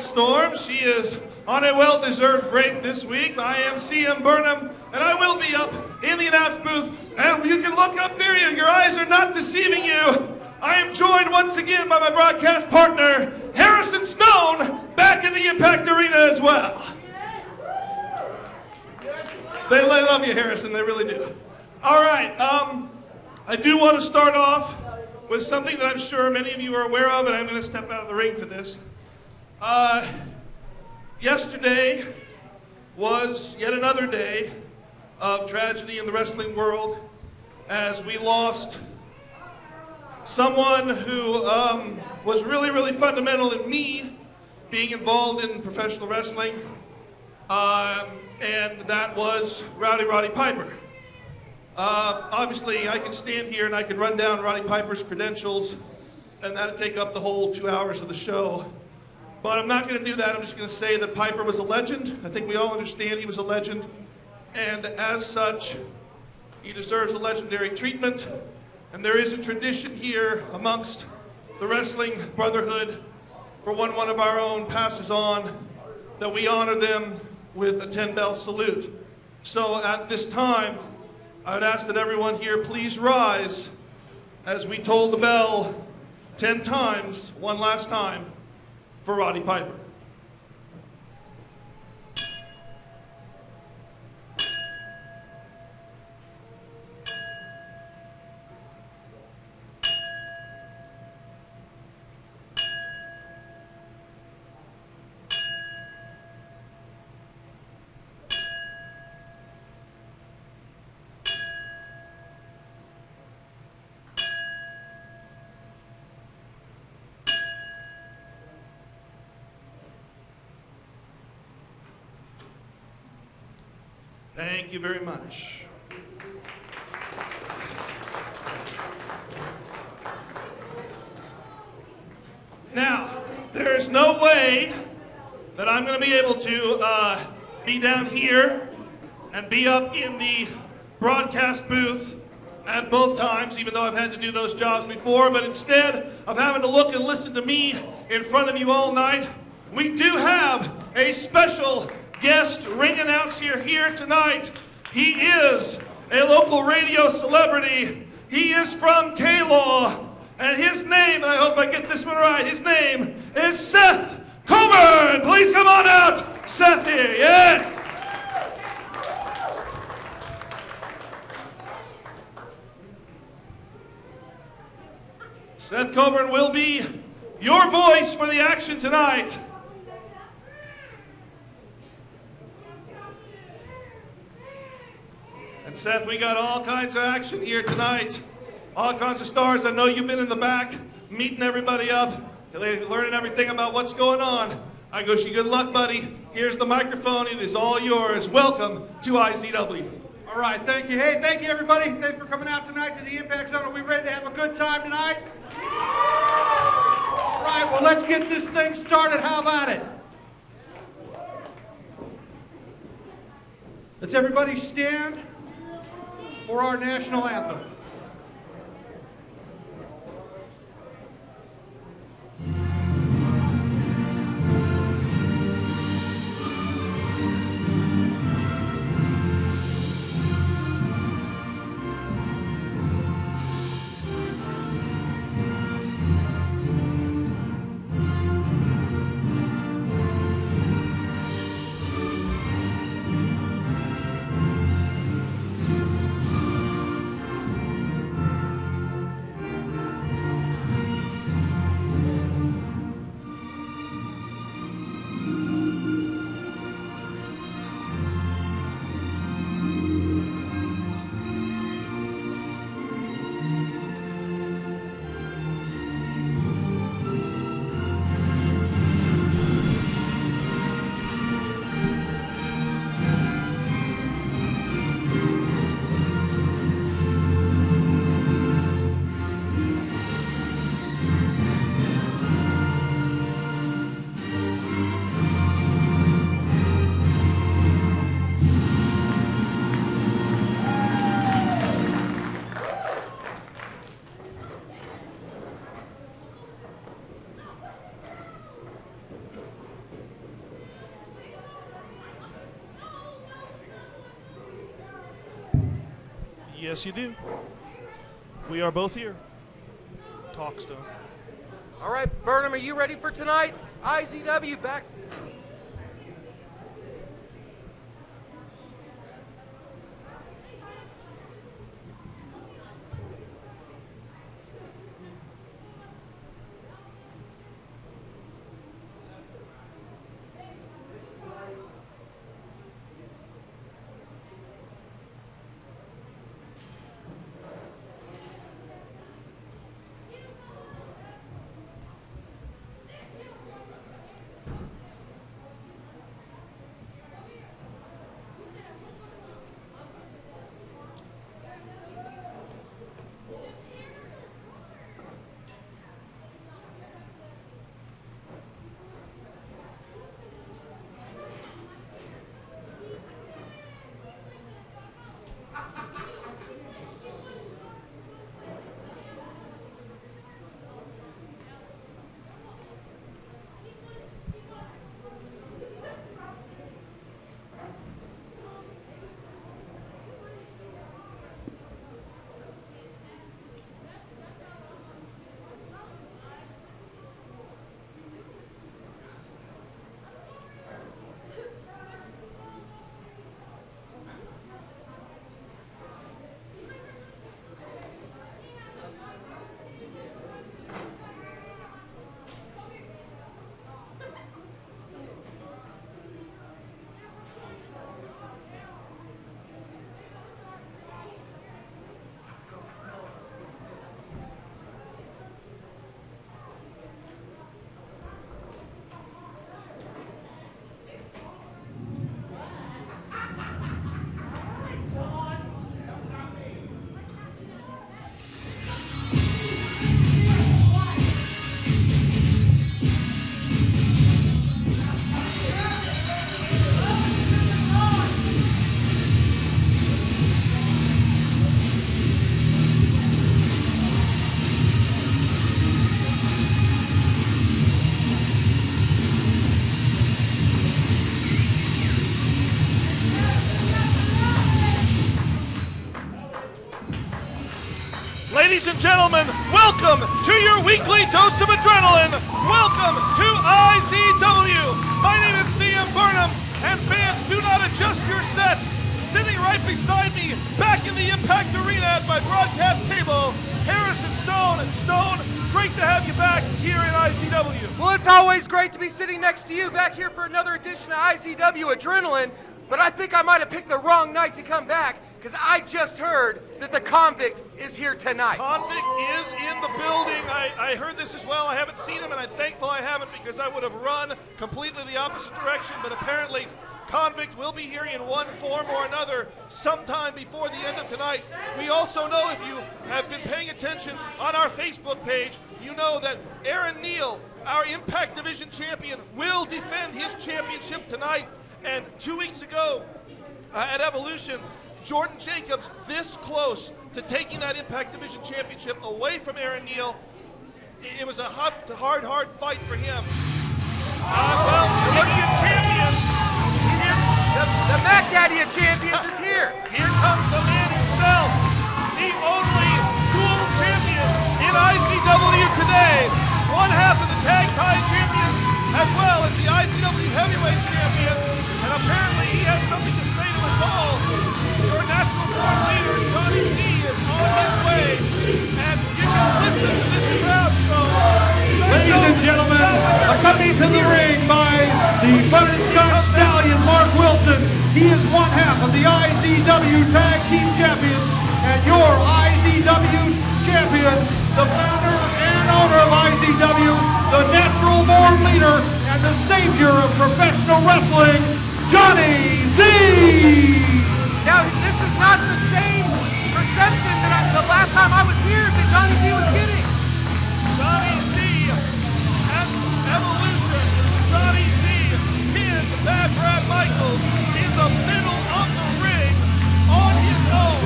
storm. She is on a well-deserved break this week. I am CM Burnham, and I will be up in the announce booth. And you can look up there, your eyes are not deceiving you. I am joined once again by my broadcast partner, Harrison Stone, back in the Impact Arena as well. They love you, Harrison, they really do. All right, I do want to start off with something that I'm sure many of you are aware of, and I'm going to step out of the ring for this. Yesterday was yet another day of tragedy in the wrestling world as we lost someone who was really, really fundamental in me being involved in professional wrestling, and that was Roddy Piper. Obviously, I could stand here and I could run down Roddy Piper's credentials, and that would take up the whole 2 hours of the show. But I'm not going to do that. I'm just going to say that Piper was a legend. I think we all understand he was a legend. And as such, he deserves a legendary treatment. And there is a tradition here amongst the Wrestling Brotherhood for when one of our own passes on that we honor them with a 10-bell salute. So at this time, I would ask that everyone here please rise as we toll the bell 10 times, one last time, for Roddy Piper. Thank you very much. Now, there's no way that I'm going to be able to be down here and be up in the broadcast booth at both times, even though I've had to do those jobs before. But instead of having to look and listen to me in front of you all night, we do have a special guest ring announcer here tonight. He is a local radio celebrity. He is from K-Law, and his name, and I hope I get this one right, his name is Seth Coburn. Please come on out, Seth here, yeah. Seth Coburn will be your voice for the action tonight. And Seth, we got all kinds of action here tonight. All kinds of stars. I know you've been in the back, meeting everybody up, learning everything about what's going on. I wish you good luck, buddy. Here's the microphone. It is all yours. Welcome to IZW. All right, thank you. Hey, thank you, everybody. Thanks for coming out tonight to the Impact Zone. Are we ready to have a good time tonight? All right, well, let's get this thing started. How about it? Let's everybody stand for our national anthem. Yes, you do. We are both here. Talkstone. All right, Burnham, are you ready for tonight? IZW back. Ladies and gentlemen, welcome to your weekly dose of adrenaline. Welcome to IZW. My name is CM Burnham, and fans, do not adjust your sets. Sitting right beside me, back in the Impact Arena at my broadcast table, Harrison Stone. And Stone, great to have you back here in IZW. Well, it's always great to be sitting next to you back here for another edition of IZW Adrenaline, but I think I might have picked the wrong night to come back, because I just heard that the Convict is here tonight. Convict is in the building. I heard this as well. I haven't seen him, and I'm thankful I haven't, because I would have run completely the opposite direction, but apparently Convict will be here in one form or another sometime before the end of tonight. We also know, if you have been paying attention on our Facebook page, you know that Aaron Neal, our Impact Division champion, will defend his championship tonight. And 2 weeks ago at Evolution, Jordan Jacobs this close to taking that Impact Division championship away from Aaron Neal. It was a hard fight for him. Well, Olympian champion. The Mac Daddy of Champions is here. Here comes the man himself, the only dual champion in IZW today. One half of the tag team champions, as well as the IZW heavyweight champion. And apparently he has something to say to us all. Your natural born leader, Johnny Z, is on his way. And you can listen to this crowd show. Ladies and gentlemen, accompanied to the ring by the Butterscotch Stallion, Mark Wilson. He is one half of the IZW Tag Team Champions, and your IZW champion, the founder and owner of IZW, the natural born leader, and the savior of professional wrestling, Johnny Z! Now, this is not the same reception that the last time I was here that Johnny Z was getting. Johnny Z at Evolution. Johnny Z pinned Bad Brad Michaels in the middle of the ring on his own.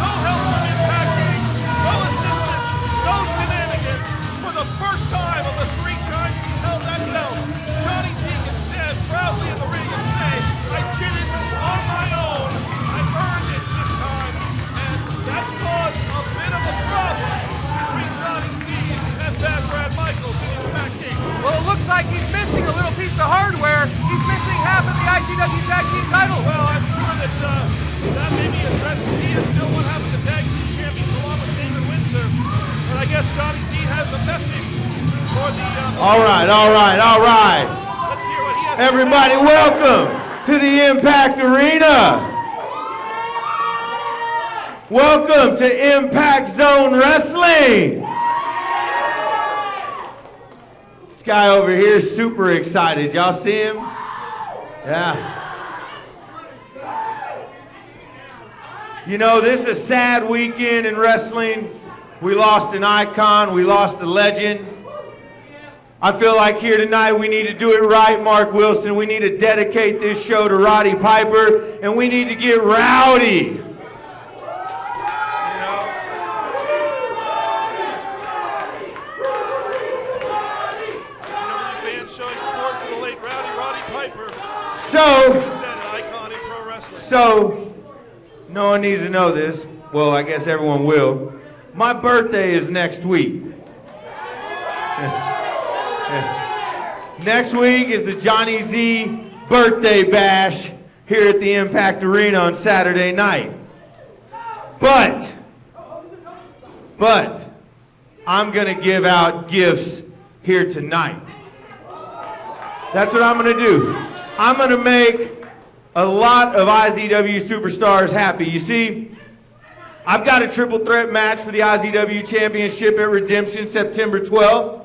No help from Impact Ring, no assistance, no shenanigans. For the first time of the 3 times he's held that belt, Johnny Z can stand proudly in the ring and say, I did it on my own. I earned it this time. And that All right, all right, all right. Let's hear what he has Everybody, to say. welcome to the Impact Arena. Welcome to Impact Zone Wrestling. This guy over here is super excited. Y'all see him? Yeah. You know, this is a sad weekend in wrestling. We lost an icon, we lost a legend. I feel like here tonight we need to do it right, Mark Wilson. We need to dedicate this show to Roddy Piper, and we need to get rowdy. So, no one needs to know this. Well, I guess everyone will. My birthday is next week. Next week is the Johnny Z birthday bash here at the Impact Arena on Saturday night. But, I'm gonna give out gifts here tonight. That's what I'm gonna do. I'm gonna make a lot of IZW superstars happy. You see, I've got a triple threat match for the IZW Championship at Redemption September 12th.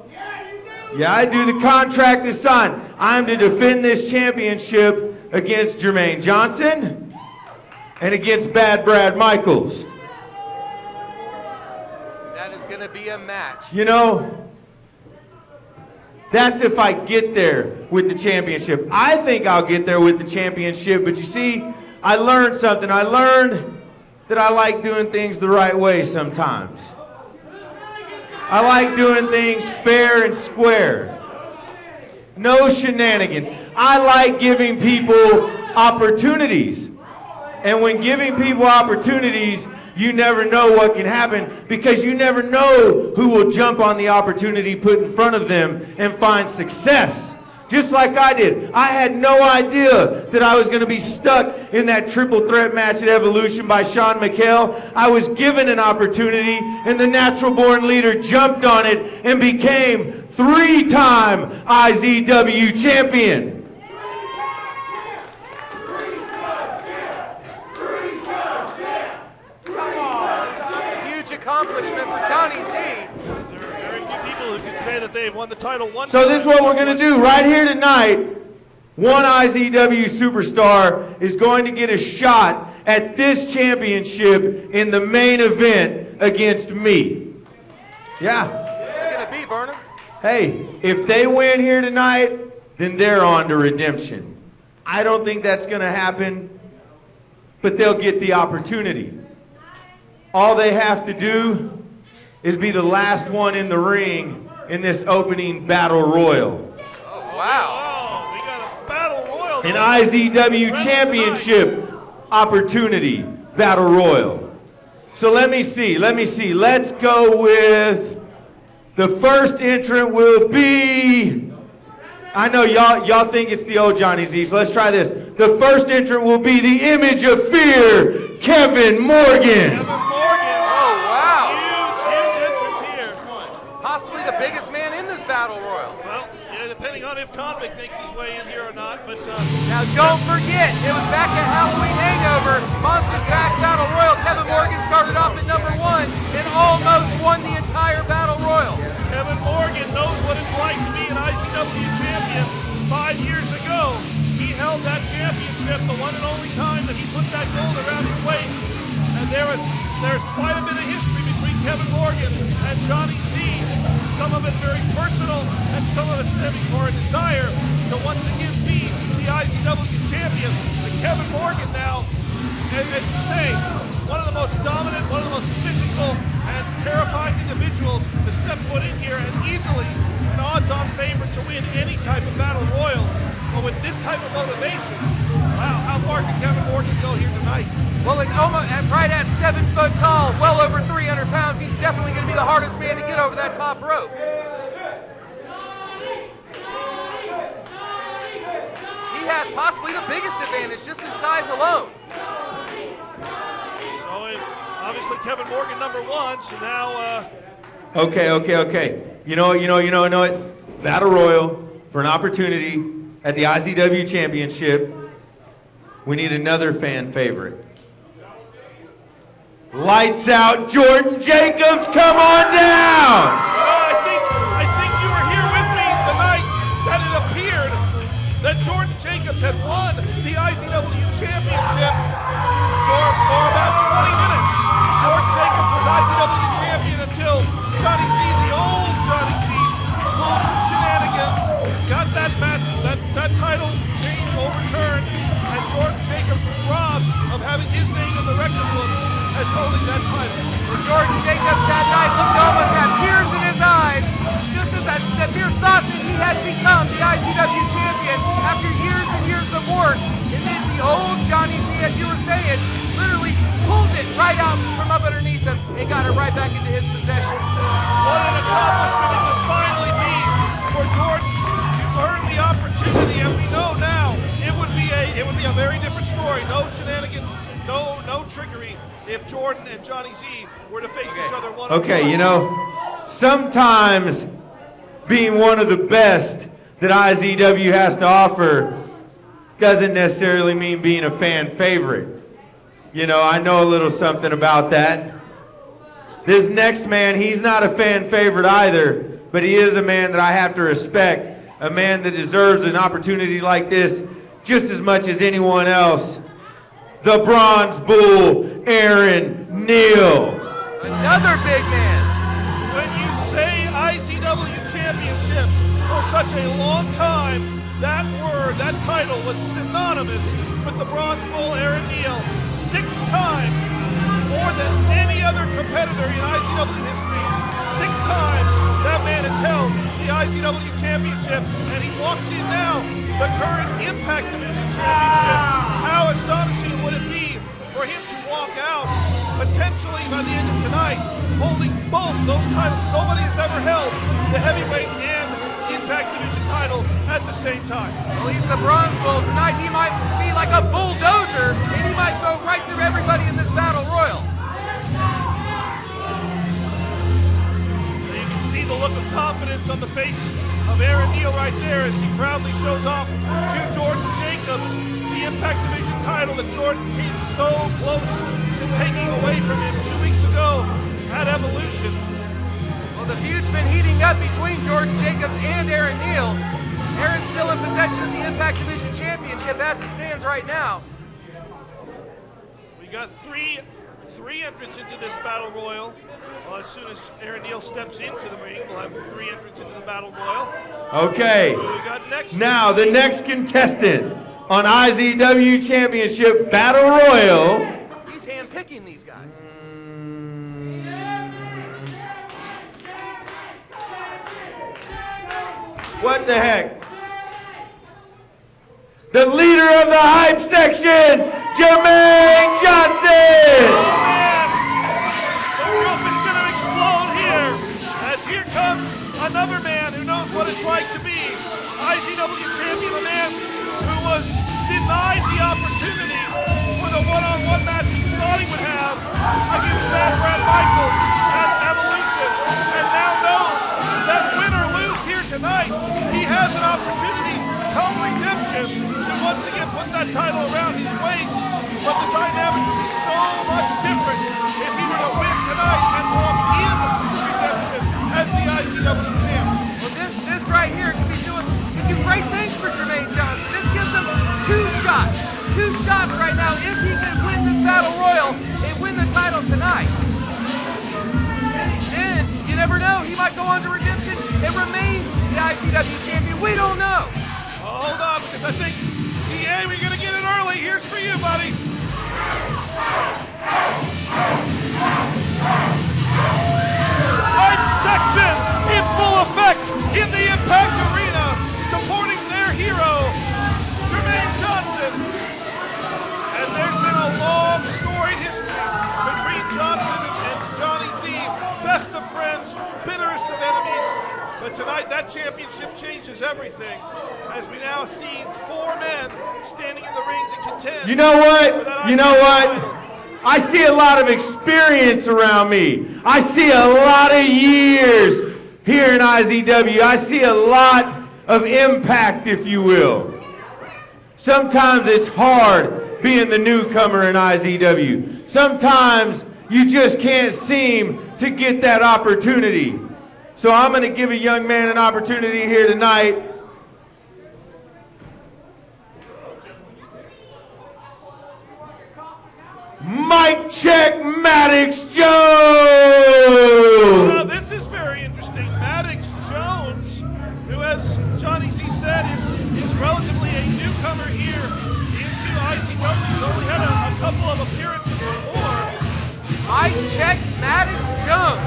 Yeah, I do. The contract is signed. I'm to defend this championship against Jermaine Johnson and against Bad Brad Michaels. That is going to be a match. You know, that's if I get there with the championship. I think I'll get there with the championship, but you see, I learned something. I learned that I like doing things the right way sometimes. I like doing things fair and square. No shenanigans. I like giving people opportunities. And when giving people opportunities, you never know what can happen, because you never know who will jump on the opportunity put in front of them and find success. Just like I did. I had no idea that I was going to be stuck in that triple threat match at Evolution by Sean McHale. I was given an opportunity, and the natural born leader jumped on it and became 3-time IZW champion. Accomplishment for Johnny Z. There are very few people who can say that they've won the title one So time. this is what we're going to do right here tonight. One IZW superstar is going to get a shot at this championship in the main event against me. Yeah. What's it going to be, Burnham? Hey, if they win here tonight, then they're on to redemption. I don't think that's going to happen, but they'll get the opportunity. All they have to do is be the last one in the ring in this opening battle royal. Oh, wow. Oh, we got a battle royal. An IZW championship opportunity battle royal. So let me see. Let's go with the first entrant will be, I know y'all think it's the old Johnny Z, so let's try this. The first entrant will be the Image of Fear, Kevin Morgan. Possibly the biggest man in this battle royal. Well, yeah, depending on if Convict makes his way in here or not, but now don't forget, it was back at Halloween Hangover, Monsters Bash Battle Royal. Kevin Morgan started off at number 1 and almost won the entire battle royal. Kevin Morgan knows what it's like to be an IZW champion. 5 years ago, he held that championship, the one and only time that he put that gold around his waist. And there's quite a bit of history between Kevin Morgan and Johnny Z. Some of it very personal, and some of it stemming for a desire to once again be the IZW champion. But Kevin Morgan now, as you say, one of the most dominant, one of the most physical and terrifying individuals to step foot in here, and easily an odds-on favorite to win any type of battle royal. But with this type of motivation, wow, how far can Kevin Morgan go here tonight? Well, right at 7 foot tall, well over 300 pounds, he's definitely going to be the hardest man to get over that top rope. He has possibly the biggest advantage just in size alone. So obviously Kevin Morgan number 1, so now Okay. You know what? battle royal for an opportunity at the IZW Championship, we need another fan favorite. Lights out, Jordan Jacobs, come on down! I think you were here with me the night that it appeared that Jordan Jacobs had won the IZW Championship for about 20 minutes. Jordan Jacobs was IZW champion until Johnny Z, the old Johnny Z, pulled some shenanigans, got that match, that title change overturned, and Jordan Jacobs was robbed of having his name in the record book as holding that title. Well, Jordan Jacobs that night looked to almost have tears in his eyes, just as that mere thought that he had become the IZW champion after years and years of work. And then the old Johnny Z, as you were saying, literally pulled it right out from up underneath him and got it right back into his possession. What an accomplishment it would finally be for Jordan to earn the opportunity, and we know now it would be a very different story. No shenanigans, no trickery if Jordan and Johnny Z were to face each other one-on-one. Okay, you know, sometimes being one of the best that IZW has to offer doesn't necessarily mean being a fan favorite. You know, I know a little something about that. This next man, he's not a fan favorite either, but he is a man that I have to respect, a man that deserves an opportunity like this just as much as anyone else. The Bronze Bull, Aaron Neal. Another big man. When you say IZW Championship for such a long time, that word, that title was synonymous with the Bronze Bull, Aaron Neal. 6 times, more than any other competitor in IZW history. 6 times that man has held the IZW Championship, and he walks in now the current Impact Division Championship. How astonishing would it be for him to walk out, potentially by the end of tonight, holding both those titles. Nobody has ever held the heavyweight and Impact Division titles at the same time. Well, he's the Bronze Bull. Tonight he might be like a bulldozer, and he might go right through everybody in this battle royal. You can see the look of confidence on the face of Aaron Neal right there as he proudly shows off to Jordan Jacobs the Impact Division title that Jordan came so close to taking away from him 2 weeks ago at Evolution. Well, the feud's been heating up between Jordan Jacobs and Aaron Neal. Aaron's still in possession of the Impact Division Championship as it stands right now. We got three entrants into this battle royal. As soon as Aaron Neal steps into the ring, we'll have 3 entrants into the battle royal. Okay. Who we got next? Now the next contestant on IZW Championship Battle Royal. He's handpicking these guys. What the heck? The leader of the hype section, Jermaine Johnson! Oh man! The roof is going to explode here as here comes another man who knows what it's like to be IZW champion, a man who was denied the opportunity for the one-on-one match he thought he would have against Bad Brad Michaels at Evolution, and now knows that win or lose here tonight, he has an opportunity come redemption to once again put that title around his waist, but the dynamic would be so much different if he were to win tonight and walk in redemption as the IZW champ. Well, this right here could do great things for Jermaine Johnson. This gives him 2 shots. 2 shots right now if he can win this battle royal and win the title tonight. And you never know, he might go on to redemption and remain the IZW champion. We don't know. Hold on, because I think, DA, we're going to get it early. Here's for you, buddy. Hype section in full effect in the Impact Arena, supporting their hero, Jermaine Johnson. And there's been a long storied history between Johnson and Johnny Z, best of friends, bitterest of enemies. But tonight, that championship changes everything, as we now see 4 men standing in the ring to contend. You know what? You know what? I see a lot of experience around me. I see a lot of years here in IZW. I see a lot of impact, if you will. Sometimes it's hard being the newcomer in IZW. Sometimes you just can't seem to get that opportunity. So I'm going to give a young man an opportunity here tonight. Mike Check Maddox Jones! Now this is very interesting. Maddox Jones, who, as Johnny Z said, is relatively a newcomer here into IZW. He's only had a couple of appearances before. Mike Check Maddox Jones.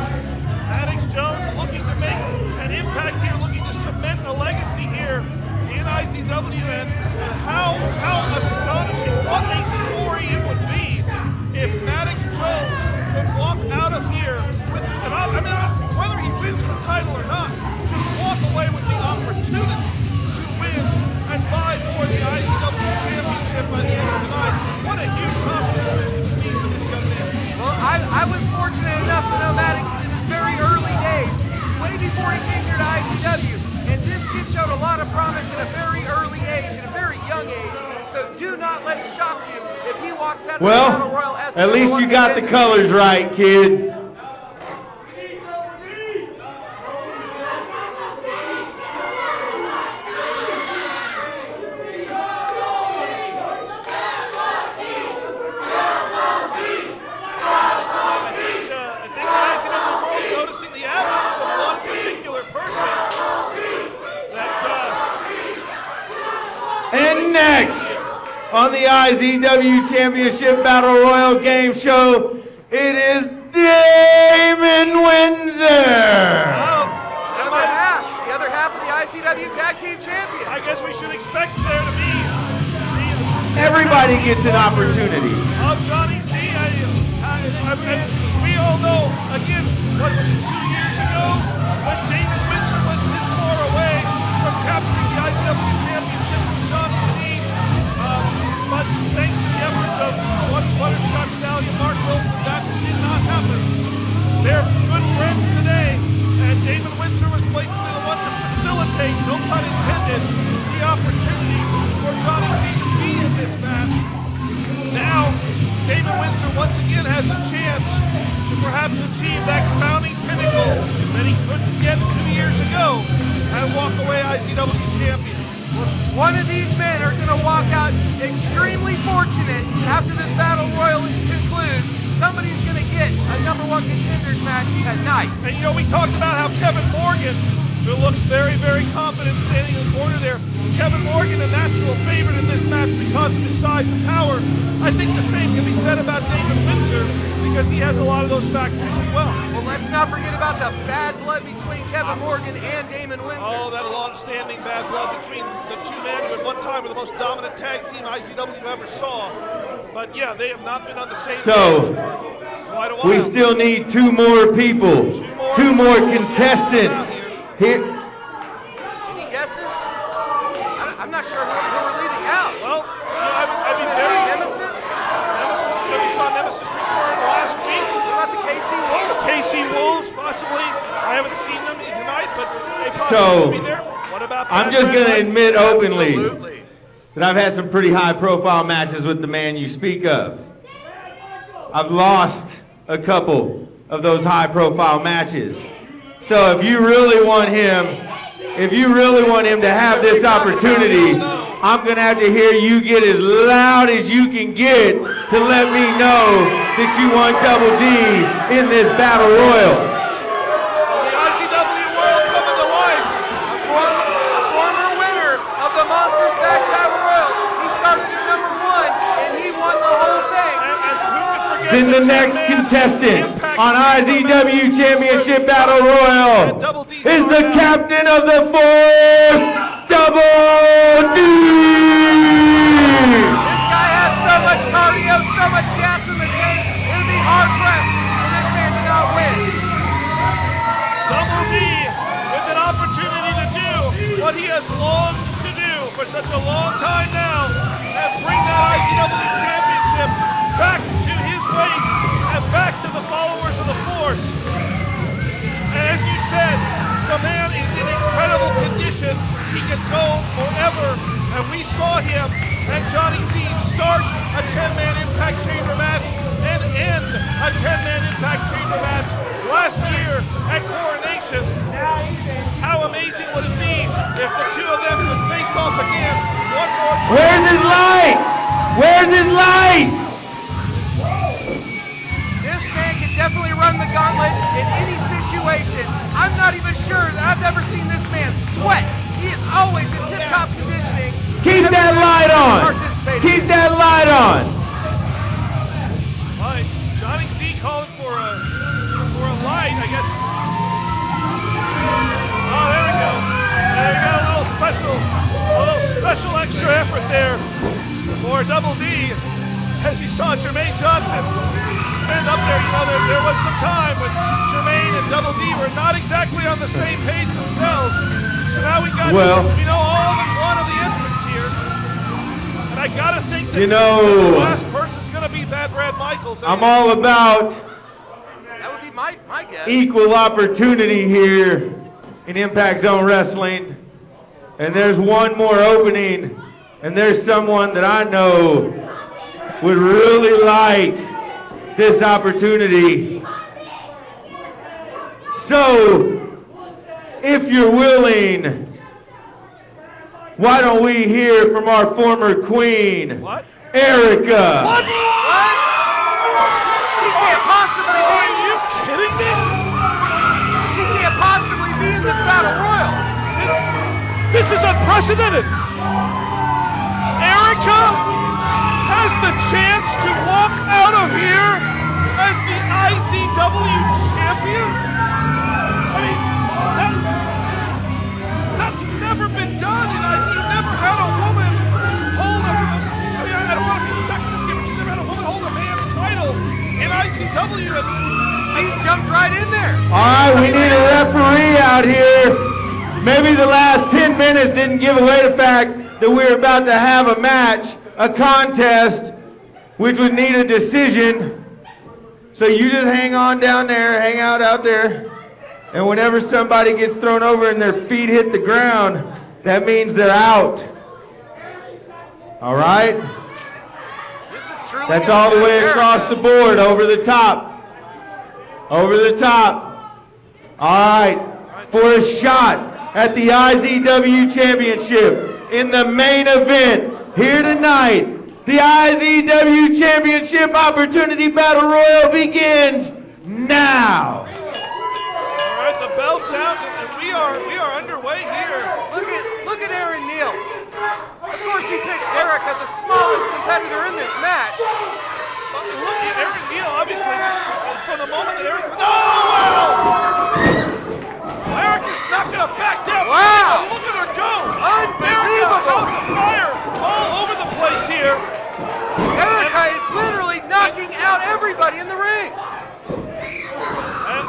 Maddox Jones looking to make an impact here, looking to cement a legacy here in IZW, and how astonishing, what a story it would be if Maddox Jones could walk out of here with, whether he wins the title or not, just walk away with the opportunity to win and vie for the IZW Championship by the end of the night. What a huge confidence boost it would be for this young man. Well, I was fortunate enough to know Maddox in his very early days, way before he came here to IZW. And this kid showed a lot of promise at a very early age, at a very young age. So do not let it shock you if he walks out of the Battle Royal as at least you got the colors right, kid. And next on the IZW Championship Battle Royal Game Show, it is Damon Windsor. The other half of the IZW Tag Team Champions. I guess we should expect there to be everybody gets an opportunity. Johnny Z, we all know, again, what was it, 2 years ago, when Damon Windsor was this far away from capturing the IZW Championship from Johnny Z. But thanks to the efforts of Butterscotch Stallion, Mark Wilson, that did not happen. They're good friends today, and Damon Windsor was basically the one to facilitate, no pun intended, the opportunity for Johnny Z to be in this match. Now, Damon Windsor once again has a chance to perhaps achieve that crowning pinnacle that he couldn't get 2 years ago and walk away IZW champion. One of these men are going to walk out extremely fortunate after this Battle Royal concludes. Somebody's going to get a #1 contenders match at night. And we talked about how Kevin Morgan, who looks very, very confident standing in the corner there, Kevin Morgan, a natural favorite in this match because of his size and power. I think the same can be said about Damon Windsor because he has a lot of those factors as well. Well, let's not forget about the bad blood between Kevin Morgan and Damon Windsor. Oh, that long-standing bad blood between the two men who at one time were the most dominant tag team IZW ever saw. But yeah, they have not been on the same page for quite a while. We still need 2 more people, 2 more contestants here. Any guesses? I'm not sure who we're leaving out. Well, I mean, Nemesis? We saw Nemesis return last week. What about the KC Wolves? KC Wolves, possibly. I haven't seen them tonight, but they probably So, will be there. What about I'm just going to admit openly Absolutely. that I've had some pretty high-profile matches with the man you speak of. I've lost a couple of those high-profile matches. So if you really want him to have this opportunity, I'm going to have to hear you get as loud as you can get to let me know that you want Double D in this Battle Royal. The IZW World coming to life. A former winner of the Monsters Bash Battle Royal. He started at #1 and he won the whole thing. And who could forget Then the next contestant on IZW Championship Battle Royal is the captain of the Force, Double D! This guy has so much cardio, so much gas in the tank, it would be hard-pressed for this man to not win. Double D with an opportunity to do what he has longed to do for such a long time now and bring that IZW Championship back to his waist and back to the followers of the Force. And as you said, can go forever. And we saw him and Johnny Z start a 10-man Impact Chamber match and end a 10-man Impact Chamber match last year at Coronation. How amazing would it be if the two of them could face off again one more time? Where's his light? Where's his light? This man can definitely run the gauntlet in any situation. I'm not even sure that I've ever seen this man sweat. He is always in tip-top conditioning. Keep that light on. Keep that light on. All right, Johnny Z calling for a light, I guess. Oh, there we go. There you go. A little special extra effort there for Double D. As you saw Jermaine Johnson stand up there, you know, there was some time when Jermaine and Double D were not exactly on the same page themselves. So now we got, we know all but one of the entrants here. And I gotta think that, the last person's gonna be Bad Brad Michaels. I'm all about That would be my guess. equal opportunity here in Impact Zone Wrestling. And there's one more opening, and there's someone that I know would really like this opportunity. So, if you're willing, why don't we hear from our former queen, Erica? What? She can't possibly be. Are you kidding me? She can't possibly be in this battle royal. This is unprecedented. Erica has the chance to walk out of here as the IZW champion. I mean, that's never been done. You've never had a woman hold I don't want to be sexist here, but you've never had a woman hold a man's title in IZW. She's jumped right in there. All right, we need a referee out here. Maybe the last 10 minutes didn't give away the fact that we're about to have a match, a contest, which would need a decision. So you just hang on down there, hang out there, and whenever somebody gets thrown over and their feet hit the ground, that means they're out. All right? This is truly That's all the way across the board, over the top. Over the top. All right, for a shot at the IZW Championship in the main event here tonight. The IZW Championship Opportunity Battle Royal begins now. All right, the bell sounds, and we are underway here. Look at Aaron Neal. Of course, he picks Erica, the smallest competitor in this match. Look at Aaron Neal, obviously, from the moment that Erica. Oh, wow! Erica's not going to back down. Wow! Look at her go! Unbelievable! Erica, house of fire all over the place here. Erica is literally knocking out everybody in the ring. And,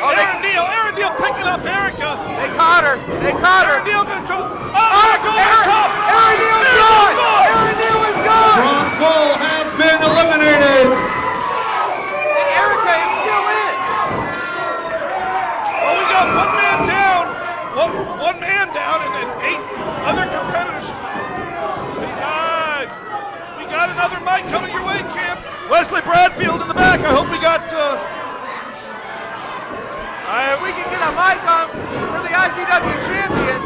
Aaron Neal picking up Erica. They caught her. Aaron Neal going to try. Aaron Neal's gone. Aaron Neal is gone. Bronze Bull has been eliminated. And Erica is still in. Well, we got one man down. One man down, and then 8 other competitors. We got another mic coming your way, champ. Wesley Bradfield in the back. I hope we got. If we can get a mic on for the IZW champion.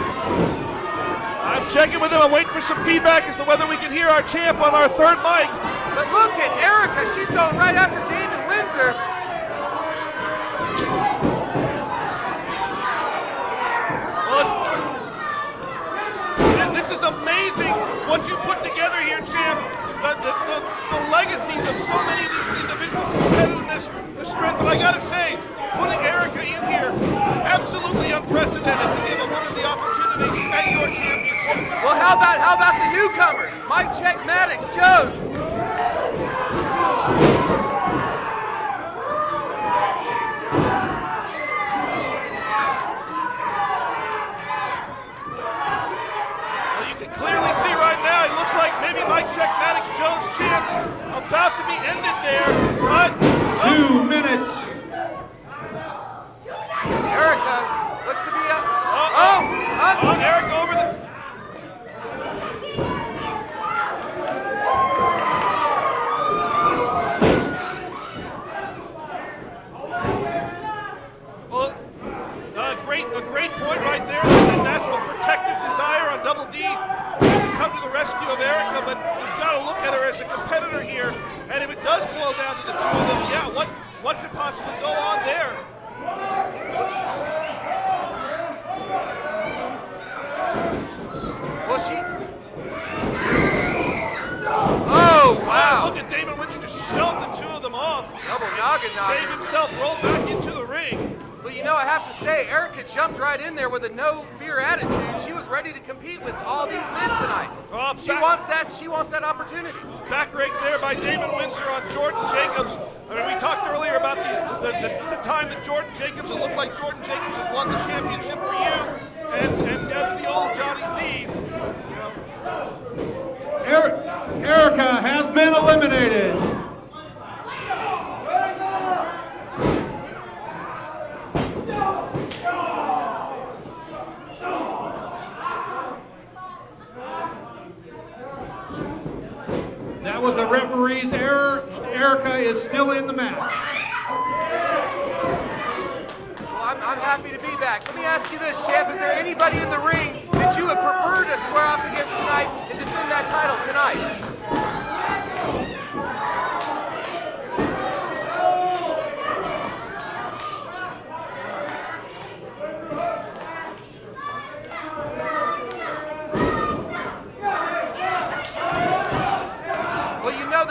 I'm checking with him. I'm waiting for some feedback as to whether we can hear our champ on our third mic. But look at Erica. She's going right after Damon Windsor. Well, this is amazing what you put together here, champ. The legacies of so many of these individuals, competitiveness, the strength. But I gotta say, putting Erica in here, absolutely unprecedented to give a woman the opportunity at your championship. Well, how about the newcomer, Mike Check Maddox Jones? Well, you can clearly see right now, it looks like maybe Mike Check Maddox Jones' chance about to be ended there. But 2 minutes. Erica looks to be up. Erica as a competitor here, and if it does boil down to the two of them, yeah, what could possibly go on there? Well, oh, wow. Look at Damon Windsor just shoved the two of them off. Double noggin knocker. Save himself, roll back into the ring. Well, you know, I have to say, Erica jumped right in there with a no-fear attitude. She was ready to compete with all these men tonight. She wants that opportunity. Back rake there by Damon Windsor on Jordan Jacobs. I mean, we talked earlier about the time that Jordan Jacobs, it looked like Jordan Jacobs had won the championship for you. And that's the old Johnny Z. Erica has been eliminated. That was the referee's error. Erica is still in the match. Well, I'm happy to be back. Let me ask you this, champ. Is there anybody in the ring that you would prefer to square off against tonight and defend that title tonight?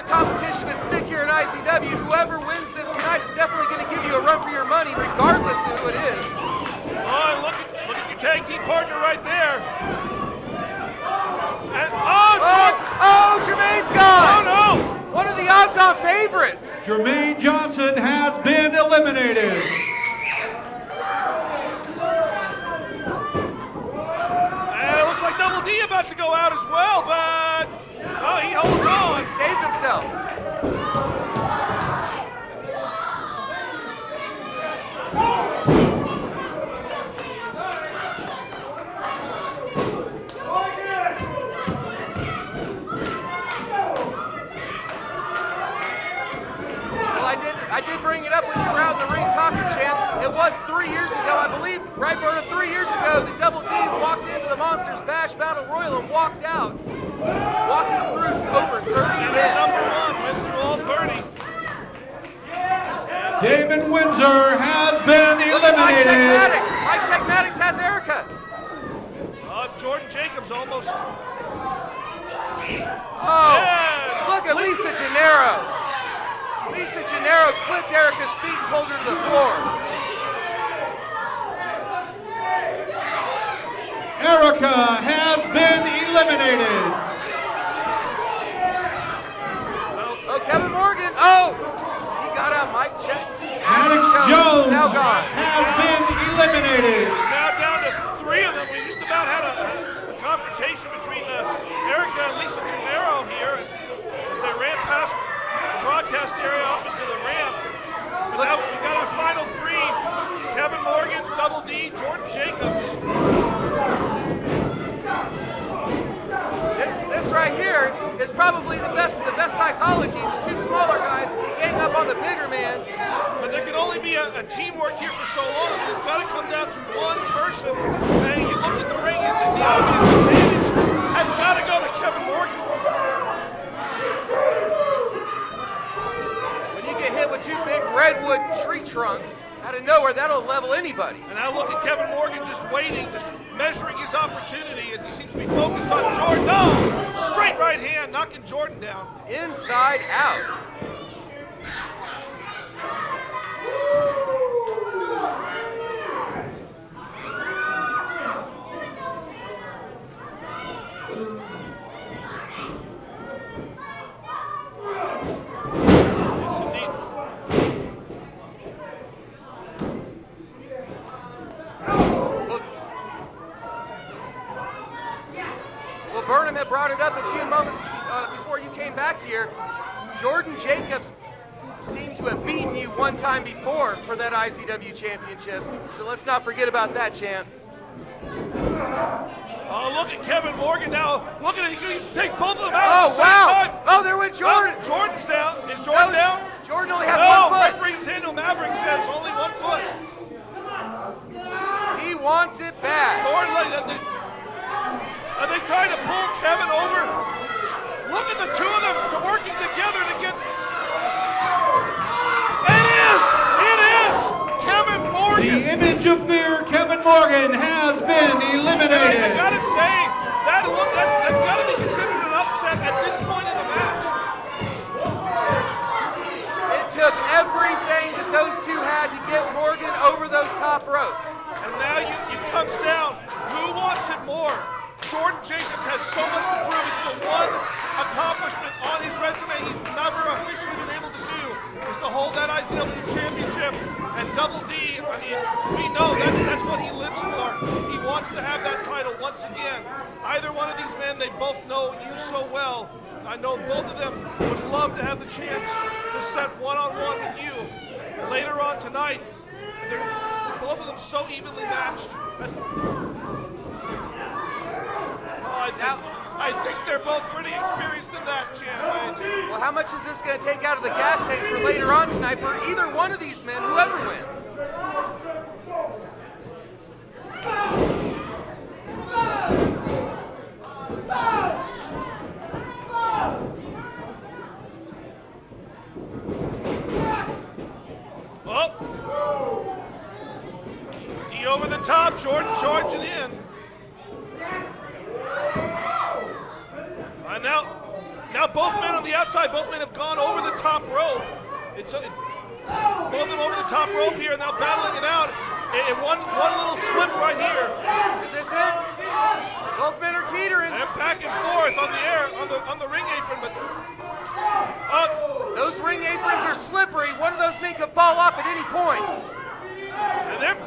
Competition is thick here in IZW. Whoever wins this tonight is definitely going to give you a run for your money, regardless of who it is. Oh, look at your tag team partner right there. And, Jermaine's gone. Oh no! One of the odds-on favorites. Jermaine Johnson has been eliminated. And it looks like Double D about to go out as well, but he holds on. He saved himself. I did bring it up when you were out in the ring talking, champ. It was 3 years ago, I believe, right, Berta, 3 years ago, that Double D walked into the Monsters Bash Battle Royal and walked out, walking through over 30 men. Number one, went through all 30. Damon Windsor has been eliminated. Mike Techmatics has Erica. Jordan Jacobs almost. Oh, yeah. Look at Lisa Gennaro. Lisa Gennaro clipped Erica's feet and pulled her to the floor. Erica has been eliminated. Oh, Kevin Morgan. Oh, he got out. Mike checks. Alex Jones now gone. Has been eliminated. Now down to three of them. We just about had a confrontation between Erica and Lisa Gennaro here as they ran past the broadcast area up into the ramp. But now we got our final three: Kevin Morgan, Double D, Jordan Jacobs. This right here is probably the best psychology. The two smaller guys gang up on the bigger man. But there can only be a teamwork here for so long. And it's got to come down to one person. And you look at the ring, and the obvious advantage has got to go to Kevin Morgan. When you get hit with two big redwood tree trunks out of nowhere, that'll level anybody. And I look at Kevin Morgan just waiting, just measuring his opportunity as he seems to be focused on Jordan. No! Straight right hand, knocking Jordan down. Inside out. Burnham had brought it up a few moments before you came back here. Jordan Jacobs seemed to have beaten you one time before for that IZW championship. So let's not forget about that, champ. Oh, look at Kevin Morgan now. Look at it. He can take both of them out at the same time. Oh, there went Jordan. Oh, Jordan's down. Is Jordan down? Jordan only had one foot. Referee Daniel Maverick says only 1 foot. He wants it back. Jordan, are they trying to pull Kevin over? Look at the two of them Morgan has been eliminated. I gotta say, that's gotta be considered an upset at this point in the match. It took everything that those two had to get Morgan over those top ropes. And now it comes down, who wants it more? Jordan Jacobs has so much to prove. It's the one accomplishment on his resume he's never officially been able to do, is to hold that IZW championship. And Double D, I mean, we know that's what he lives for. He wants to have that title once again. Either one of these men, they both know you so well. I know both of them would love to have the chance to set one-on-one with you later on tonight. They're both of them so evenly matched. I think they're both pretty experienced in that, Chan. Well, how much is this going to take out of the gas tank for later on tonight for either one of these men, whoever wins? Oh! D over the top, Jordan charging in. Now both men on the outside, both men have gone over the top rope. Both of them over the top rope here, now battling it out. And one little slip right here. Is this it? Both men are teetering. They're back and forth on the air, on the ring apron, but those ring aprons are slippery. One of those men could fall off at any point. and they're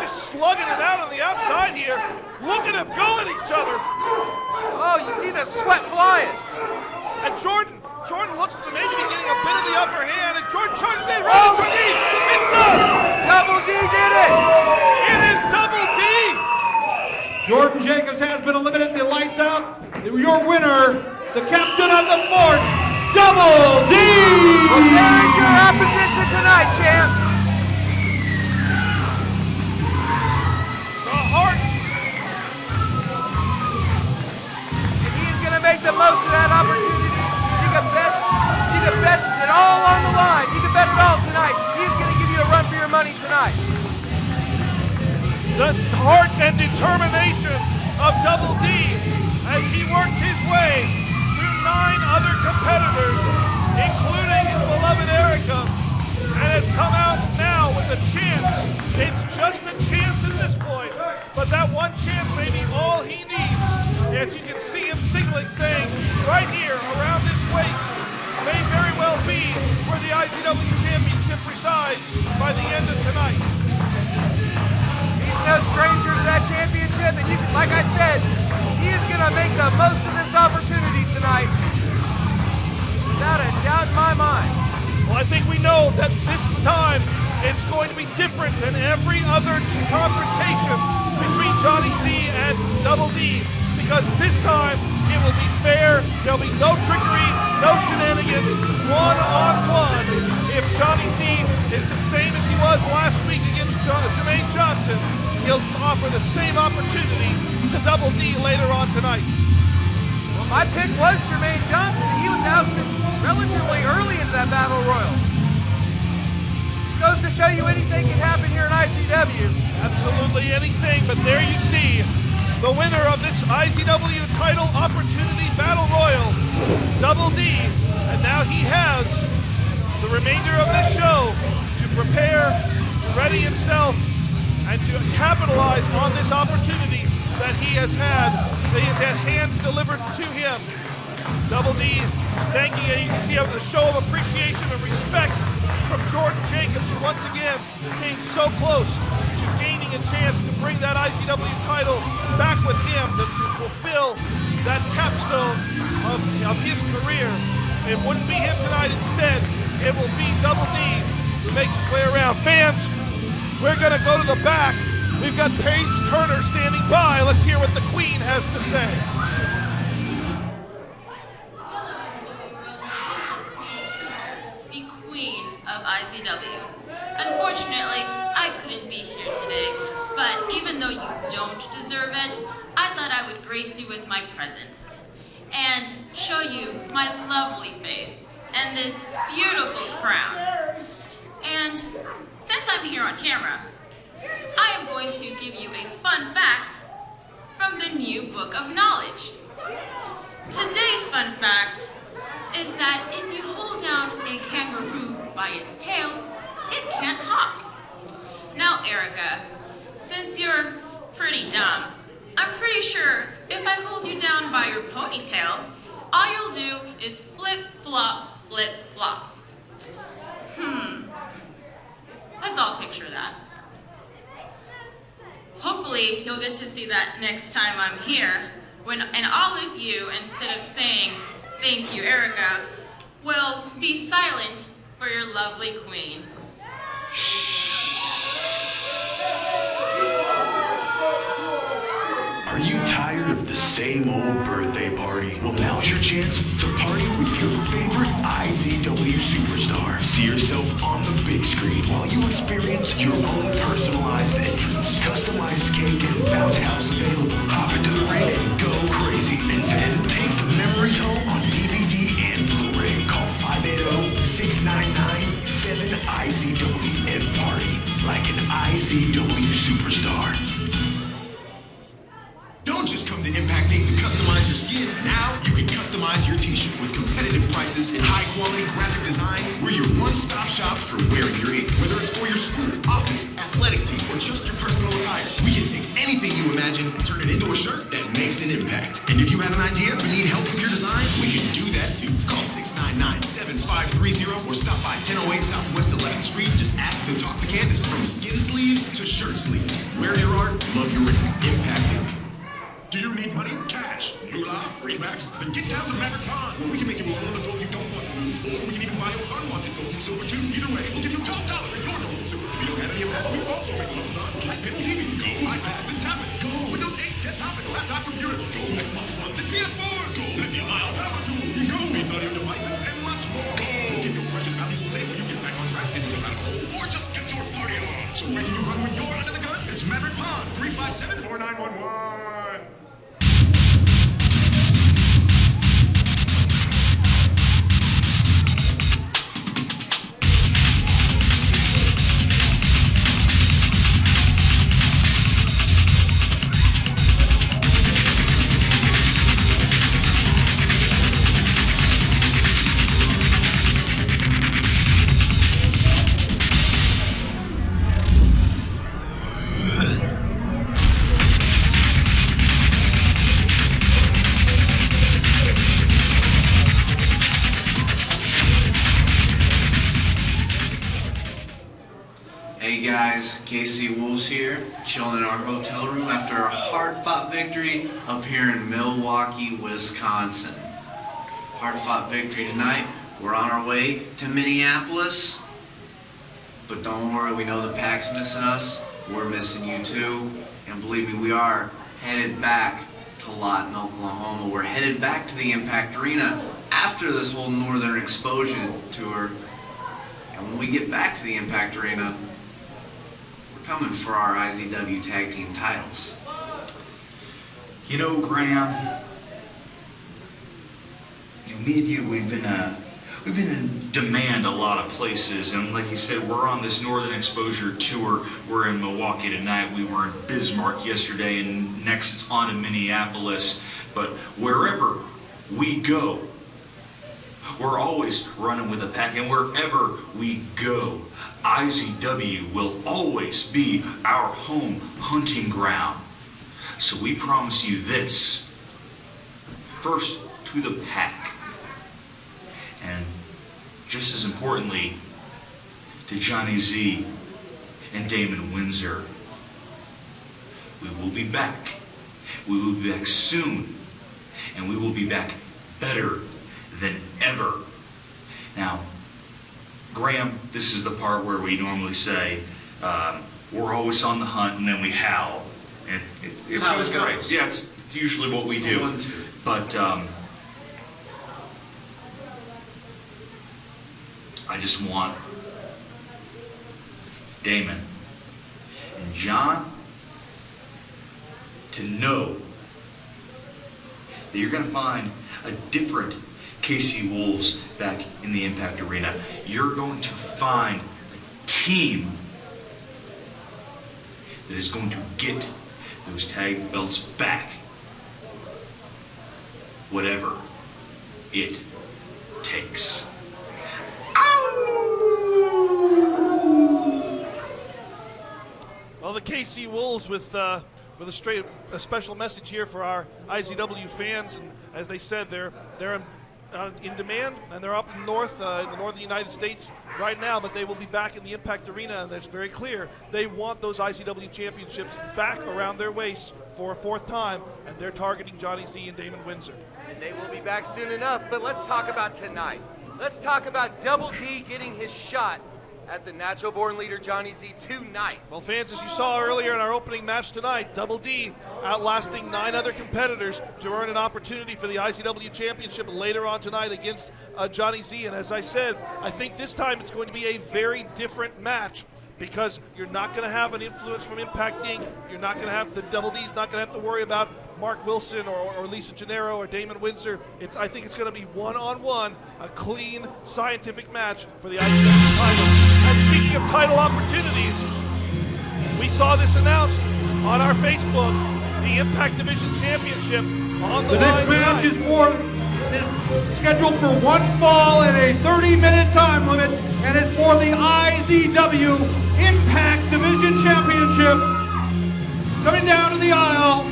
just slugging it out on the outside here. Look at them go at each other. Oh, you see the sweat flying. And Jordan looks to maybe be getting a bit of the upper hand, and Jordan charges in right into knee. It's done. Double D did it. It is Double D. Jordan Jacobs has been eliminated. The lights out. Your winner, the captain of the force, Double D. Well, there is your opposition tonight, champ. The Heart. And he is going to make the most of that opportunity. You can bet it all on the line. You can bet it all tonight. He's going to give you a run for your money tonight. The heart and determination of Double D as he works his way through 9 other competitors, including his beloved Erica, and has come out now with a chance. It's just a chance at this point, but that one chance may be all he needs. As you can see him signaling, saying, right here, around this waist, may very well be where the IZW Championship resides by the end of tonight. He's no stranger to that championship, and like I said, he is going to make the most of this opportunity tonight, without a doubt in my mind. Well, I think we know that this time it's going to be different than every other confrontation between Johnny Z and Double D, because this time it will be fair. There'll be no trickery, no shenanigans, one-on-one. If Johnny Z is the same as he was last week against Jermaine Johnson, he'll offer the same opportunity to Double D later on tonight. Well, my pick was Jermaine Johnson, and he was ousted relatively early into that battle royal. Goes to show you anything can happen here in IZW. Absolutely anything, but there you see the winner of this IZW title opportunity battle royal, Double D, and now he has the remainder of this show to prepare, to ready himself, and to capitalize on this opportunity that he has had hands delivered to him. Double D thanking you. You can see the show of appreciation and respect from Jordan Jacobs, who once again came so close to gaining a chance to bring that IZW title back with him to fulfill that capstone of his career. It wouldn't be him tonight. Instead, it will be Double D who makes his way around. Fans, we're going to go to the back. We've got Paige Turner standing by. Let's hear what the Queen has to say. The Queen of IZW. Unfortunately, I couldn't be here today, but even though you don't deserve it, I thought I would grace you with my presence and show you my lovely face and this beautiful crown. And since I'm here on camera, I am going to give you a fun fact from the new book of knowledge. Today's fun fact is that if you hold down a kangaroo by its tail, it can't hop. Now, Erica, since you're pretty dumb, I'm pretty sure if I hold you down by your ponytail, all you'll do is flip-flop, flip-flop. Let's all picture that. Hopefully, you'll get to see that next time I'm here, and all of you, instead of saying, "Thank you, Erica," will be silent for your lovely queen. Are you tired of the same old birthday party? Well, now's your chance to party with your favorite IZW superstar. See yourself on the big screen while you experience your own personalized entrance. Customized cake and bounce house available. Hop into the ring and go crazy. And then take the memories home on DVD and Blu-ray. Call 580-699-7IZW and party like an IZW superstar. Don't just come to Impact Inc. to customize your skin. Now you can customize your t-shirt with competitive prices and high-quality graphic designs. We're your one-stop shop for wearing your ink. Whether it's for your school, office, athletic team, or just your personal attire, we can take anything you imagine and turn it into a shirt that makes an impact. And if you have an idea or need help with your design, we can do that too. Call 699-7530 or stop by 1008 Southwest 11th Street. Just ask to talk to Candace. From skin sleeves to shirt sleeves. Wear your art, love your ink. Impact Inc. Do you need money? Cash? Moolah? Greenbacks? Then get down to Maverick Pond, where we can make you a loan of gold you don't want to lose, or we can even buy your unwanted gold and silver too. Either way, we'll give you top dollar for your gold and silver. If you don't have any of that, we also make loans on flat panel TV, Go iPads and tablets, Go Windows 8 desktop and laptop computers, Go Xbox Ones and PS4s, Go lithium-ion power tools, Go means audio devices, and much more. Go! We'll give you precious valuable safe when you get back on track, get yourself out of a hole, or just get your party on. So where can you run when you're under the gun? It's Maverick Pond, 357-4911. Hey guys, KC Wolves here, chilling in our hotel room after a hard-fought victory up here in Milwaukee, Wisconsin. Hard-fought victory tonight. We're on our way to Minneapolis, but don't worry, we know the Pac's missing us. We're missing you too, and believe me, we are headed back to Lawton, Oklahoma. We're headed back to the Impact Arena after this whole Northern Exposure tour, and when we get back to the Impact Arena, coming for our IZW Tag Team titles. You know, Graham, me and you, we've been in demand a lot of places, and like you said, we're on this Northern Exposure tour. We're in Milwaukee tonight. We were in Bismarck yesterday, and next it's on to Minneapolis. But wherever we go, we're always running with the Pac, and wherever we go, IZW will always be our home hunting ground. So we promise you this. First, to the Pac. And just as importantly, to Johnny Z and Damon Windsor. We will be back. We will be back soon. And we will be back better than ever. Now, Graham, this is the part where we normally say, we're always on the hunt, and then we howl. And it was great. Yeah, it's usually what we do. But I just want Damon and John to know that you're going to find a different KC Wolves back in the Impact Arena. You're going to find a team that is going to get those tag belts back. Whatever it takes. Well, the KC Wolves with a special message here for our IZW fans, and as they said, they're in demand, and they're up in the northern United States right now, but they will be back in the Impact Arena, and it's very clear they want those IZW championships back around their waist for a fourth time, and they're targeting Johnny Z and Damon Windsor. And they will be back soon enough, but let's talk about tonight. Let's talk about Double D getting his shot at the natural born leader Johnny Z tonight. Well, fans, as you saw earlier in our opening match tonight, Double D outlasting 9 other competitors to earn an opportunity for the IZW Championship later on tonight against Johnny Z. And as I said, I think this time it's going to be a very different match, because you're not going to have an influence from Impact Inc. You're not going to have the Double D's not going to have to worry about Mark Wilson or Lisa Gennaro or Damon Windsor. I think it's going to be one-on-one, a clean, scientific match for the IZW title. And speaking of title opportunities, we saw this announced on our Facebook, the Impact Division Championship on the line next match tonight. is scheduled for one fall and a 30-minute time limit, and it's for the IZW Impact Division Championship. Coming down to the aisle,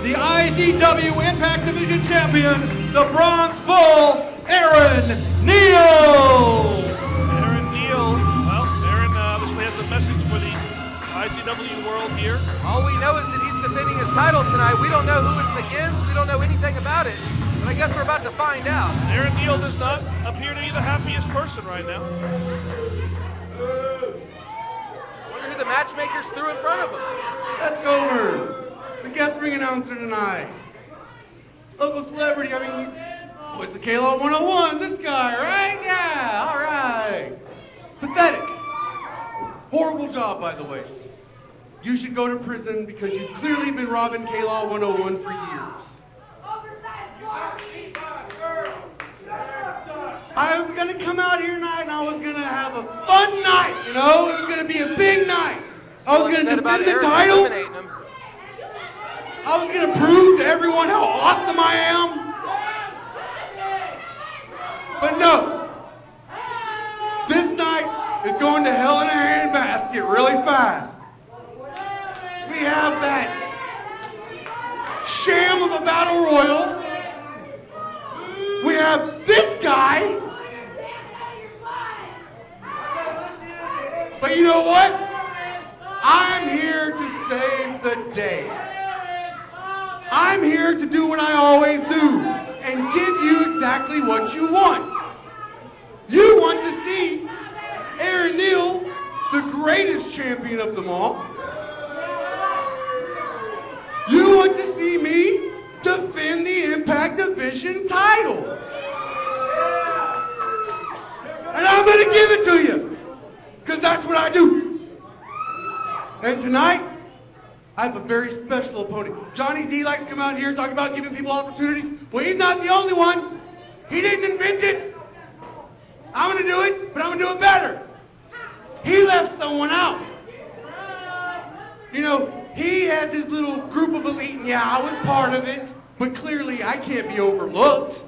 the IZW Impact Division Champion, the Bronze Bull, Aaron Neal. Aaron Neal, well, Aaron obviously has a message for the IZW world here. All we know is that he's defending his title tonight. We don't know who it's against. We don't know anything about it. But I guess we're about to find out. Aaron Neal does not appear to be the happiest person right now. Wonder who the matchmakers threw in front of him. Seth Gomer, the guest ring announcer tonight. Local celebrity, what's the K-Law 101? This guy, right? Yeah, all right. Pathetic. Horrible job, by the way. You should go to prison because you've clearly been robbing K-Law 101 for years. I'm gonna come out here tonight and I was gonna have a fun night, you know? It was gonna be a big night. I was gonna defend the title. I was gonna prove to everyone how awesome I am. But no. This night is going to hell in a handbasket really fast. We have that sham of a battle royal. We have this guy. But you know what? I'm here to save the day. I'm here to do what I always do and give you exactly what you want. You want to see Aaron Neal, the greatest champion of them all. You want to see me defend the Impact Division title. And I'm going to give it to you, because that's what I do. And tonight, I have a very special opponent. Johnny Z likes to come out here and talk about giving people opportunities. Well, he's not the only one. He didn't invent it. I'm going to do it, but I'm going to do it better. He left someone out. You know, he has his little group of elite, and yeah, I was part of it, but clearly I can't be overlooked.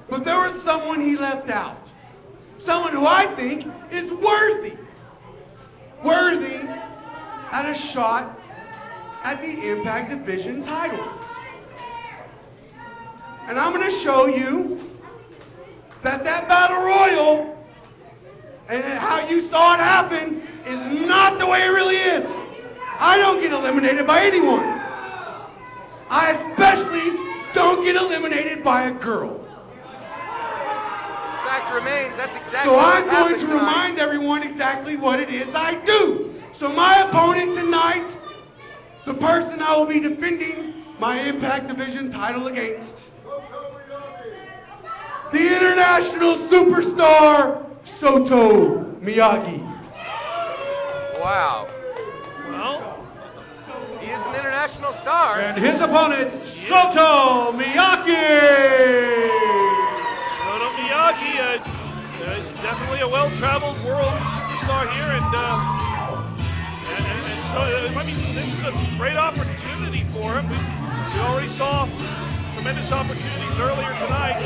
But there was someone he left out. Someone who I think is worthy at a shot at the Impact Division title. And I'm going to show you that battle royal and how you saw it happen is not the way it really is. I don't get eliminated by anyone. I especially don't get eliminated by a girl. Fact remains, that's exactly So what I'm going happened to tonight. remind everyone exactly what it is I do. So my opponent tonight, the person I will be defending my Impact Division title against, the international superstar, Soto Miyagi. Wow. Well, He is an international star. And his opponent, Soto Miyagi. Soto Miyagi, definitely a well-traveled world superstar here, and So, I mean, this is a great opportunity for him. We already saw tremendous opportunities earlier tonight.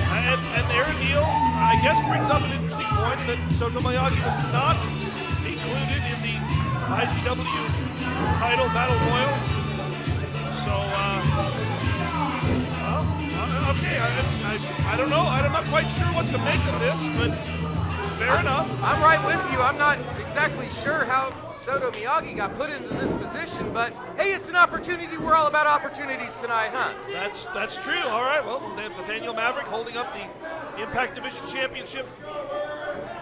And Aaron Neal, I guess, brings up an interesting point that Soto Miyagi was not included in the IZW title battle royal. So, okay, I don't know. I'm not quite sure what to make of this, but fair enough. I'm right with you. I'm not exactly sure how Soto Miyagi got put into this position, but hey, it's an opportunity. We're all about opportunities tonight, huh? That's true. All right, well, Nathaniel Maverick holding up the Impact Division Championship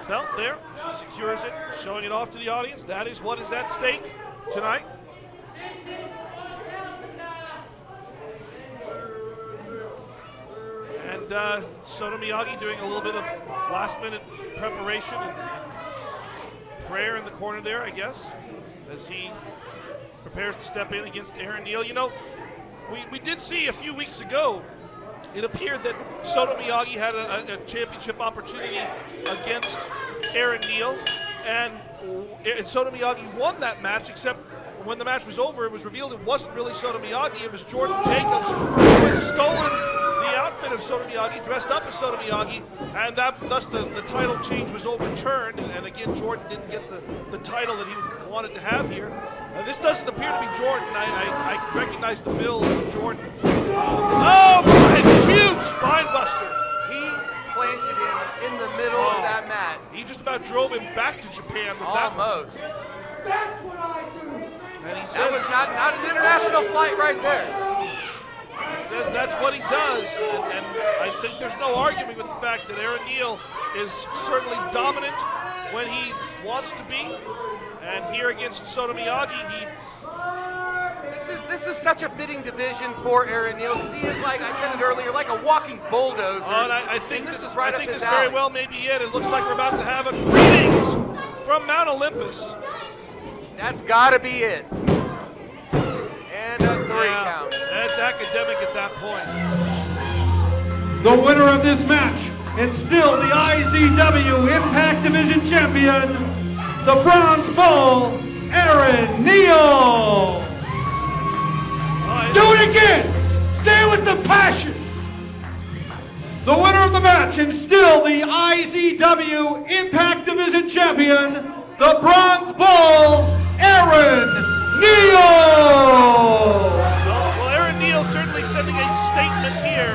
belt there. She secures it, showing it off to the audience. That is what is at stake tonight. And Soto Miyagi doing a little bit of last-minute preparation and prayer in the corner there, I guess, as he prepares to step in against Aaron Neal. You know, we did see a few weeks ago, it appeared that Soto Miyagi had a championship opportunity against Aaron Neal, and Soto Miyagi won that match, except when the match was over, it was revealed it wasn't really Soto Miyagi, it was Jordan Jacobs who had stolen the outfit of Soto Miyagi, dressed up as Soto Miyagi, and thus the title change was overturned, and again, Jordan didn't get the title that he wanted to have here. This doesn't appear to be Jordan. I recognize the bill of Jordan. Oh, my, huge spine buster. He planted him in the middle of that mat. He just about drove him back to Japan with that one. Almost. That's what I do. And he says, That was not an international flight right there. He says that's what he does, and I think there's no arguing with the fact that Aaron Neal is certainly dominant when he wants to be, and here against Soto Miyagi, This is such a fitting division for Aaron Neal, because he is, like I said it earlier, like a walking bulldozer. And I think this is right up his alley. very well may be it. It looks like we're about to have a greetings from Mount Olympus. That's got to be it. And a 3 count. That's academic at that point. The winner of this match is still the IZW Impact Division Champion, the Bronze Bull, Aaron Neal. Do it again. Say it with the passion. The winner of the match and still the IZW Impact Division Champion, the Bronze Bull, Aaron Neal. Well, Aaron Neal certainly sending a statement here.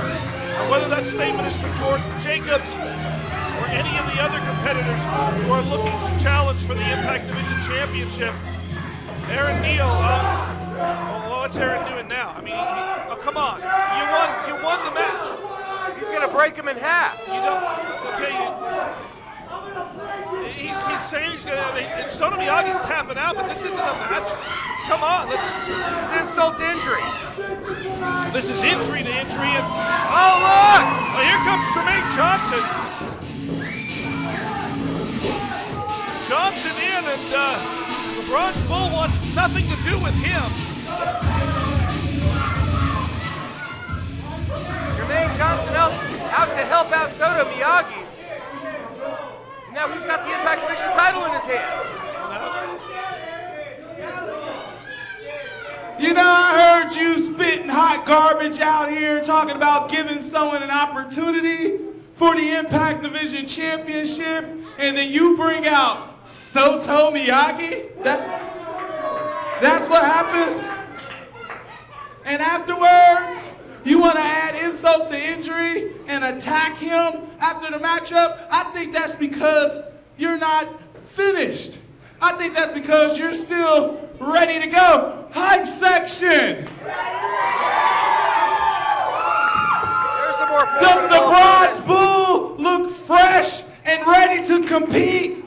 Whether that statement is for Jordan Jacobs or any of the other competitors who are looking to challenge for the Impact Division Championship. Aaron Neal, what's Aaron doing now? I mean, come on. You won the match. He's going to break him in half. You don't, okay, he's saying he's going to, Soto Miyagi's tapping out, but this isn't a match. Come on, This is insult to injury. this is injury to injury, and Oh, look! well, here comes Tremaine Johnson. Johnson in, and the Bronze Bull wants nothing to do with him. Jermaine Johnson out to help out Soto Miyagi. Now he's got the Impact Division title in his hands. You know, I heard you spitting hot garbage out here talking about giving someone an opportunity for the Impact Division Championship, and then you bring out Soto Miyagi? That's what happens? And afterwards, you want to add insult to injury and attack him after the matchup? I think that's because you're not finished. I think that's because you're still ready to go. Hype section! Does the Bronze Bull look fresh and ready to compete?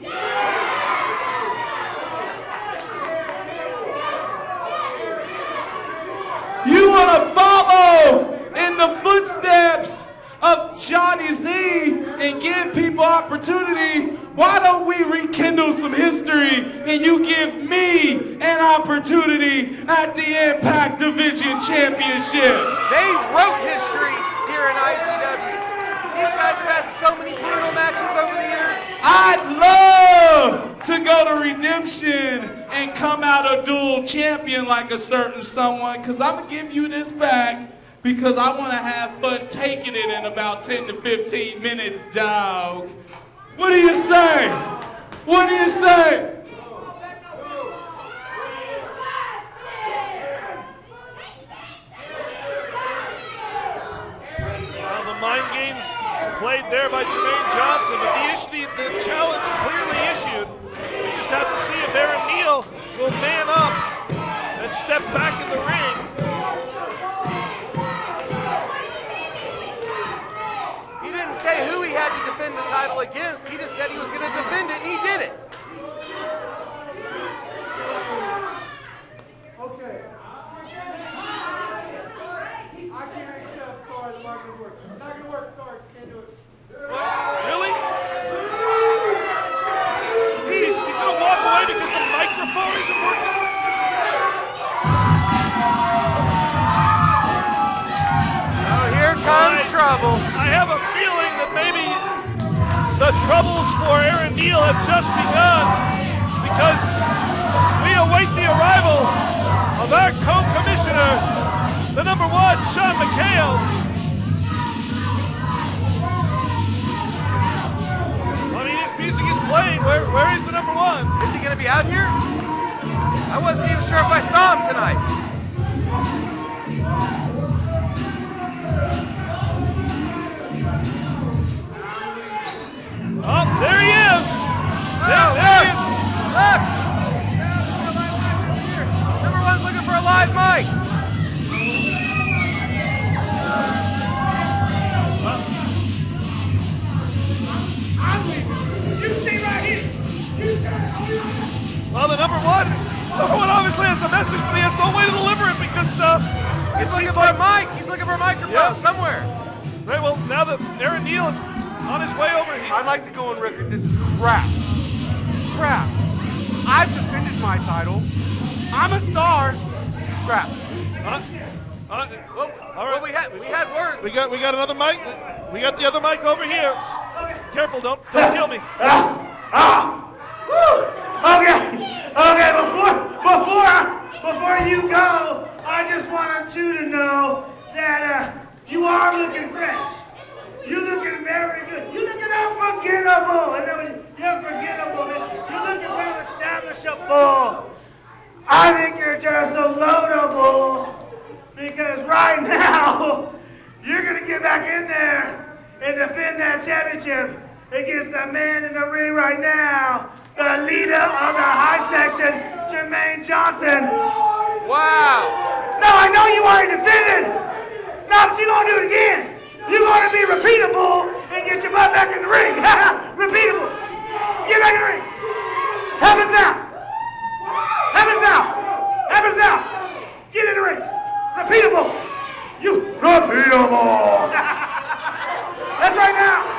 You want to follow in the footsteps of Johnny Z and give people opportunity? Why don't we rekindle some history and you give me an opportunity at the Impact Division Championship? They wrote history here in IZW. These guys have had so many brutal matches over the years. I'd love to go to Redemption and come out a dual champion like a certain someone, because I'm going to give you this back because I want to have fun taking it in about 10 to 15 minutes, dog. What do you say? What do you say? Mind games played there by Jermaine Johnson, but the challenge clearly issued. We just have to see if Aaron Neal will man up and step back in the ring. He didn't say who he had to defend the title against. He just said he was going to defend it, and he did it. Okay. I can't accept. Sorry, the mic doesn't work. It's not gonna work. Sorry, can't do it. Really? He's gonna walk away because the microphone isn't working? Oh, here comes trouble. I have a feeling that maybe the troubles for Aaron Neal have just begun, because we await the arrival of our co-commissioner, the number one, Sean McHale. I mean, his music is playing. Where is the number one? Is he going to be out here? I wasn't even sure if I saw him tonight. Oh, there he is. There he is. Look. Number one's looking for a live mic. Well, the number one obviously has a message, but he has no way to deliver it because he's looking for a mic. He's looking for a microphone somewhere. Right, well, now that Aaron Neal is on his way over here. I'd like to go on record. This is crap. Crap. I've defended my title. I'm a star. Crap. All right. Well, we had words. We got another mic. We got the other mic over here. Careful, don't kill me. Okay, before you go, I just want you to know that you are looking fresh. You're looking very good. You're looking unforgettable. And then you're unforgettable, you're looking well establishable. I think you're just a loadable, because right now, you're going to get back in there and defend that championship against the man in the ring right now, the leader of the hype section, Jermaine Johnson. Wow. No, I know you already defended. No, but you're going to do it again. You're going to be repeatable and get your butt back in the ring. Repeatable. Get back in the ring. Happens now. Happens now. Happens now. Get in the ring. Repeatable. You repeatable. That's right now.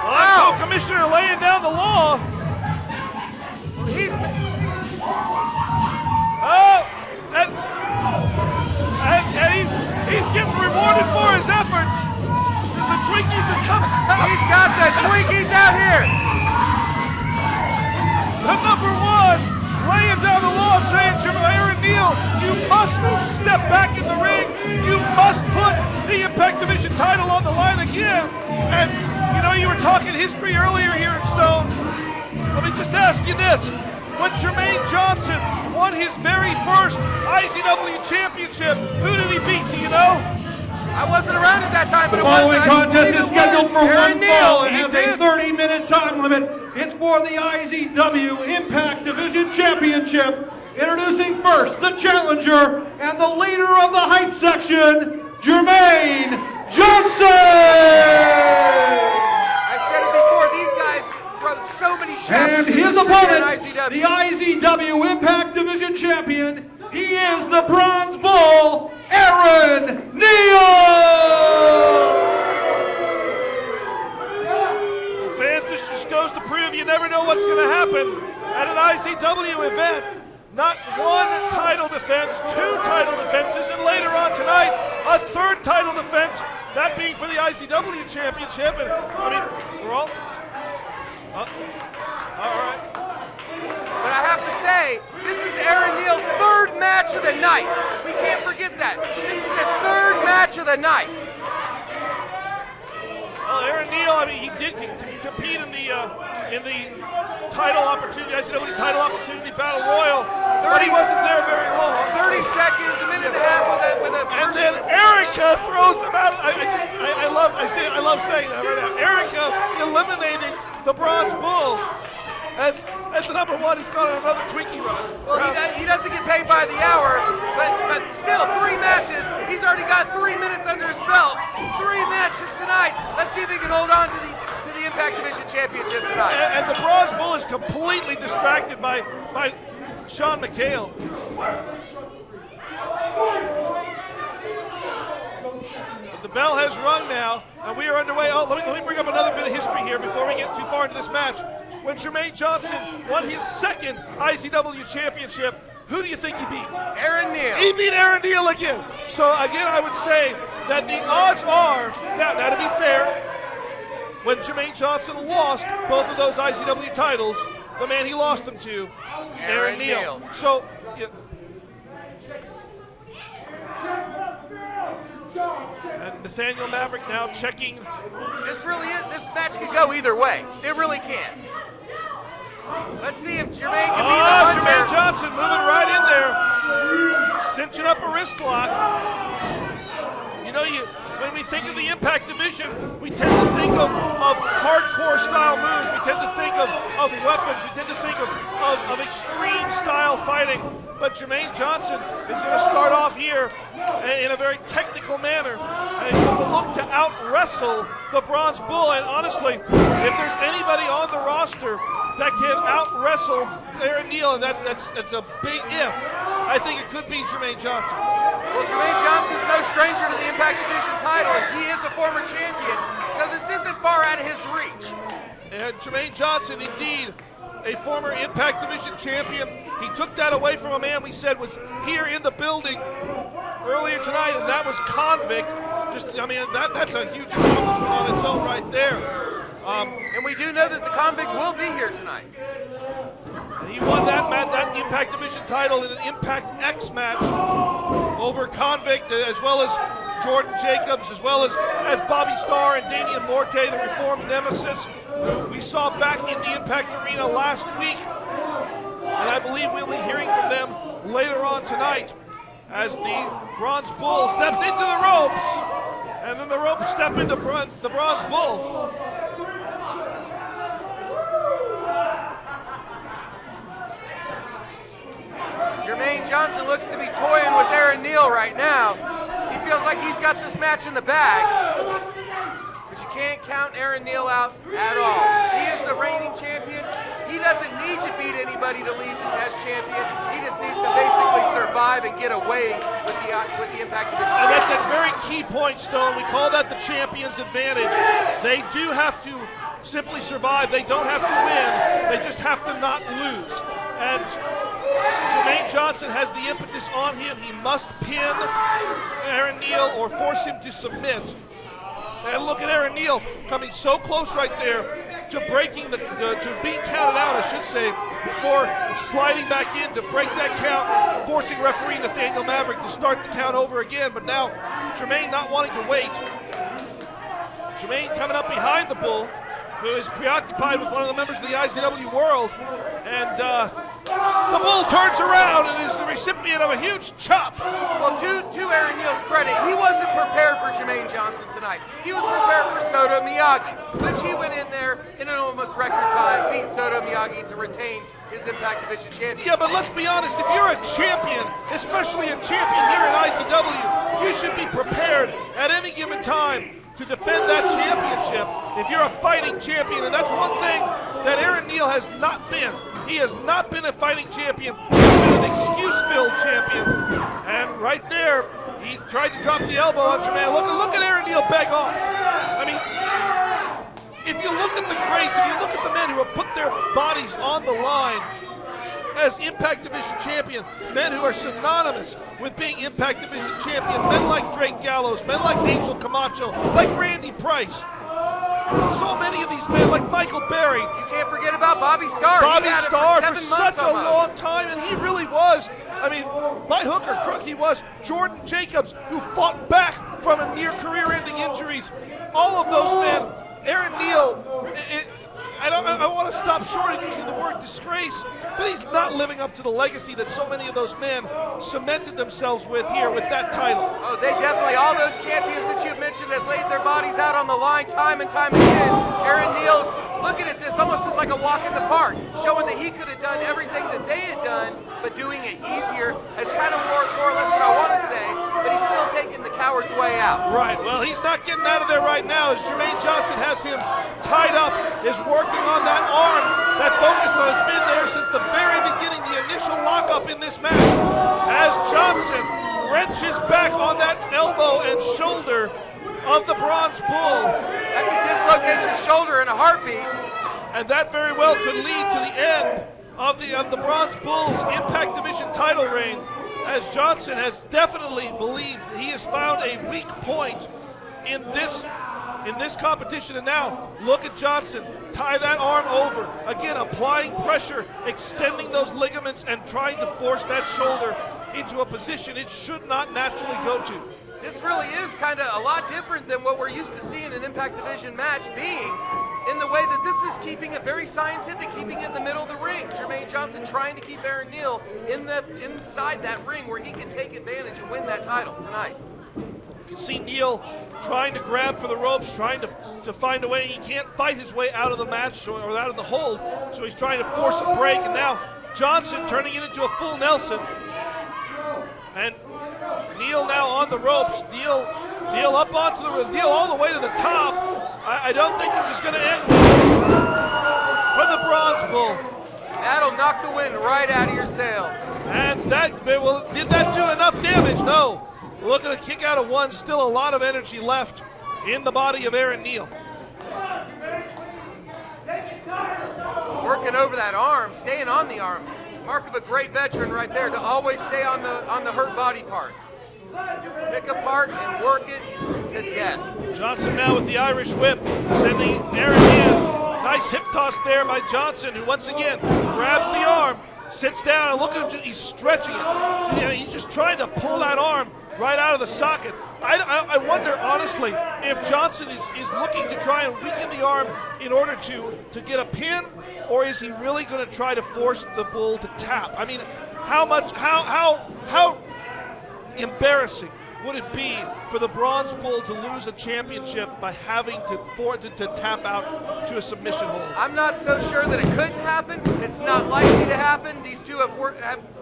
Wow, Commissioner laying down the law. And he's getting rewarded for his efforts. The Twinkies are coming out. He's got the Twinkies out here. The number one laying down the law, saying to Aaron Neal, you must step back in the ring. You must put the Impact Division title on the line again. And you know, you were talking history earlier here at Stone. Let me just ask you this. When Jermaine Johnson won his very first IZW championship, who did he beat, do you know? I wasn't around at that time, but The following contest is scheduled for one fall and He has did. a 30-minute time limit. It's for the IZW Impact Division Championship. Introducing first the challenger and the leader of the hype section, Jermaine Johnson! I said it before, these guys wrote so many And chapters his in opponent, IZW. the IZW Impact Division Champion, he is the Bronze Bull, Aaron Neal! Fans, this just goes to prove you never know what's going to happen at an IZW event. Not one title defense, two title defenses, and later on tonight, a third title defense, that being for the IZW Championship. And I mean, we're all right. But I have to say, this is Aaron Neal's third match of the night. We can't forget that. This is his third match of the night. Well, Aaron Neal, I mean, he did compete in the title opportunity, IZW title opportunity battle royal, but he wasn't there very long. 30 seconds, a minute and a half with a and then Erica throws him out. I love saying that right now. Erica eliminating the Bronze Bull. As the number one, he's gone on another Twinkie run. Well, he doesn't get paid by the hour, but still, 3 matches. He's already got 3 minutes under his belt. 3 matches tonight. Let's see if he can hold on to the Impact Division Championship tonight. And the Bronze Bull is completely distracted by Sean McHale. But the bell has rung now, and we are underway. Oh, let me bring up another bit of history here before we get too far into this match. When Jermaine Johnson won his second IZW championship, who do you think he beat? Aaron Neal. He beat Aaron Neal again. So again, I would say that the odds are, now to be fair, when Jermaine Johnson lost both of those IZW titles, the man he lost them to, Aaron Neal. So, yeah. And Nathaniel Maverick now checking. This match could go either way. It really can. Let's see if Jermaine can be the puncher. Jermaine Johnson moving right in there, cinching up a wrist lock. You know, when we think of the Impact Division, we tend to think of hardcore style moves. We tend to think of weapons. We tend to think of extreme style fighting. But Jermaine Johnson is going to start off here in a very technical manner. And he's going to look to out-wrestle the Bronze Bull. And honestly, if there's anybody on the roster that can out-wrestle Aaron Neal, and that's a big if, I think it could be Jermaine Johnson. Well, Jermaine Johnson's no stranger to the Impact Division title. He is a former champion, so this isn't far out of his reach. And Jermaine Johnson, indeed, a former Impact Division champion. He took that away from a man we said was here in the building earlier tonight, and that was Convict. That's a huge accomplishment on its own right there. And we do know that the Convict will be here tonight. And he won that Impact Division title in an Impact X match over Convict, as well as Jordan Jacobs, as well as Bobby Starr and Damian Morte, the Reformed Nemesis, who we saw back in the Impact Arena last week. And I believe we'll be hearing from them later on tonight as the Bronze Bull steps into the ropes, and then the ropes step into the Bronze Bull. Jermaine Johnson looks to be toying with Aaron Neal right now. He feels like he's got this match in the bag. But you can't count Aaron Neal out at all. He is the reigning champion. He doesn't need to beat anybody to leave as champion. He just needs to basically survive and get away with the Impact Division. And that's a very key point, Stone. We call that the champion's advantage. They do have to simply survive. They don't have to win. They just have to not lose. And Jermaine Johnson has the impetus on him. He must pin Aaron Neal or force him to submit. And look at Aaron Neal coming so close right there to breaking to being counted out, I should say, before sliding back in to break that count, forcing referee Nathaniel Maverick to start the count over again. But now Jermaine not wanting to wait. Jermaine coming up behind the Bull, who is preoccupied with one of the members of the IZW World, and the Bull turns around and is the recipient of a huge chop. Well, to Aaron Neal's credit, he wasn't prepared for Jermaine Johnson tonight. He was prepared for Soto Miyagi, which he went in there in an almost record time, beat Soto Miyagi to retain his Impact Division championship. Yeah, but let's be honest, if you're a champion, especially a champion here at IZW, you should be prepared at any given time to defend that championship if you're a fighting champion. And that's one thing that Aaron Neal has not been. He has not been a fighting champion. He's been an excuse-filled champion. And right there, he tried to drop the elbow on Jermaine. Look at Aaron Neal beg off. I mean, if you look at the greats, if you look at the men who have put their bodies on the line as Impact Division champion, men who are synonymous with being Impact Division champion, men like Drake Gallows, men like Angel Camacho, like Randy Price, So many of these men, like Michael Berry. You can't forget about Bobby Starr. Bobby He had it Starr for 7 months such a almost. long time, and he really was. I mean, by hook or crook, he was. Jordan Jacobs, who fought back from a near career-ending injuries. All of those men. Aaron Neal, I want to stop short of using the word disgrace, but he's not living up to the legacy that so many of those men cemented themselves with here with that title. Oh, they definitely, all those champions that you've mentioned have laid their bodies out on the line time and time again. Aaron Neal's looking at this almost as like a walk in the park, showing that he could have done everything that they had done, but doing it easier. It's kind of more or less what I want to say, but he's still taking the coward's way out. Right, well, he's not getting out of there right now as Jermaine Johnson has him tied up, is working on that arm. That focus has been there since the very beginning, the initial lockup in this match. As Johnson wrenches back on that elbow and shoulder of the Bronze Bull. That could dislocate your shoulder in a heartbeat. And that very well could lead to the end of the Bronze Bull's Impact Division title reign, as Johnson has definitely believed that he has found a weak point in this competition. And now look at Johnson tie that arm over again, applying pressure, extending those ligaments, and trying to force that shoulder into a position it should not naturally go to. This really is kind of a lot different than what we're used to seeing an Impact Division match being, in the way that this is keeping it very scientific, keeping it in the middle of the ring. Jermaine Johnson trying to keep Aaron Neal inside that ring where he can take advantage and win that title tonight. You can see Neal trying to grab for the ropes, trying to find a way. He can't fight his way out of the match or out of the hold, so he's trying to force a break. And now Johnson turning it into a full Nelson. And Neal now on the ropes. Neal up onto the Neal all the way to the top. I don't think this is going to end for the Bronze Bull. That'll knock the wind right out of your sail. And did that do enough damage? No. Look at the kick out of one. Still a lot of energy left in the body of Aaron Neal. Working over that arm, staying on the arm. Mark of a great veteran right there, to always stay on the hurt body part. Pick apart and work it to death. Johnson now with the Irish whip, sending Aaron in. Nice hip toss there by Johnson, who once again grabs the arm, sits down, and look at him, he's stretching it. He's just trying to pull that arm right out of the socket. I wonder, honestly, if Johnson is looking to try and weaken the arm in order to get a pin, or is he really going to try to force the Bull to tap? I mean, how embarrassing would it be for the Bronze Bull to lose a championship by having to tap out to a submission hold? I'm not so sure that it couldn't happen. It's not likely to happen. These two have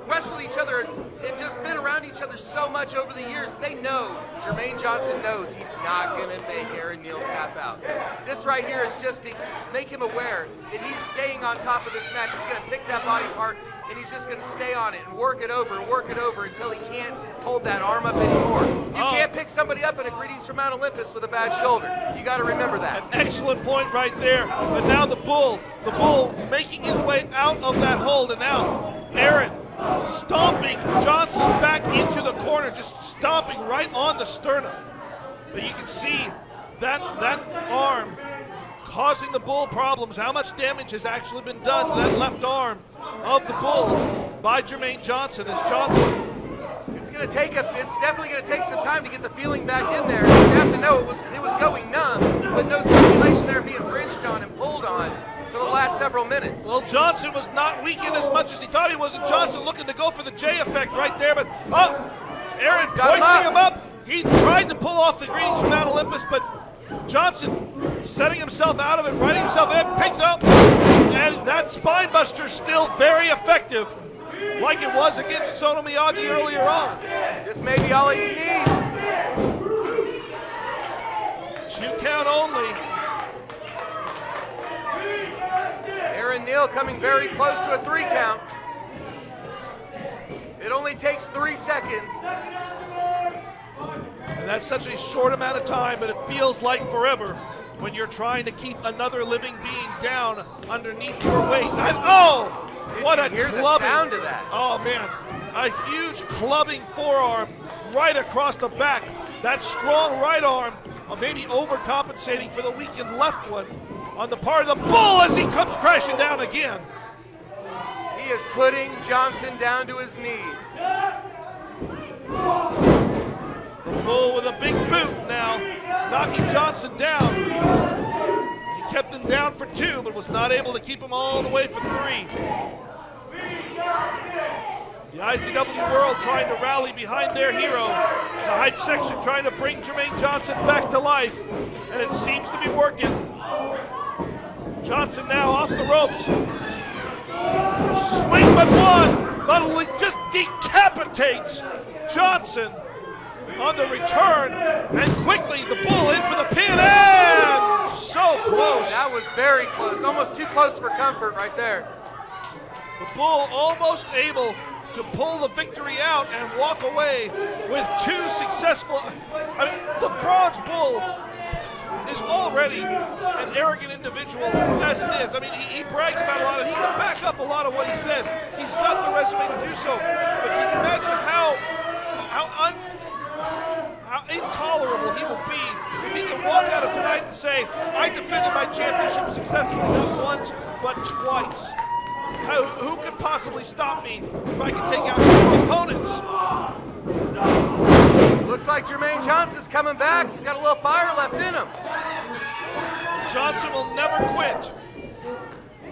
wrestled each other and just been around each other so much over the years. They know, Jermaine Johnson knows he's not going to make Aaron Neal tap out. This right here is just to make him aware that he's staying on top of this match. He's going to pick that body part, and he's just going to stay on it and work it over until he can't hold that arm up anymore. You can't pick somebody up in a Greetings from Mount Olympus with a bad shoulder. You got to remember that. An excellent point right there. But now the Bull making his way out of that hold, and now Aaron stomping Johnson back into the corner, just stomping right on the sternum. But you can see that arm causing the Bull problems. How much damage has actually been done to that left arm of the Bull by Jermaine Johnson, as Johnson. It's definitely going to take some time to get the feeling back in there. You have to know it was going numb, but no circulation there, being wrenched on and pulled on for the last several minutes. Well, Johnson was not weakened as much as he thought he was, and Johnson looking to go for the J effect right there, but Aaron's hoisting him up. He tried to pull off the Greetings from Mount Olympus, but Johnson setting himself out of it, righting himself in, picks up, and that spine buster still very effective, like it was against Sono Miyagi earlier on. This may be all he needs. 2 count only. Aaron Neal coming very close to a 3 count. It only takes 3 seconds. And that's such a short amount of time, but it feels like forever when you're trying to keep another living being down underneath your weight. What a hear clubbing. The sound of that. Oh, man. A huge clubbing forearm right across the back. That strong right arm maybe overcompensating for the weakened left one on the part of the Bull as he comes crashing down again. He is putting Johnson down to his knees. The Bull with a big boot now, knocking Johnson down. He kept him down for 2, but was not able to keep him all the way for 3. The IZW World trying to rally behind their hero. The hype section trying to bring Jermaine Johnson back to life, and it seems to be working. Johnson now off the ropes. Swing but one, but just decapitates Johnson on the return, and quickly the Bull in for the pin, and so close. That was very close, almost too close for comfort right there. The Bull almost able to pull the victory out and walk away with 2 successful. I mean, the Bronze Bull is already an arrogant individual as it is. I mean, he brags about a lot, and he can back up a lot of what he says. He's got the resume to do so. But can you imagine how intolerable he will be if he can walk out of tonight and say, I defended my championship successfully not once, but twice. Who could possibly stop me if I can take out 2 opponents? Looks like Jermaine Johnson's coming back. He's got a little fire left in him. Johnson will never quit.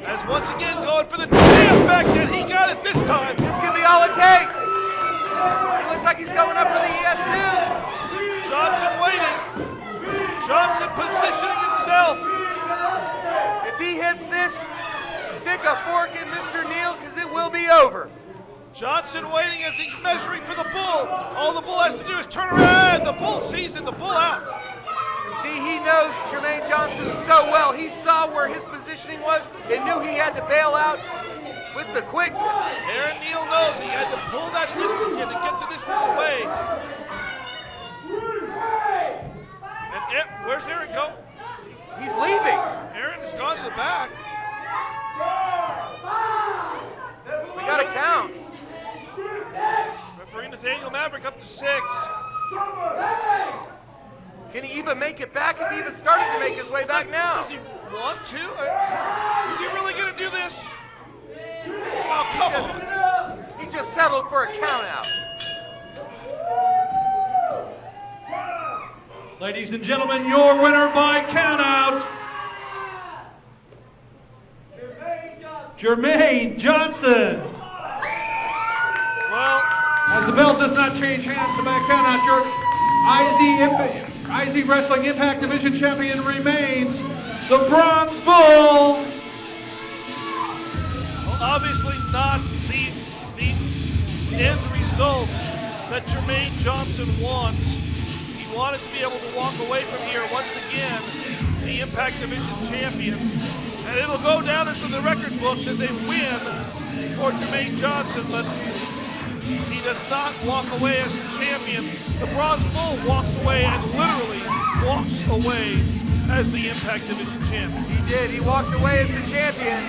As once again going for the damn back, and he got it this time. This could be all it takes. It looks like he's going up for the ES2. Johnson waiting. Johnson positioning himself. If he hits this, stick a fork in Mr. Neal, because it will be over. Johnson waiting as he's measuring for the Bull. All the Bull has to do is turn around. The Bull sees it, the Bull out. See, he knows Jermaine Johnson so well. He saw where his positioning was and knew he had to bail out with the quickness. Aaron Neal knows he had to pull that distance, he had to get the distance away. And where's Aaron go? He's leaving. Aaron has gone to the back. We got to count. Referee Nathaniel Maverick up to 6. Can he even make it back if he even started to make his way back now? Does he want to? Is he really going to do this? Oh, come on. He just settled for a count out. Ladies and gentlemen, your winner by countout, Jermaine Johnson. Well, as the belt does not change hands to back countout, your IZ Wrestling Impact Division champion remains the Bronze Bull. Well, obviously not the end result that Jermaine Johnson wants. He wanted to be able to walk away from here once again, the Impact Division champion. And it'll go down into the record books as a win for Jermaine Johnson, but he does not walk away as the champion. The Bronze Bull walks away and literally walks away as the Impact Division champion. He did. He walked away as the champion.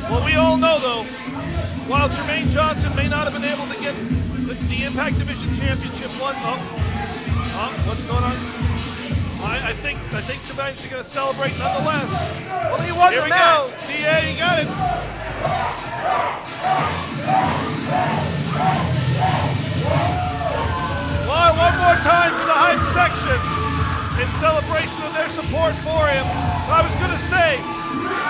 Well, we all know, though, while Jermaine Johnson may not have been able to get the Impact Division championship won, what's going on? I think Jermaine's going to celebrate nonetheless. Well, he won the match. Here we go. DA, you got it. Well, one more time for the hype section in celebration of their support for him. I was going to say,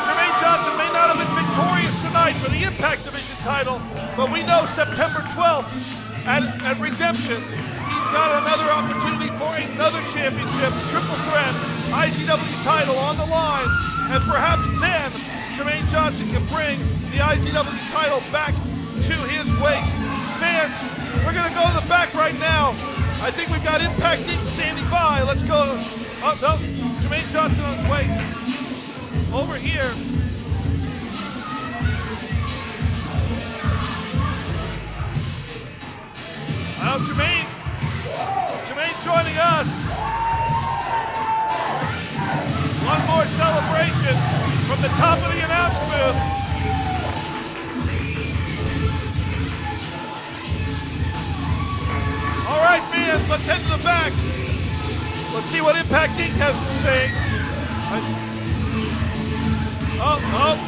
Jermaine Johnson may not have been victorious tonight for the Impact Division title, but we know September 12th at Redemption, he's got another opportunity for another championship, triple threat, IZW title on the line, and perhaps then Jermaine Johnson can bring the IZW title back to his waist. Fans, we're going to go to the back right now. I think we've got Impact Inc. standing by. Let's go. Oh, no, Jermaine Johnson on his way. Over here. Well, Jermaine joining us. One more celebration from the top of the announce booth. All right, fans, let's head to the back. Let's see what Impact Inc. has to say. Oh,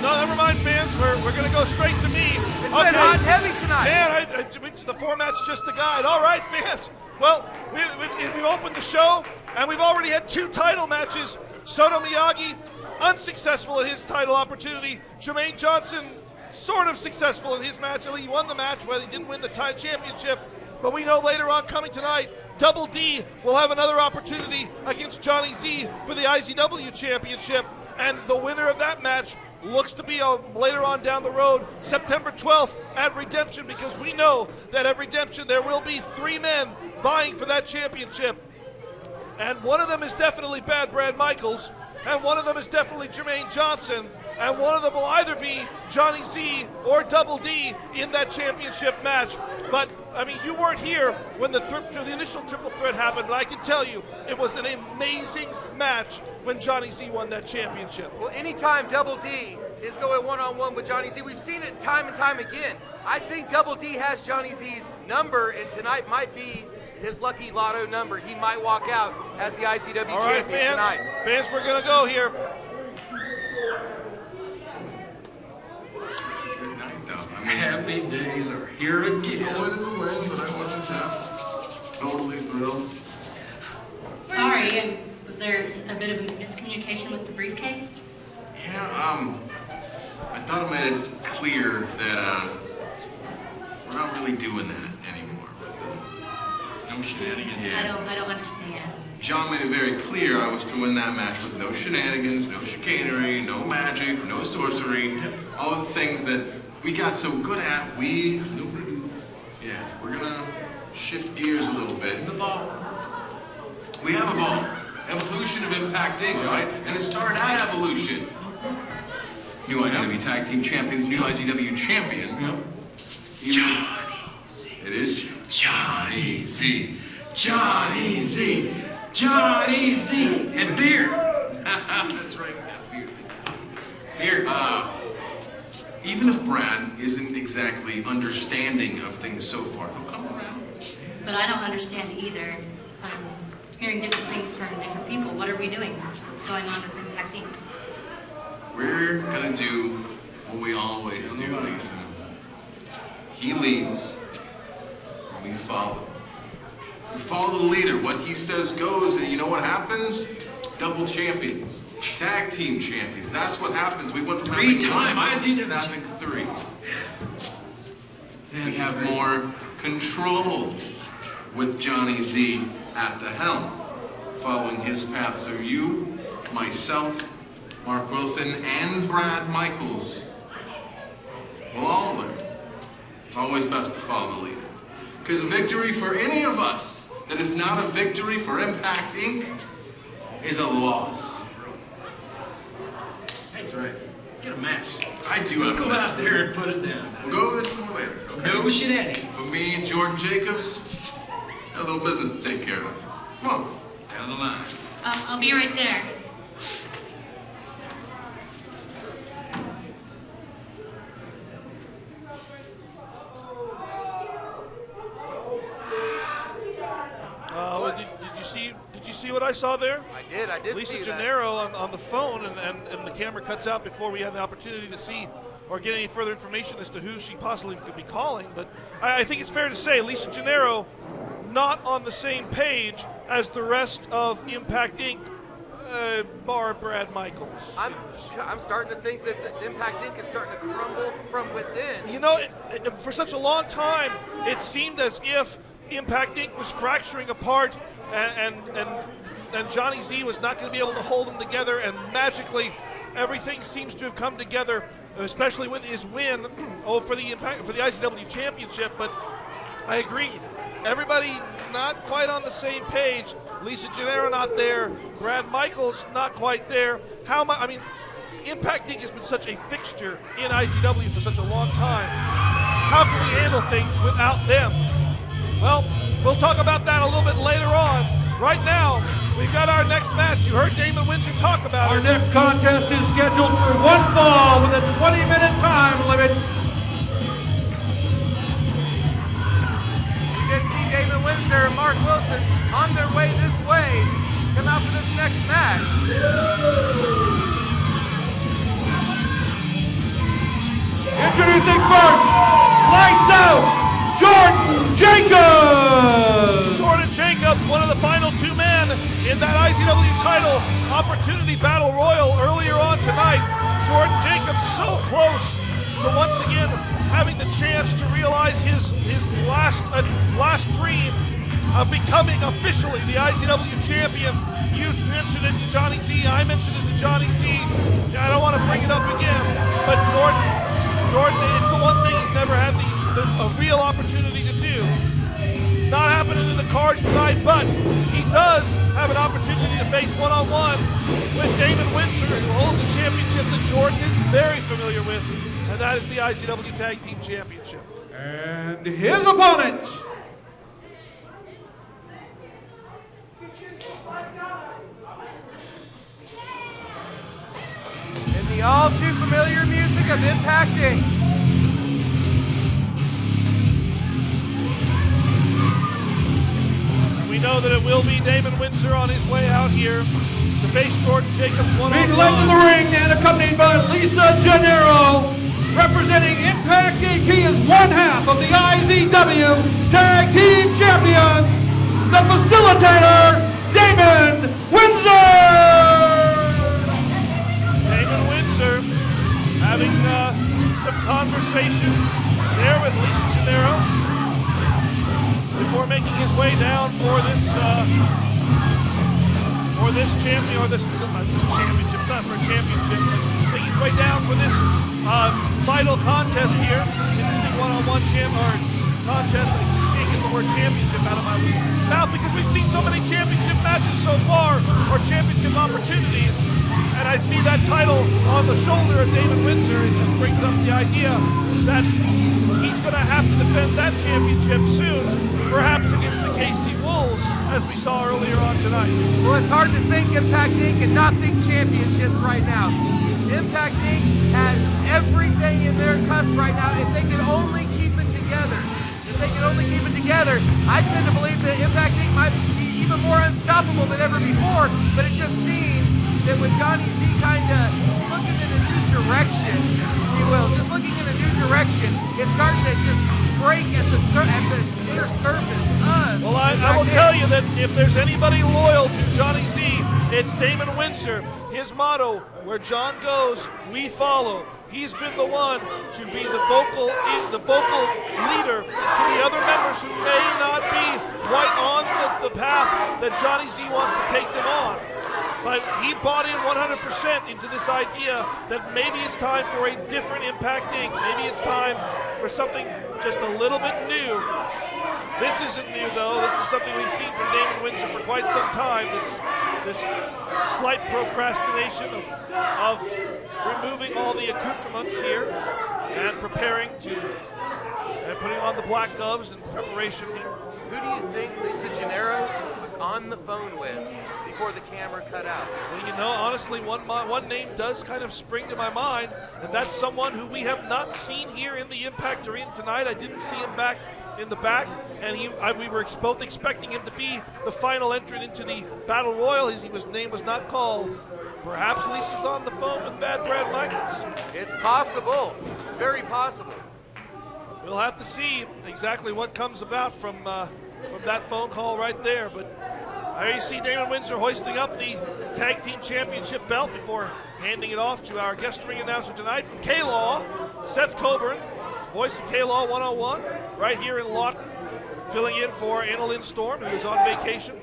no, never mind, fans. We're going to go straight to me. It's been hot and heavy tonight. Man, the format's just a guide. All right, fans. Well, we've opened the show, and we've already had 2 title matches. Soto Miyagi, unsuccessful at his title opportunity. Jermaine Johnson, sort of successful in his match. He won the match, but he didn't win the championship. But we know later on coming tonight, Double D will have another opportunity against Johnny Z for the IZW Championship. And the winner of that match looks to be later on down the road, September 12th at Redemption, because we know that at Redemption there will be 3 men vying for that championship. And one of them is definitely Bad Brad Michaels, and one of them is definitely Jermaine Johnson, and one of them will either be Johnny Z or Double D in that championship match. But, I mean, you weren't here when the initial triple threat happened, but I can tell you it was an amazing match when Johnny Z won that championship. Well, anytime Double D is going one-on-one with Johnny Z, we've seen it time and time again. I think Double D has Johnny Z's number, and tonight might be his lucky lotto number. He might walk out as the IZW All right, champion tonight. Fans, we're going to go here. It's a good night, though. I mean, Happy days are here again. no win is a win, but I wasn't totally thrilled. Sorry, and was there a bit of a miscommunication with the briefcase? Yeah, I thought I made it clear that we're not really doing that anymore. No shenanigans. Yeah. I don't understand. John made it very clear I was to win that match with no shenanigans, no chicanery, no magic, no sorcery, all of the things that we got so good at. We're gonna shift gears a little bit. We have evolved. Evolution of Impact Inc., right? And it started at Evolution. New IZW Tag Team Champions, new IZW Champion. Johnny Z. It is Johnny Z. Johnny Z. Johnny Z. And beer. That's right, that beer. Beer. Even if Brad isn't exactly understanding of things so far, he'll come around. But I don't understand either. Hearing different things from different people. What are we doing? What's going on with Impact Inc.? We're gonna do what we always do, Lisa. He leads, and we follow. We follow the leader. What he says goes, and you know what happens? Double champions. Tag team champions. That's what happens. We went from having 3-time IZW. to having 3. We have more control with Johnny Z at the helm, following his path. So you, myself, Mark Wilson, and Brad Michaels will all learn. It's always best to follow the leader. Because a victory for any of us that is not a victory for Impact Inc. is a loss. That's right. Get a match. I do have Go out there and put it down. We'll go over this more later. Okay? No shenanigans. But me and Jordan Jacobs, got a little business to take care of. Come on. Down the line. I'll be right there. Did you see what I saw there? I did Lisa see that. Gennaro on the phone, and the camera cuts out before we had the opportunity to see or get any further information as to who she possibly could be calling. But I think it's fair to say Lisa Gennaro not on the same page as the rest of Impact Inc. Bar Brad Michaels. I'm starting to think that the Impact Inc. is starting to crumble from within. You know, for such a long time, it seemed as if Impact Inc. was fracturing apart, and Johnny Z was not going to be able to hold them together, and magically everything seems to have come together, especially with his win for the IZW Championship. But I agree, everybody not quite on the same page. Lisa Gennaro not there, Brad Michaels not quite there. Impact Inc. has been such a fixture in IZW for such a long time. How can we handle things without them? Well, we'll talk about that a little bit later on. Right now, we've got our next match. You heard Damon Windsor talk about Our it. next contest is scheduled for 1 fall with a 20-minute time limit. You did see Damon Windsor Windsor and Mark Wilson on their way this way come out for this next match. Introducing first, lights out, Jordan Jacobs! Jordan Jacobs, one of the final two men in that IZW title opportunity battle royal earlier on tonight. Jordan Jacobs so close to once again having the chance to realize his last dream of becoming officially the IZW champion. You mentioned it to Johnny Z, I mentioned it to Johnny Z. I don't want to bring it up again, but Jordan, it's the one thing he's never had a real opportunity to do. Not happening in the cards tonight, but he does have an opportunity to face one-on-one with Damon Windsor, who holds a championship that Jordan is very familiar with, and that is the IZW Tag Team Championship. And his opponent, in the all too familiar music of Impact Inc. We know that it will be Damon Windsor on his way out here to face Jordan Jacobs one-on-one. being led to the ring and accompanied by Lisa Gennaro, representing Impact Inc. He is one half of the IZW Tag Team Champions, the facilitator, Damon Windsor! Damon Windsor having some conversation there with Lisa Gennaro before making his way down for this champion, or this championship, not for a championship, but making his way down for this vital contest here in this big one-on-one contest. I'm speaking the word championship out of my mouth because we've seen so many championship matches so far, or championship opportunities, and I see that title on the shoulder of Damon Windsor. It just brings up the idea that he's going to have to defend that championship soon, perhaps against the KC Wolves, as we saw earlier on tonight. Well, it's hard to think Impact Inc. and not think championships right now. Impact Inc. has everything in their cusp right now. If they could only keep it together, I tend to believe that Impact Inc. might be even more unstoppable than ever before, but it just seems that with Johnny Z kind of looking in a new direction, if you will, just looking in a new direction, it's starting to just break at the inner surface of. Well, I will tell you that if there's anybody loyal to Johnny Z, it's Damon Windsor. His motto, where John goes, we follow. He's been the one to be the vocal leader to the other members who may not be quite on the path that Johnny Z wants to take them on. But he bought in 100% into this idea that maybe it's time for a different Impact Inc. Maybe it's time for something just a little bit new. This isn't new, though. This is something we've seen from Damon Windsor for quite some time. This slight procrastination of removing all the accoutrements here and preparing and putting on the black gloves in preparation here. Who do you think Lisa Gennaro was on the phone with before the camera cut out? Well, you know, honestly, one name does kind of spring to my mind, and that's someone who we have not seen here in the Impact Arena tonight. I didn't see him back in the back, and we were both expecting him to be the final entrant into the Battle Royal. His name was not called. Perhaps Lisa's on the phone with Bad Brad Michaels. It's possible. It's very possible. We'll have to see exactly what comes about from that phone call right there. But there you see Damon Windsor hoisting up the Tag Team Championship belt before handing it off to our guest ring announcer tonight from K-Law, Seth Coburn, voice of K-Law 101, right here in Lawton, filling in for Annalyn Storm, who is on vacation.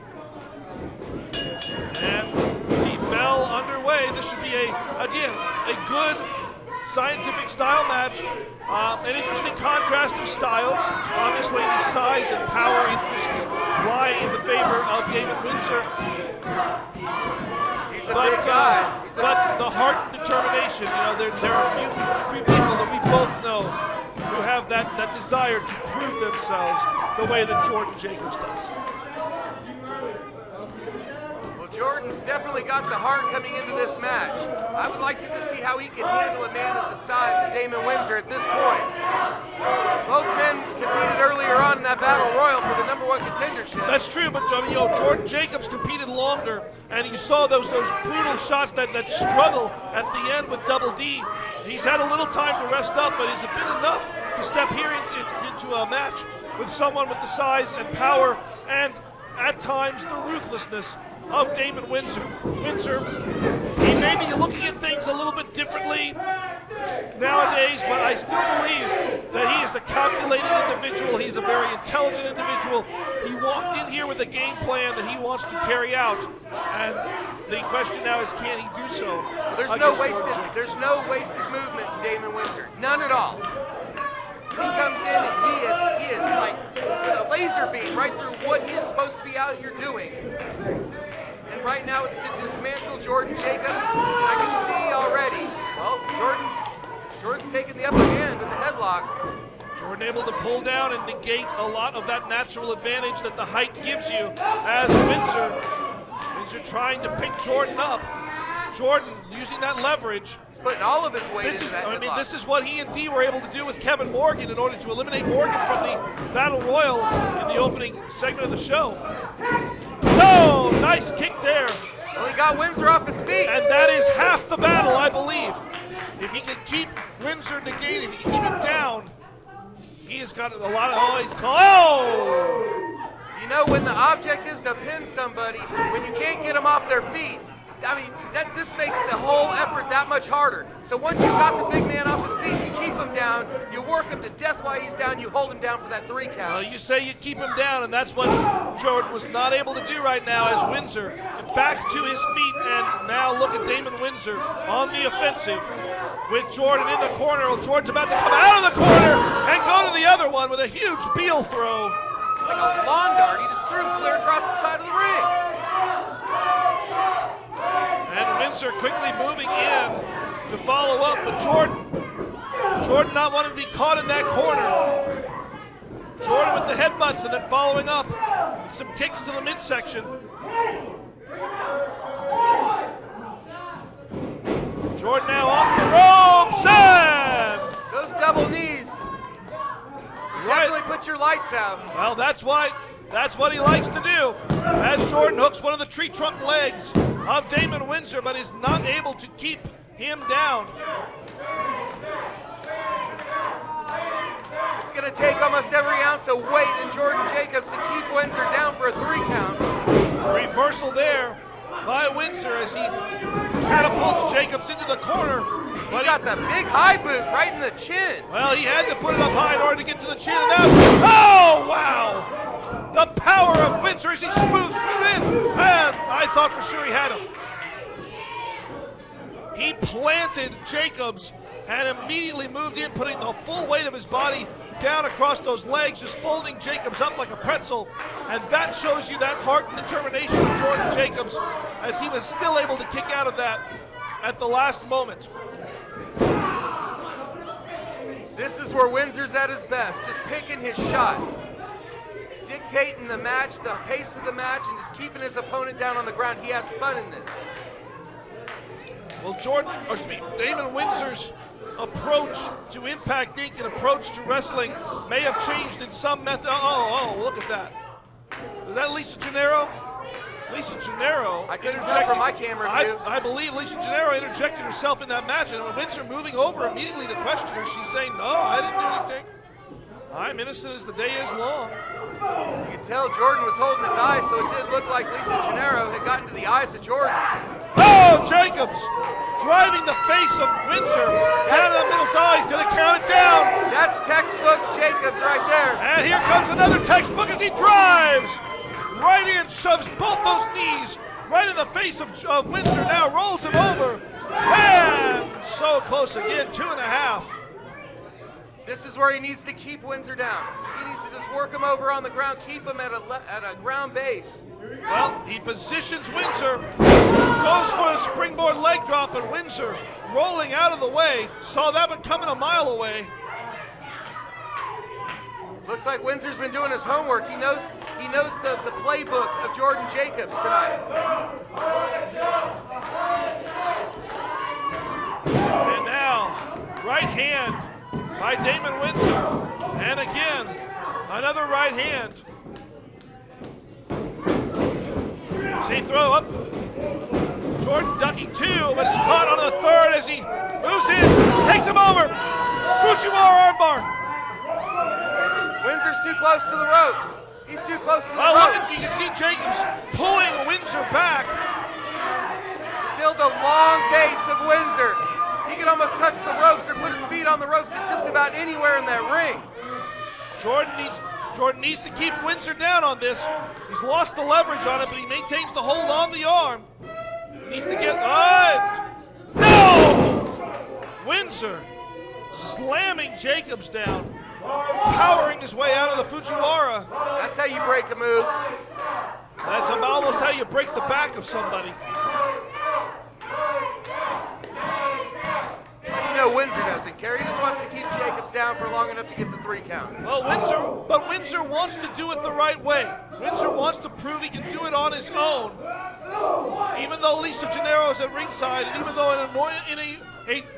And the bell underway. This should be, again, a good scientific style match. An interesting contrast of styles. Obviously, the size and power interests lie in the favor of Damon Windsor. He's a big guy. But the heart and determination, you know, there are a few people that we both know who have that desire to prove themselves the way that Jordan Jacobs does. Jordan's definitely got the heart coming into this match. I would like to just see how he can handle a man of the size of Damon Windsor at this point. Both men competed earlier on in that battle royal for the #1 contendership. That's true, but Jordan Jacobs competed longer, and you saw those brutal shots that struggle at the end with Double D. He's had a little time to rest up, but is it been enough to step here into a match with someone with the size and power and at times the ruthlessness of Damon Windsor. He may be looking at things a little bit differently nowadays, but I still believe that he is a calculated individual. He's a very intelligent individual. He walked in here with a game plan that he wants to carry out, and the question now is, can he do so? There's no wasted movement in Damon Windsor, none at all. He comes in and he is like with a laser beam right through what he is supposed to be out here doing. And right now it's to dismantle Jordan Jacobs, and I can see already, well, Jordan's taking the upper hand with the headlock. Jordan able to pull down and negate a lot of that natural advantage that the height gives you as Windsor trying to pick Jordan up. Jordan using that leverage. He's putting all of his weight into that headlock. I mean, this is what he and Dee were able to do with Kevin Morgan in order to eliminate Morgan from the Battle Royal in the opening segment of the show. Oh, nice kick there. Well, he got Windsor off his feet. And that is half the battle, I believe. If he can keep Windsor negated, if he can keep him down, he has got a lot of, You know, when the object is to pin somebody, when you can't get them off their feet, I mean, this makes the whole effort that much harder. So once you've got the big man off his feet, you keep him down, you work him to death while he's down, you hold him down for that 3 count. Well, you say you keep him down, and that's what Jordan was not able to do right now as Windsor back to his feet, and now look at Damon Windsor on the offensive with Jordan in the corner. Well, Jordan's about to come out of the corner and go to the other one with a huge Beal throw. Like a lawn dart, he just threw clear across the side of the ring. And Windsor quickly moving in to follow up, but Jordan not wanting to be caught in that corner. Jordan with the headbutts and then following up with some kicks to the midsection. Jordan now off the ropes and those double knees. Definitely put your lights out. Well, that's what he likes to do. As Jordan hooks one of the tree trunk legs of Damon Windsor, but is not able to keep him down. It's going to take almost every ounce of weight in Jordan Jacobs to keep Windsor down for a 3 count. Reversal there by Windsor as he catapults Jacobs into the corner. But he got the big high boot right in the chin. Well, he had to put it up high in order to get to the chin. And now, oh, wow! The power of Windsor as he smooths it in. And I thought for sure he had him. He planted Jacobs and immediately moved in, putting the full weight of his body down across those legs, just folding Jacobs up like a pretzel. And that shows you that heart and determination of Jordan Jacobs as he was still able to kick out of that at the last moment. This is where Windsor's at his best, just picking his shots, dictating the match, the pace of the match, and just keeping his opponent down on the ground. He has fun in this. Well, Damon Windsor's approach to Impact Inc. and approach to wrestling may have changed in some method. Oh, look at that. Is that Lisa Gennaro? Lisa Gennaro. I couldn't tell from my camera view. I believe Lisa Gennaro interjected herself in that match, and when Windsor moving over immediately to question her, she's saying, no, I didn't do anything. I'm innocent as the day is long. You can tell Jordan was holding his eyes, so it did look like Lisa Gennaro had gotten to the eyes of Jordan. Oh, Jacobs driving the face of Windsor down the middle side. He's going to count it down. That's textbook Jacobs right there. And here comes another textbook as he drives right in, shoves both those knees right in the face of Windsor, now rolls him over. And so close again, 2.5. This is where he needs to keep Windsor down. He needs to just work him over on the ground, keep him at a ground base. Well, he positions Windsor, goes for a springboard leg drop, and Windsor rolling out of the way. Saw that one coming a mile away. Looks like Windsor's been doing his homework. He knows the playbook of Jordan Jacobs tonight. right hand by Damon Windsor. And again, another right hand. See, throw up. Jordan ducking two, but it's caught on the third as he moves in, takes him over. Fujiwara armbar. Windsor's too close to the ropes. He's too close to the Look, ropes. you can see Jacobs pulling Windsor back. Still the long base of Windsor. He can almost touch the ropes or put his feet on the ropes at just about anywhere in that ring. Jordan needs to keep Windsor down on this. He's lost the leverage on it, but he maintains the hold on the arm. He needs to get, no! Windsor slamming Jacobs down, powering his way out of the Fujiwara. That's how you break a move. That's almost how you break the back of somebody. You know Windsor doesn't care. He just wants to keep Jacobs down for long enough to get the 3 count. Well, Windsor wants to do it the right way. Windsor wants to prove he can do it on his own. Even though Lisa Gennaro's at ringside, and even though in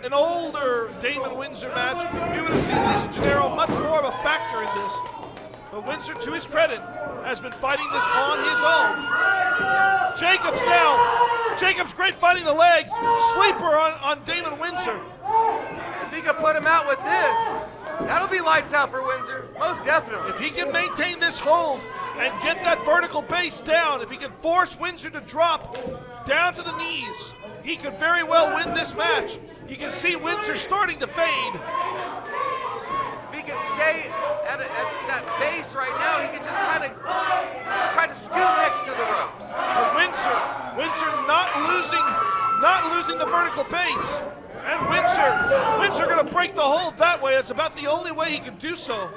an older Damon Windsor match, we would have seen Lisa Gennaro much more of a factor in this. But Windsor, to his credit, has been fighting this on his own. Jacobs now. Jacobs great fighting the legs. Sleeper on Damon Windsor. If he can put him out with this, that'll be lights out for Windsor. Most definitely. If he can maintain this hold and get that vertical base down, if he can force Windsor to drop down to the knees, he could very well win this match. You can see Windsor starting to fade. If he could stay at that base right now, he could just kind of try to scoot next to the ropes. But Windsor not losing the vertical base. And Windsor going to break the hold that way. It's about the only way he could do so.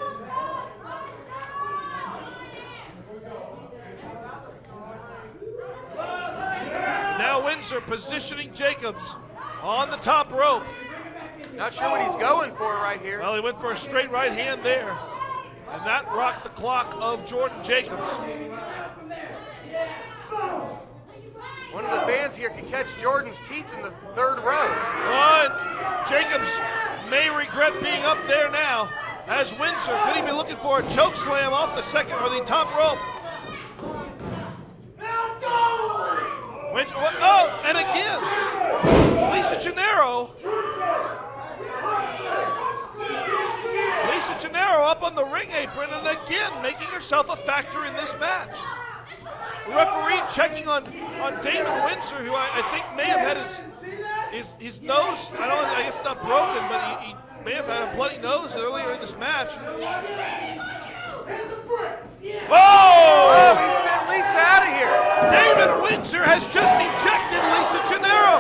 Now Windsor positioning Jacobs on the top rope. Not sure what he's going for right here. Well, he went for a straight right hand there. And that rocked the clock of Jordan Jacobs. One of the fans here can catch Jordan's teeth in the 3rd row. Jacobs may regret being up there now. As Windsor, could he be looking for a choke slam off the second or the top rope? And again, Lisa Gennaro up on the ring apron and again making herself a factor in this match. The referee checking on Damon Windsor, who I think may have had his nose, I guess not broken, but he may have had a bloody nose earlier in this match. Oh, he sent Lisa out of here. Damon Windsor has just ejected Lisa Gennaro.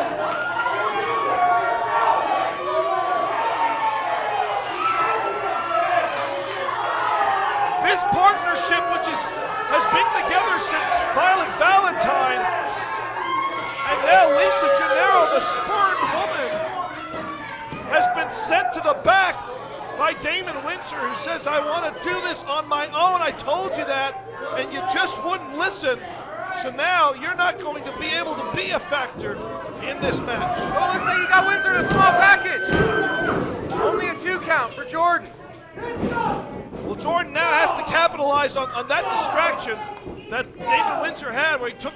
This partnership, which has been together since Violent Valentine, and now Lisa Gennaro, the spurned woman, has been sent to the back by Damon Windsor, who says, I want to do this on my own. I told you that, and you just wouldn't listen. So now you're not going to be able to be a factor in this match. Well, it looks like you got Windsor in a small package. Only a 2 count for Jordan. Well, Jordan now has to capitalize on that distraction that Damon Windsor had, where he took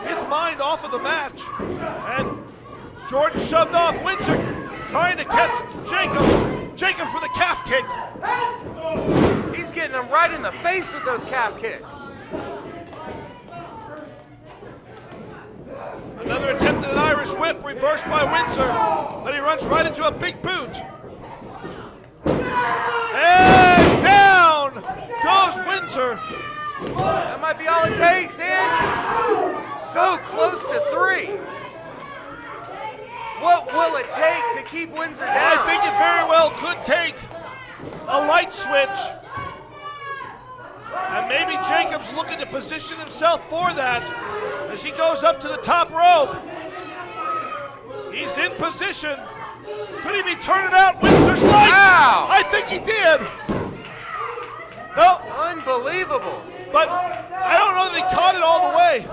his mind off of the match. And Jordan shoved off Windsor, trying to catch Jacobs. Jacobs with a calf kick. He's getting him right in the face with those calf kicks. Another attempt at an Irish whip, reversed by Windsor, but he runs right into a big boot. And down goes Windsor. That might be all it takes, and so close to 3. What will it take to keep Windsor down? I think it very well could take a light switch. And maybe Jacobs looking to position himself for that as he goes up to the top rope. He's in position. Could he be turning out Windsor's lights? Wow. I think he did. No. Unbelievable. But I don't know that he caught it all the way.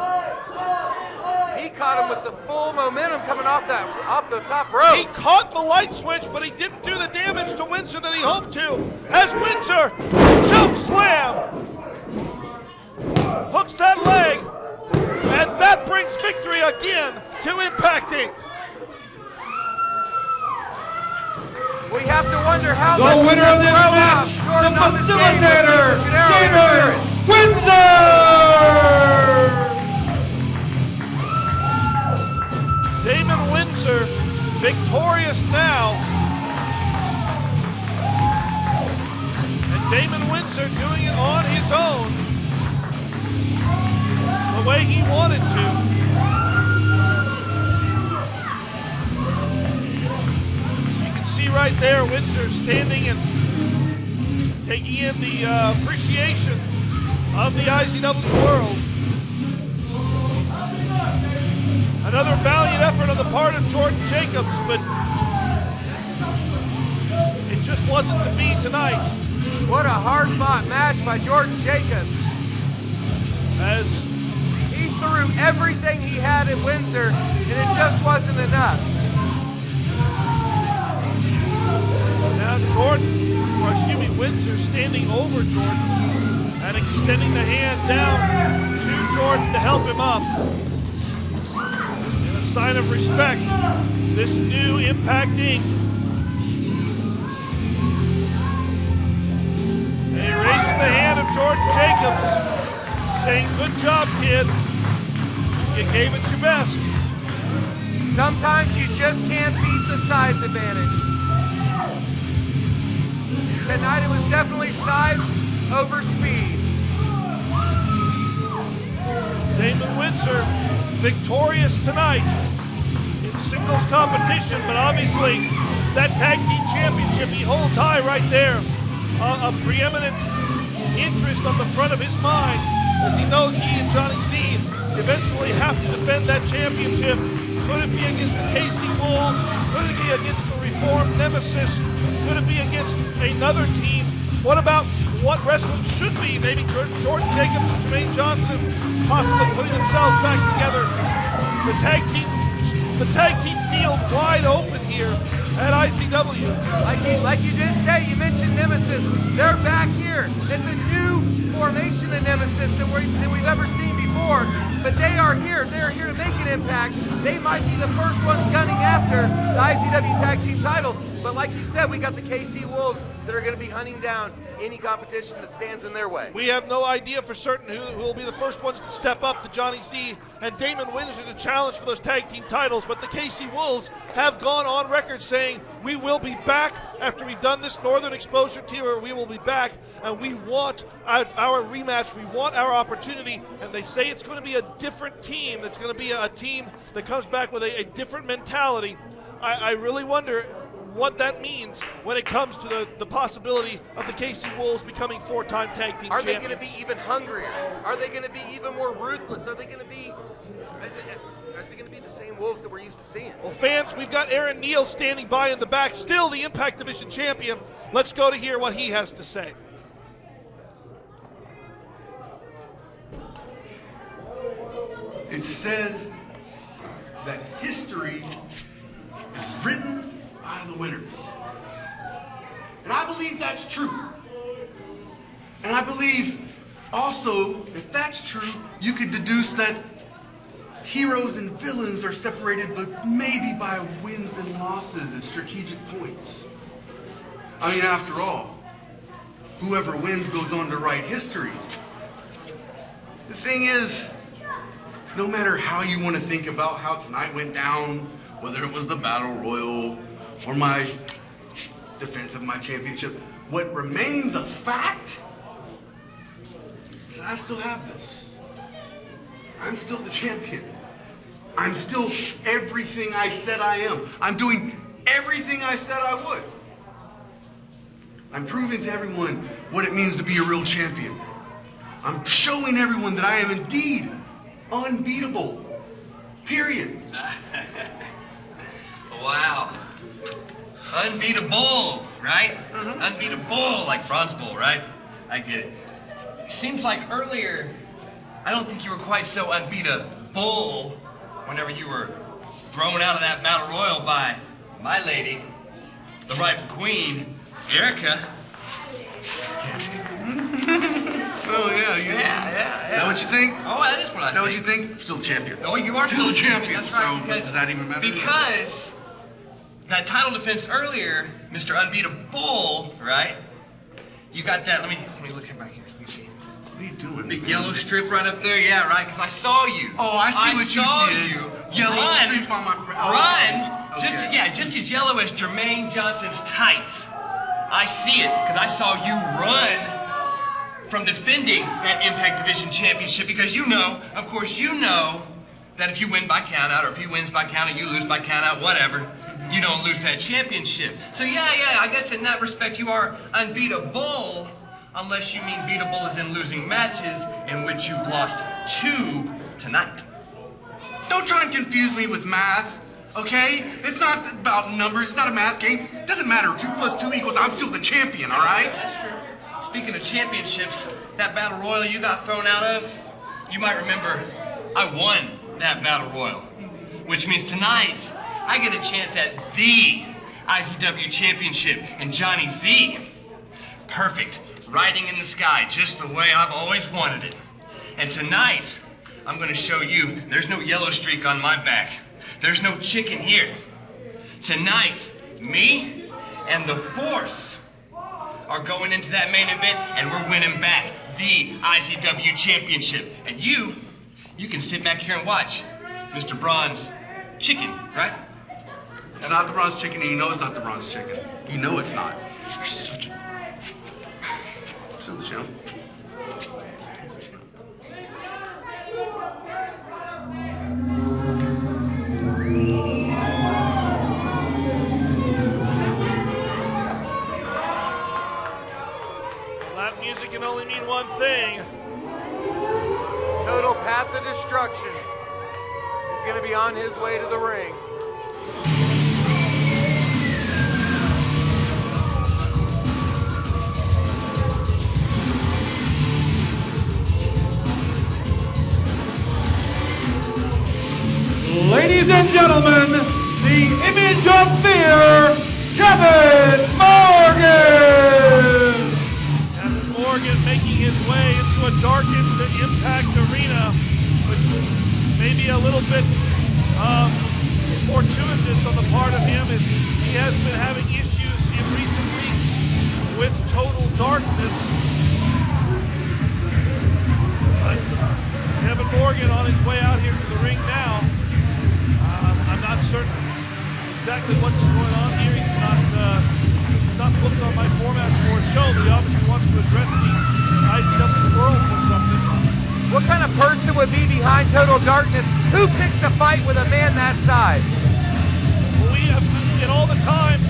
He caught him with the full momentum coming off the top rope. He caught the light switch, but he didn't do the damage to Windsor that he hoped to. As Windsor choke slam hooks that leg, and that brings victory again to Impact Inc. We have to wonder how The winner of this match, the facilitator, Damon Windsor! Damon Windsor victorious now. And Damon Windsor doing it on his own, the way he wanted to. Right there, Windsor standing and taking in the appreciation of the IZW world. Another valiant effort on the part of Jordan Jacobs, but it just wasn't to be tonight. What a hard-fought match by Jordan Jacobs. As he threw everything he had at Windsor, and it just wasn't enough. Windsor standing over Jordan and extending the hand down to Jordan to help him up. In a sign of respect, this new Impact Inc. And he raising the hand of Jordan Jacobs, saying, "Good job, kid. You gave it your best." Sometimes you just can't beat the size advantage. Tonight it was definitely size over speed. Damon Windsor victorious tonight in singles competition, but obviously that tag team championship he holds high right there. A preeminent interest on the front of his mind, as he knows he and Johnny C eventually have to defend that championship. Could it be against the KC Wolves? Could it be against the Reformed Nemesis? Could it be against another team? What about what wrestling should be? Maybe Jordan Jacobs and Jermaine Johnson possibly putting themselves back together. The tag team field wide open here at IZW. Like you did say, you mentioned Nemesis. They're back here. It's a new formation of Nemesis than we've ever seen before. But they are here. They're here to make an impact. They might be the first ones gunning after the IZW tag team titles. But like you said, we got the KC Wolves that are going to be hunting down any competition that stands in their way. We have no idea for certain who will be the first ones to step up to Johnny C and Damon Windsor to challenge for those tag team titles, but the KC Wolves have gone on record saying, we will be back after we've done this Northern Exposure Tour. We will be back, and we want our rematch. We want our opportunity, and they say it's going to be a different team. It's going to be a team that comes back with a different mentality. I really wonder what that means when it comes to the possibility of the KC Wolves becoming four-time tag team champions. Are they going to be even hungrier? Are they going to be even more ruthless? Are they going to be, is it going to be the same Wolves that we're used to seeing? Well, fans, we've got Aaron Neal standing by in the back, still the Impact Division champion. Let's go to hear what he has to say. It's said that history is written by the winners. And I believe that's true. And I believe also, if that's true, you could deduce that heroes and villains are separated, but maybe by wins and losses at strategic points. I mean, after all, whoever wins goes on to write history. The thing is, no matter how you want to think about how tonight went down, whether it was the Battle Royal or my defense of my championship, what remains a fact is that I still have this. I'm still the champion. I'm still everything I said I am. I'm doing everything I said I would. I'm proving to everyone what it means to be a real champion. I'm showing everyone that I am indeed unbeatable. Period. Wow. Unbeatable, right? Mm-hmm. Unbeatable, like Bronze Bull, right? I get it. Seems like earlier, I don't think you were quite so unbeatable. whenever you were thrown out of that battle royal by my lady, the rightful queen, Erica. Oh, yeah. Yeah. Is that what you think? Oh, that is what I think. Is that what you think? Still champion. Oh, you are still champion. That's right, So does that even matter? Because that title defense earlier, Mr. Unbeatable, right? You got that. Let me look back here. Let me see. What are you doing? Big yellow strip right up there. Yeah, right. Because I saw you. Oh, I see what saw you did. You Yellow run, strip on my run. Okay. Just as yellow as Jermaine Johnson's tights. I see it because I saw you run from defending that Impact Division Championship because of course you know that if you win by countout or if he wins by countout, you lose by countout, whatever, you don't lose that championship. So yeah, I guess in that respect you are unbeatable, unless you mean beatable as in losing matches in which you've lost 2 tonight. Don't try and confuse me with math, okay? It's not about numbers, it's not a math game. It doesn't matter, 2 + 2 = I'm still the champion, all right? That's true. Speaking of championships, that battle royal you got thrown out of, you might remember I won that battle royal, which means tonight I get a chance at the IZW Championship and Johnny Z. Perfect, riding in the sky just the way I've always wanted it. And tonight, I'm gonna show you there's no yellow streak on my back. There's no chicken here. Tonight, me and the Force are going into that main event and we're winning back the IZW Championship. And you can sit back here and watch Mr. Braun's chicken, right? It's not the bronze chicken, and you know it's not the bronze chicken. You know it's not. You're such a... Still the show. That music can only mean one thing. Total path of destruction. He's going to be on his way to the ring. Ladies and gentlemen, the image of fear, Kevin Morgan! Kevin Morgan making his way into a darkened Impact Arena, which may be a little bit fortuitous on the part of him, as he has been having issues in recent weeks with Total Darkness. But Kevin Morgan on his way out here to the ring now. I'm not certain exactly what's going on here. He's not booked on my format for a show, but he obviously wants to address the IZW world for something. What kind of person would be behind Total Darkness? Who picks a fight with a man that size? Well, we have been all the time,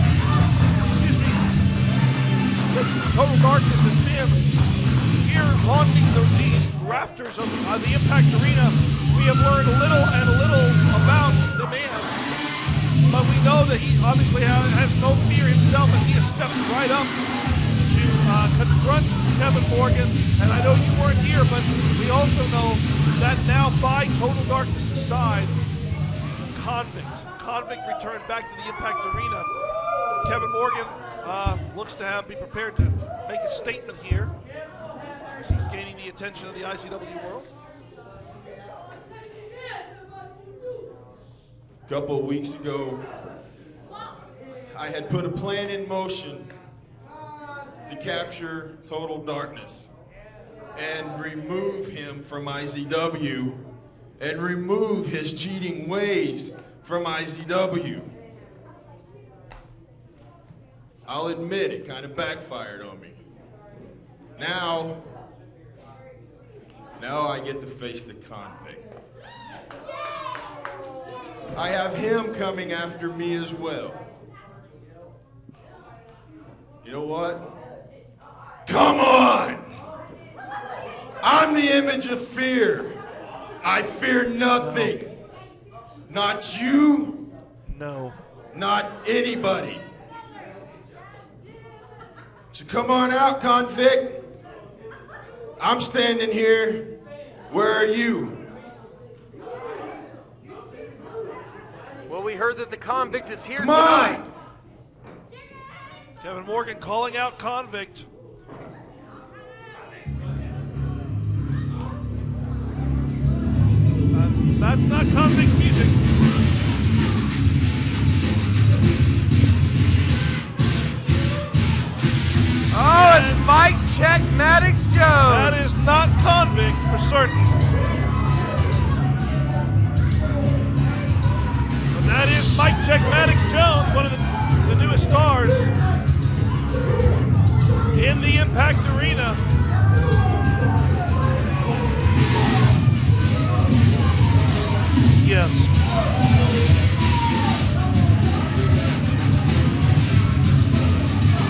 Total Darkness has been here haunting the rafters of the Impact Arena. We have learned a little about the man, but we know that he obviously has no fear himself, as he has stepped right up to confront Kevin Morgan. And I know you weren't here, but we also know that now by Total Darkness' side, Convict returned back to the Impact Arena. Kevin Morgan looks to be prepared to make a statement here, as he's gaining the attention of the IZW world. A couple of weeks ago, I had put a plan in motion to capture Total Darkness and remove him from IZW and remove his cheating ways from IZW. I'll admit it kind of backfired on me. Now I get to face the Convict. I have him coming after me as well. You know what? Come on! I'm the image of fear. I fear nothing. Not you. No. Not anybody. So come on out, Convict. I'm standing here. Where are you? we heard that the Convict is here Come on. tonight. Kevin Morgan calling out Convict. That's not Convict's music. Oh, it's Mike Check Maddox Jones. That is not Convict for certain. But that is Mike Check Maddox Jones, one of the newest stars in the Impact Arena. Yes.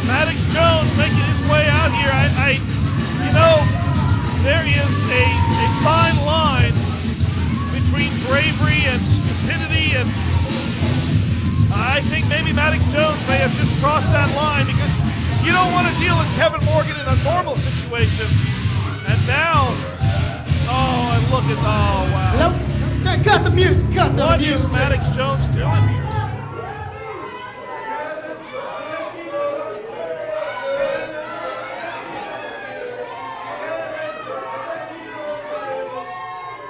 Maddox Jones making his way out here. There is a fine line between bravery and stupidity, and I think maybe Maddox Jones may have just crossed that line, because you don't want to deal with Kevin Morgan in a normal situation. And now, and look at, wow. Hello? Cut the music, cut the What music. is Maddox Jones doing?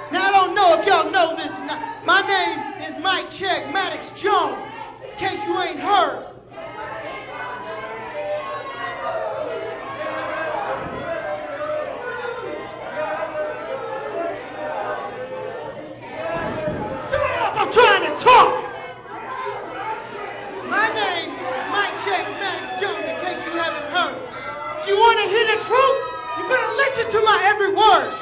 Now, I don't know if y'all know this or not. My name is Mike Check Maddox Jones, in case you ain't heard. I'm trying to talk. My name is Mike Check Maddox Jones, in case you haven't heard. If you want to hear the truth, you better listen to my every word.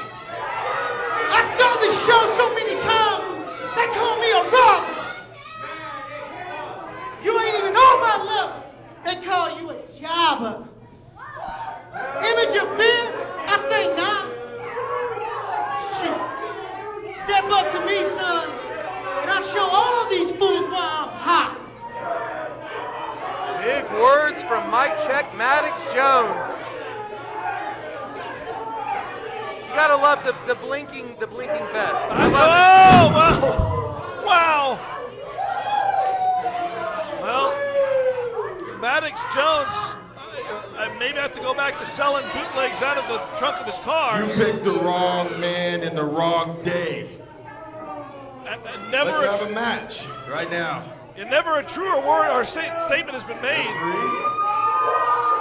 I stole this show so many times, they call me a robber. You ain't even on my level, they call you a jobber. Image of fear? I think not. Shit. Step up to me, son. And I'll show all these fools why I'm hot. Big words from Mike Check Maddox Jones. You gotta love the blinking vest. I love it. Wow. Well, Maddox Jones, I maybe have to go back to selling bootlegs out of the trunk of his car. You picked the wrong man in the wrong day. Let's have a match right now. And never a truer word or statement has been made.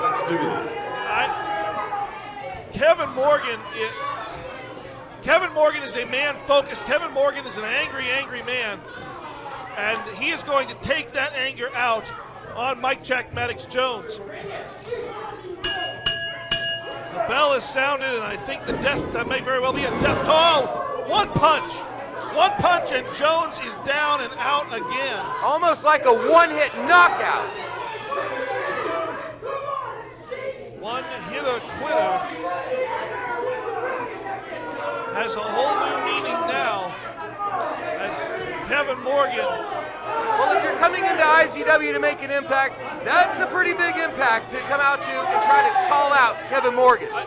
Let's do this. Kevin Morgan is a man focused. Kevin Morgan is an angry man. And he is going to take that anger out on Mike Check Maddox Jones. The bell has sounded, and I think that may very well be a death toll. One punch, and Jones is down and out again. Almost like a one-hit knockout. One hitter quitter has a whole new meaning now as Kevin Morgan. Well, if you're coming into IZW to make an impact, that's a pretty big impact to come out to and try to call out Kevin Morgan. I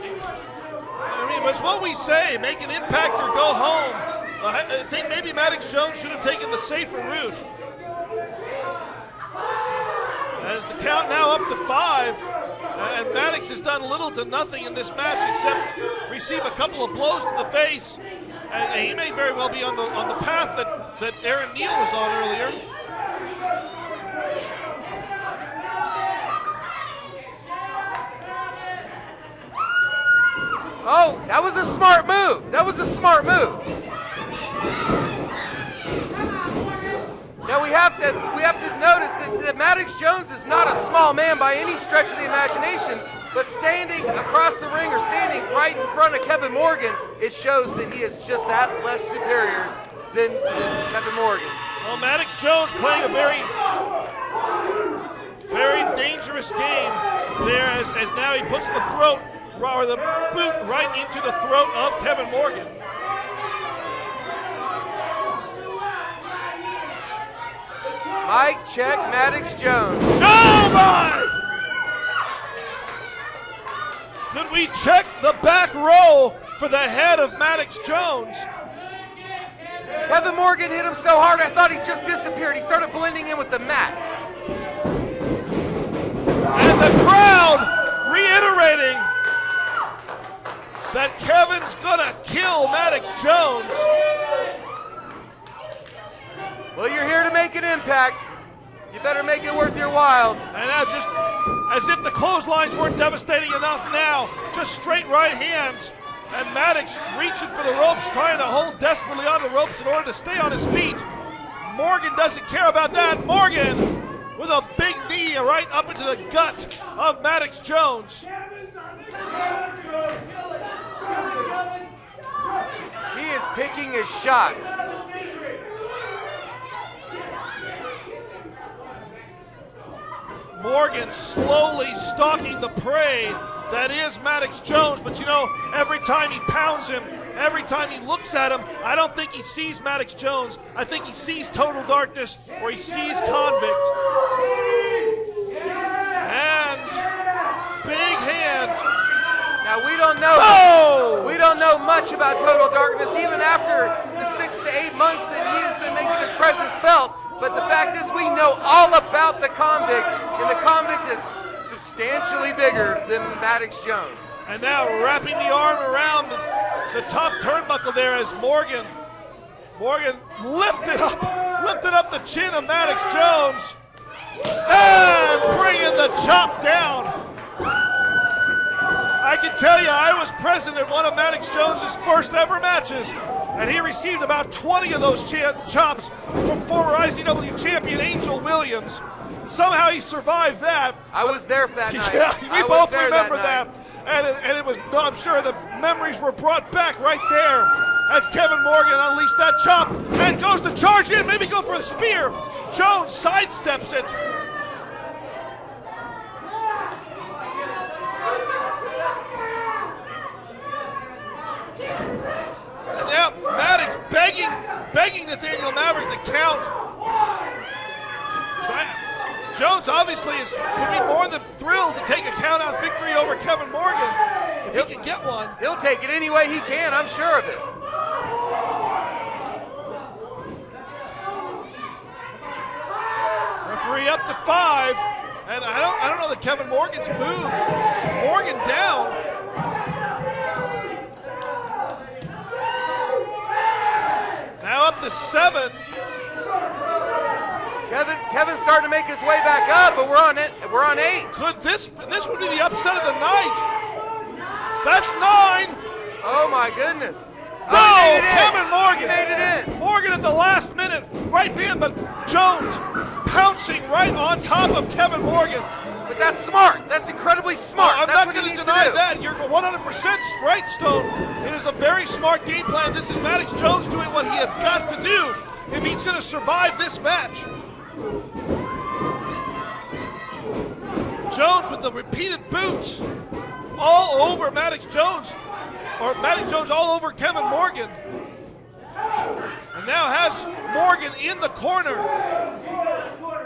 mean, it's what we say, make an impact or go home. I think maybe Maddox Jones should have taken the safer route. As the count now up to 5, and Maddox has done little to nothing in this match except receive a couple of blows to the face. And he may very well be on the path that Aaron Neal was on earlier. Oh, that was a smart move. Now we have to notice that Maddox Jones is not a small man by any stretch of the imagination, but standing across the ring or standing right in front of Kevin Morgan, it shows that he is just that less superior than Kevin Morgan. Well, Maddox Jones playing a very, very dangerous game there as now he puts the boot right into the throat of Kevin Morgan. Mike Check Maddox Jones. Oh my! Could we check the back row for the head of Maddox Jones? Kevin Morgan hit him so hard I thought he just disappeared. He started blending in with the mat. And the crowd reiterating that Kevin's gonna kill Maddox Jones. Well, you're here to make an impact. You better make it worth your while. And now just as if the clotheslines weren't devastating enough now, just straight right hands. And Maddox reaching for the ropes, trying to hold desperately on the ropes in order to stay on his feet. Morgan doesn't care about that. Morgan with a big knee right up into the gut of Maddox Jones. He is picking his shots. Morgan slowly stalking the prey that is Maddox Jones, but you know, every time he pounds him, every time he looks at him, I don't think he sees Maddox Jones. I think he sees Total Darkness or he sees Convict. And big hand. Now we don't know. We don't know much about Total Darkness, even after the 6 to 8 months that he has been making his presence felt. But the fact is, we know all about the Convict, and the Convict is substantially bigger than Maddox Jones. And now wrapping the arm around the top turnbuckle there as Morgan lifted up the chin of Maddox Jones and bringing the chop down. I can tell you, I was present at one of Maddox Jones's first ever matches, and he received about 20 of those chops from former IZW champion Angel Williams. Somehow he survived that. I was there for that night. Yeah, we both remember that. And it was, I'm sure the memories were brought back right there as Kevin Morgan unleashed that chop and goes to charge in, maybe go for the spear. Jones sidesteps it. And now Maddox begging Nathaniel Maverick to count. Jones obviously would be more than thrilled to take a count-out victory over Kevin Morgan if he can get one. He'll take it any way he can, I'm sure of it. Referee up to 5, and I don't know that Kevin Morgan's moved. Morgan down. Now up to 7. Kevin's starting to make his way back up, but we're on 8. Could this would be the upset of the night? That's 9. Oh my goodness. No, Kevin Morgan. He made it in. Morgan at the last minute, right in, but Jones pouncing right on top of Kevin Morgan. But that's smart. That's incredibly smart. I'm not going to deny that. You're 100% right, Stone. It is a very smart game plan. This is Maddox Jones doing what he has got to do if he's going to survive this match. Jones with the repeated boots all over Maddox Jones, or Maddox Jones all over Kevin Morgan. And now has Morgan in the corner.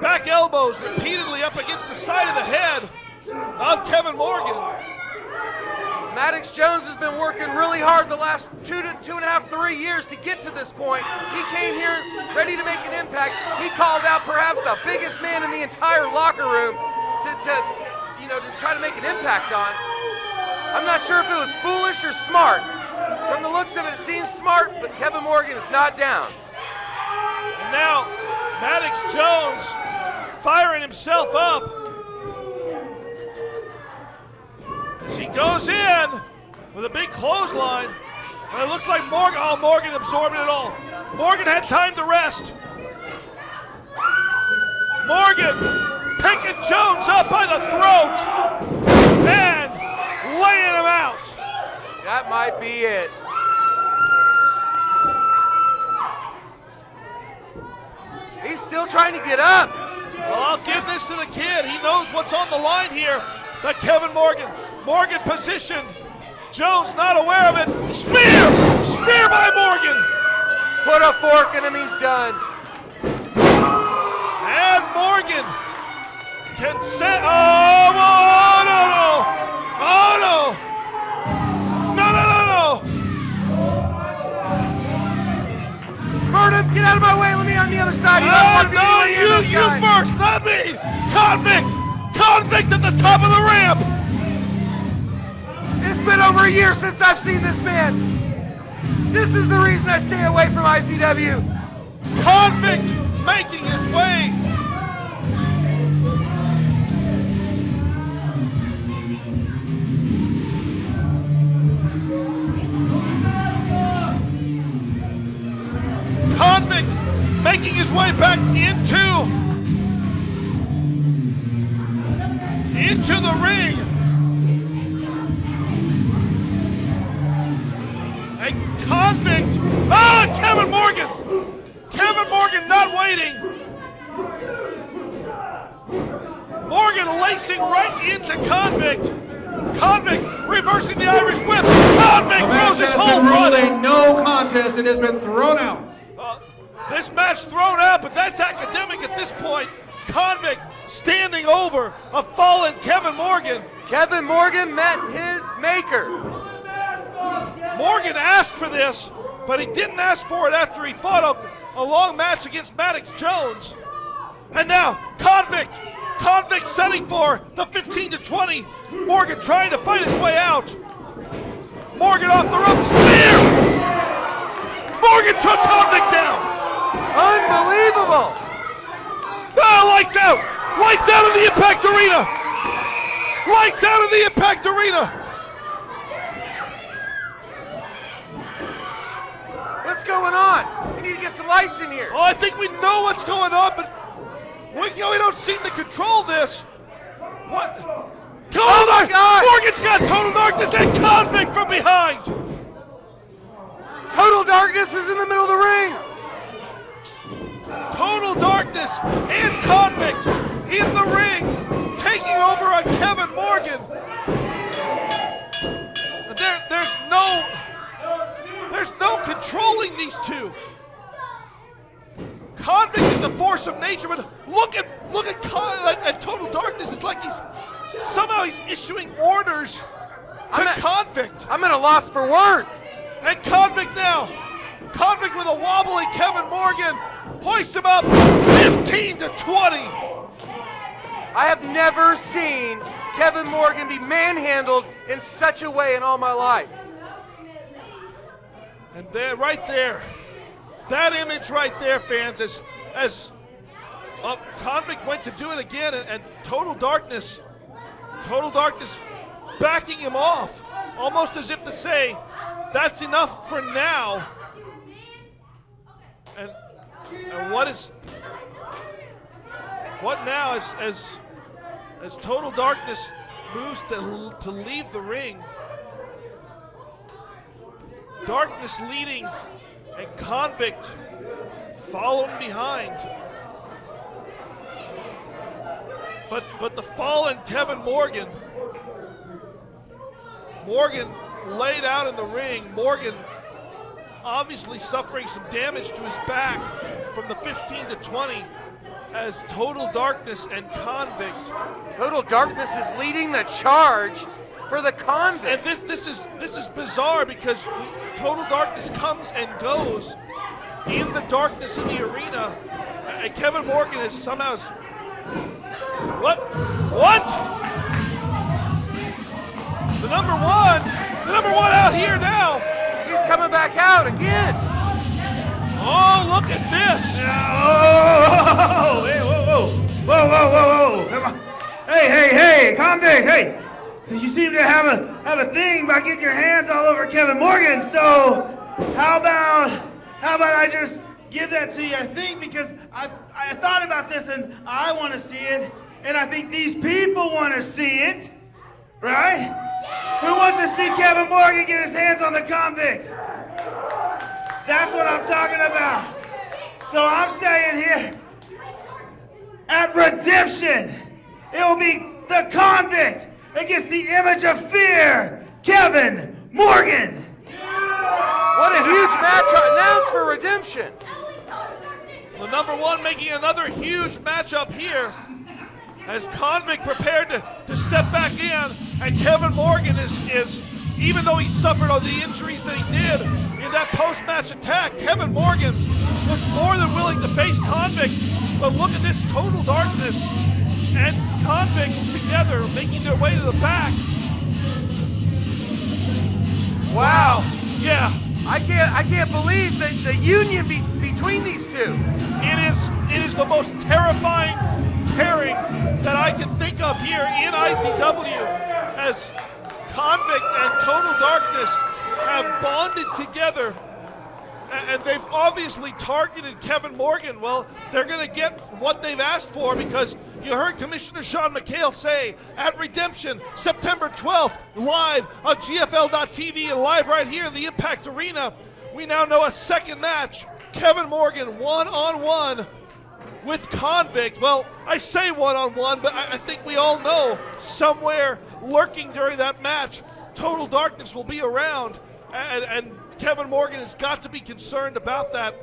Back elbows repeatedly up against the side of the head of Kevin Morgan. Maddox Jones has been working really hard the last 2.5, 3 years to get to this point. He came here ready to make an impact. He called out perhaps the biggest man in the entire locker room to try to make an impact on. I'm not sure if it was foolish or smart. From the looks of it, it seems smart, but Kevin Morgan is not down. And now Maddox Jones firing himself up as he goes in with a big clothesline. And it looks like Morgan absorbed it all. Morgan had time to rest. Morgan picking Jones up by the throat and laying him out. That might be it. He's still trying to get up. Well, I'll give this to the kid. He knows what's on the line here. But Kevin Morgan positioned. Jones not aware of it. Spear by Morgan. Put a fork in him, he's done. And Morgan can set, oh no. Burn Get out of my way. Let me on the other side. No, you first, not me. Convict at the top of the ramp. It's been over a year since I've seen this man. This is the reason I stay away from IZW. Convict making his way. Convict making his way back into the ring. A Convict. Kevin Morgan. Kevin Morgan not waiting. Morgan lacing right into Convict. Convict reversing the Irish whip. Convict throws his whole body. No contest. It has been thrown out. This match thrown out, but that's academic at this point. Convict standing over a fallen Kevin Morgan. Kevin Morgan met his maker. Morgan asked for this, but he didn't ask for it after he fought a long match against Maddox Jones. And now, Convict setting for the 15-20. Morgan trying to fight his way out. Morgan off the ropes. Spear! Morgan took Convict down. Unbelievable! Lights out! Lights out of the Impact Arena! Lights out of the Impact Arena! What's going on? We need to get some lights in here. Oh, I think we know what's going on, but we don't seem to control this. What? Oh my God! Morgan's got Total Darkness and Convict from behind! Total Darkness is in the middle of the ring! Total Darkness and Convict in the ring, taking over on Kevin Morgan. There's no controlling these two. Convict is a force of nature, but look at Total Darkness. It's like he's issuing orders to Convict. I'm at a loss for words. And Convict now. Convict with a wobbly Kevin Morgan. Hoists him up 15-20. I have never seen Kevin Morgan be manhandled in such a way in all my life. And there, right there, that image right there, fans, as Convict went to do it again, and Total Darkness backing him off, almost as if to say, that's enough for now. And what now as Total Darkness moves to leave the ring? Darkness leading and Convict following behind. But the fallen Kevin Morgan laid out in the ring. Morgan obviously suffering some damage to his back from the 15-20 as Total Darkness and Convict. Total Darkness is leading the charge for the Convict. And this is bizarre because Total Darkness comes and goes in the darkness in the arena, and Kevin Morgan is somehow. What? The number one out here now. He's coming back out again. Oh, look at this. Oh, hey, whoa. Come on. Hey, Convict, hey. You seem to have a thing about getting your hands all over Kevin Morgan, so how about I just give that to you? I think because I thought about this and I want to see it, and I think these people want to see it, right? Who wants to see Kevin Morgan get his hands on the Convict? That's what I'm talking about. So I'm saying here, at Redemption, it will be the Convict against the image of fear, Kevin Morgan. What a huge match announced for Redemption. The number one making another huge matchup here as Convict prepared to step back in, and Kevin Morgan is even though he suffered all the injuries that he did in that post-match attack, Kevin Morgan was more than willing to face Convict. But look at this Total Darkness and Convict together making their way to the back. Wow. Yeah. I can't believe the union between these two. It is the most terrifying pairing that I can think of here in IZW, as Convict and Total Darkness have bonded together, and they've obviously targeted Kevin Morgan. Well, they're going to get what they've asked for, because you heard Commissioner Sean McHale say at Redemption, September 12th, live on GFL.TV and live right here in the Impact Arena. We now know a second match, Kevin Morgan one-on-one with Convict. Well, I say one-on-one, but I think we all know somewhere lurking during that match, Total Darkness will be around, and Kevin Morgan has got to be concerned about that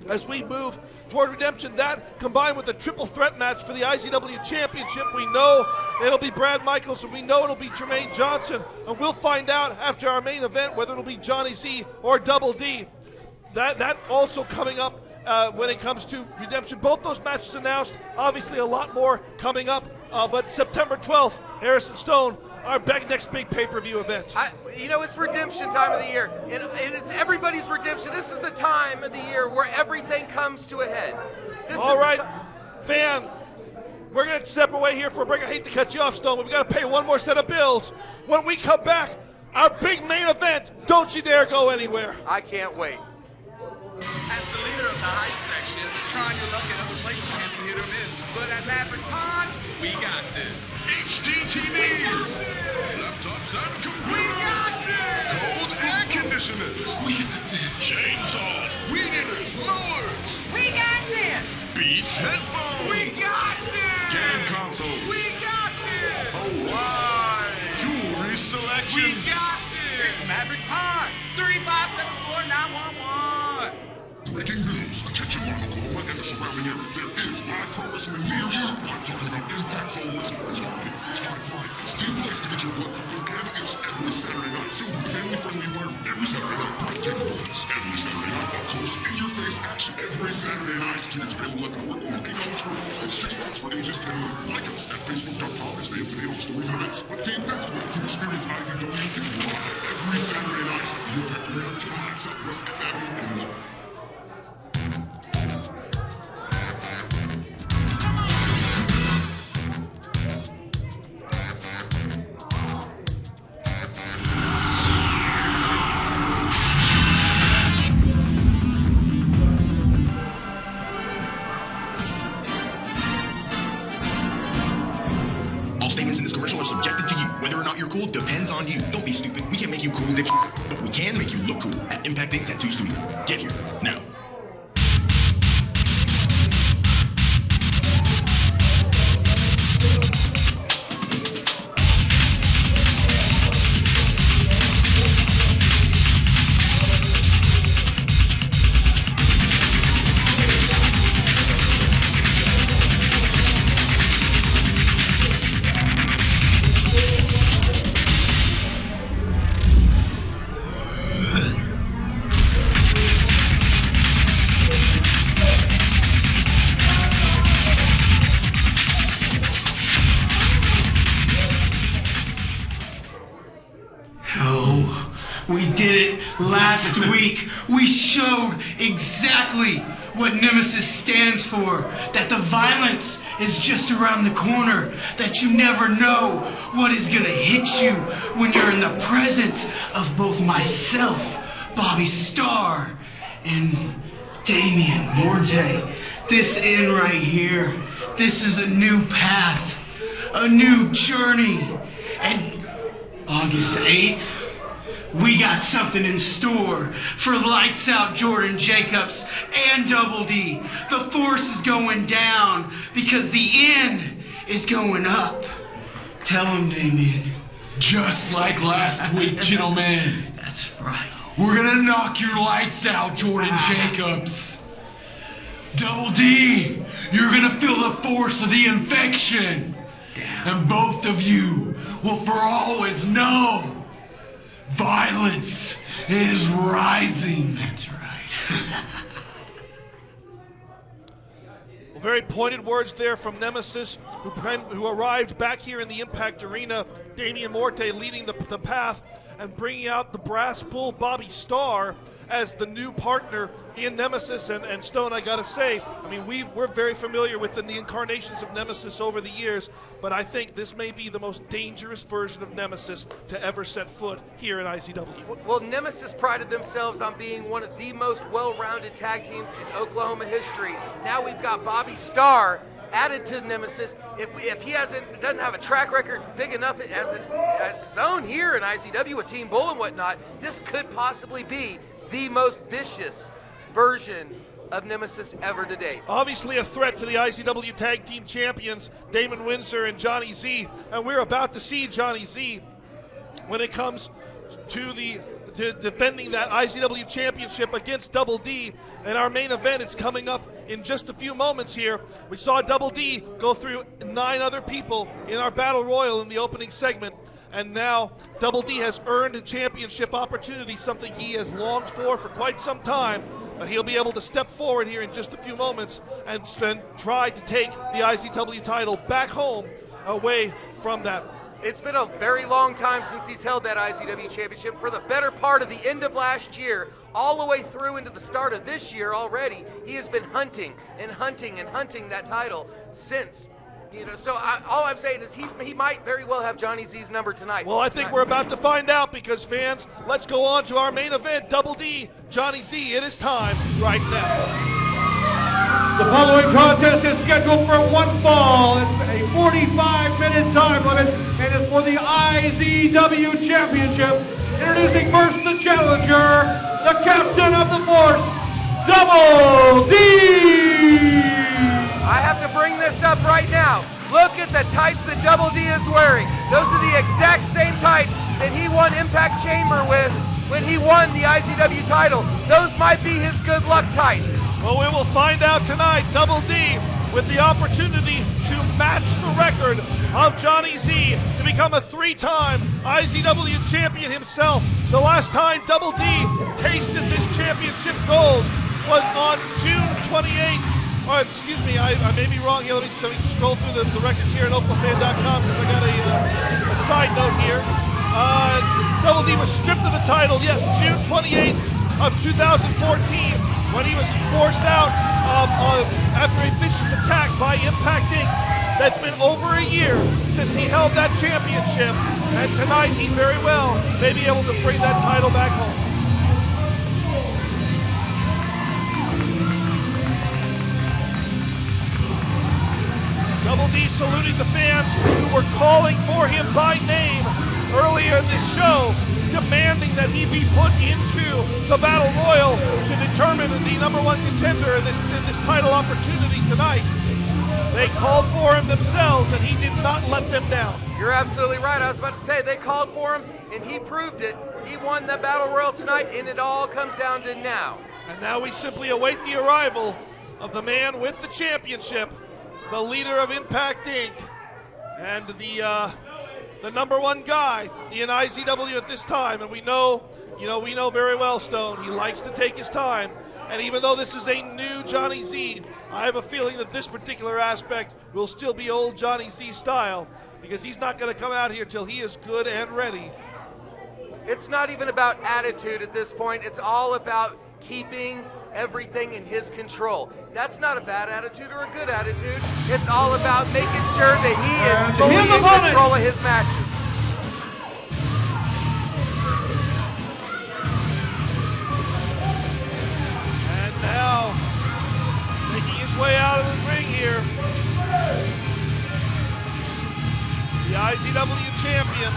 as we move toward Redemption. That combined with a triple threat match for the IZW Championship, we know it'll be Brad Michaels, and we know it'll be Jermaine Johnson, and we'll find out after our main event whether it'll be Johnny Z or Double D. That also coming up when it comes to Redemption. Both those matches announced, obviously a lot more coming up, but September 12th, Harrison Stone, our next big pay-per-view event. It's Redemption time of the year, and it's everybody's Redemption. This is the time of the year where everything comes to a head. All right, fan, we're going to step away here for a break. I hate to cut you off, Stone, but we've got to pay one more set of bills. When we come back, our big main event, don't you dare go anywhere. I can't wait. As the leader of the hype section, trying your luck at other places can be hit or miss, but at Maverick Pond, we got this. HDTV, laptops and computers, we got this. Cold air conditioners, we got this. Chainsaws, weed eaters, mowers, We got this. Beats headphones, We got this. game consoles, We got this. Hawaii, jewelry selection. We got this. It's Maverick Pond, 3574911. Breaking news. Attention, Oklahoma and the surrounding area. There is live pro wrestling near you. I'm talking about Impact Soul Wrestling. It's hard flying. Still place to get your blood pumping, and it's every Saturday night. Filled with family-friendly environment. Every Saturday night, breathtaking moments. Every Saturday night, up close, in-your-face action. Every Saturday night. Tickets pay $11 or $8 for adults and $6 for ages 10 and under. Like us at Facebook.com and stay up to date on stories and events. With the best way to experience IZW is live every Saturday night. The Impact Arena tonight, Southwest Fifth Avenue in Lawton. All statements in this commercial are subjected to you. Whether or not you're cool depends on you. Don't be stupid. We can't make you cool, dipshit. But we can make you look cool at Impact Ink Tattoo Studio. Get here now. We did it last week. We showed exactly what Nemesis stands for. That the violence is just around the corner. That you never know what is gonna hit you when you're in the presence of both myself, Bobby Starr, and Damian Morte. This inn right here, this is a new path, a new journey. And August 8th, we got something in store for Lights Out Jordan Jacobs and Double D. The force is going down because the inn is going up. Tell him, Damien. Just like last week, gentlemen. That's right. We're gonna knock your lights out, Jordan Jacobs. Double D, you're gonna feel the force of the infection. Damn. And both of you will for always know violence is rising. That's right. very pointed words there from Nemesis, who arrived back here in the Impact Arena. Damian Morte leading the path and bringing out the brass bull Bobby Starr as the new partner in Nemesis. And Stone, I gotta say, I mean, we're very familiar with the incarnations of Nemesis over the years, but I think this may be the most dangerous version of Nemesis to ever set foot here in IZW. Well, Nemesis prided themselves on being one of the most well-rounded tag teams in Oklahoma history. Now we've got Bobby Starr added to Nemesis. If he doesn't have a track record big enough as his own here in IZW with Team Bull and whatnot, this could possibly be the most vicious version of Nemesis ever to date. Obviously a threat to the IZW Tag Team Champions, Damon Windsor and Johnny Z, and we're about to see Johnny Z when it comes to defending that IZW Championship against Double D. And our main event is coming up in just a few moments here. We saw Double D go through 9 other people in our Battle Royal in the opening segment. And now Double D has earned a championship opportunity, something he has longed for quite some time. He'll be able to step forward here in just a few moments and try to take the IZW title back home away from that. It's been a very long time since he's held that IZW championship. For the better part of the end of last year, all the way through into the start of this year already, he has been hunting and hunting and hunting that title since. So all I'm saying is he might very well have Johnny Z's number tonight. Well, I think we're about to find out because, fans, let's go on to our main event, Double D, Johnny Z. It is time right now. The following contest is scheduled for one fall and a 45-minute time limit, and is for the IZW Championship. Introducing first the challenger, the captain of the force, Double D! I have to bring this up right now. Look at the tights that Double D is wearing. Those are the exact same tights that he won Impact Chamber with when he won the IZW title. Those might be his good luck tights. Well, we will find out tonight. Double D with the opportunity to match the record of Johnny Z to become a 3-time IZW champion himself. The last time Double D tasted this championship gold was on June 28th. Oh, excuse me, I may be wrong here. Let me scroll through the records here at oklahoma.com because I got a side note here. Double D was stripped of the title, yes, June 28th of 2014 when he was forced out after a vicious attack by Impact Inc. That's been over a year since he held that championship, and tonight he very well may be able to bring that title back home. Double D saluting the fans who were calling for him by name earlier in this show, demanding that he be put into the Battle Royal to determine the number 1 contender in this title opportunity tonight. They called for him themselves, and he did not let them down. You're absolutely right. I was about to say, they called for him, and he proved it. He won the Battle Royal tonight, and it all comes down to now. And now we simply await the arrival of the man with the championship, the leader of Impact Inc., and the number 1 guy in IZW at this time. And we know very well, Stone, he likes to take his time. And even though this is a new Johnny Z, I have a feeling that this particular aspect will still be old Johnny Z style, because he's not going to come out here till he is good and ready. It's not even about attitude at this point. It's all about keeping everything in his control. That's not a bad attitude or a good attitude. It's all about making sure that he is fully in control of his matches. And now, making his way out of the ring here, the IZW champion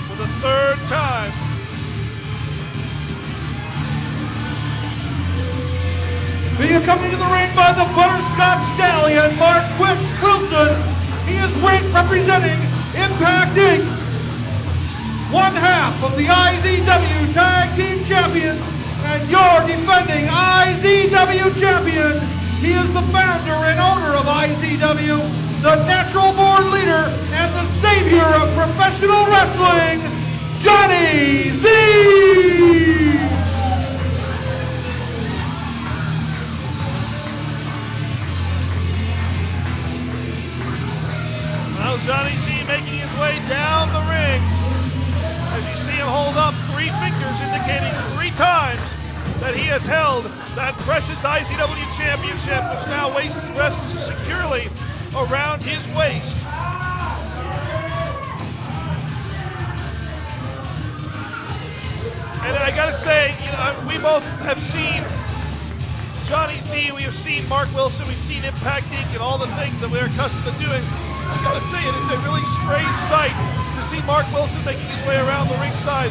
for the 3rd time. Being accompanied to the ring by the Butterscotch Stallion, Mark Wilson. He is representing Impact Inc., 1/2 of the IZW Tag Team Champions, and your defending IZW Champion. He is the founder and owner of IZW, the natural born leader and the savior of professional wrestling, Johnny Z! Johnny Z making his way down the ring. As you see him hold up 3 fingers indicating 3 times that he has held that precious IZW Championship, which now rests securely around his waist. And I gotta say, we both have seen Johnny Z, we have seen Mark Wilson, we've seen Impact Inc. and all the things that we're accustomed to doing. I gotta say, it is a really strange sight to see Mark Wilson making his way around the ringside,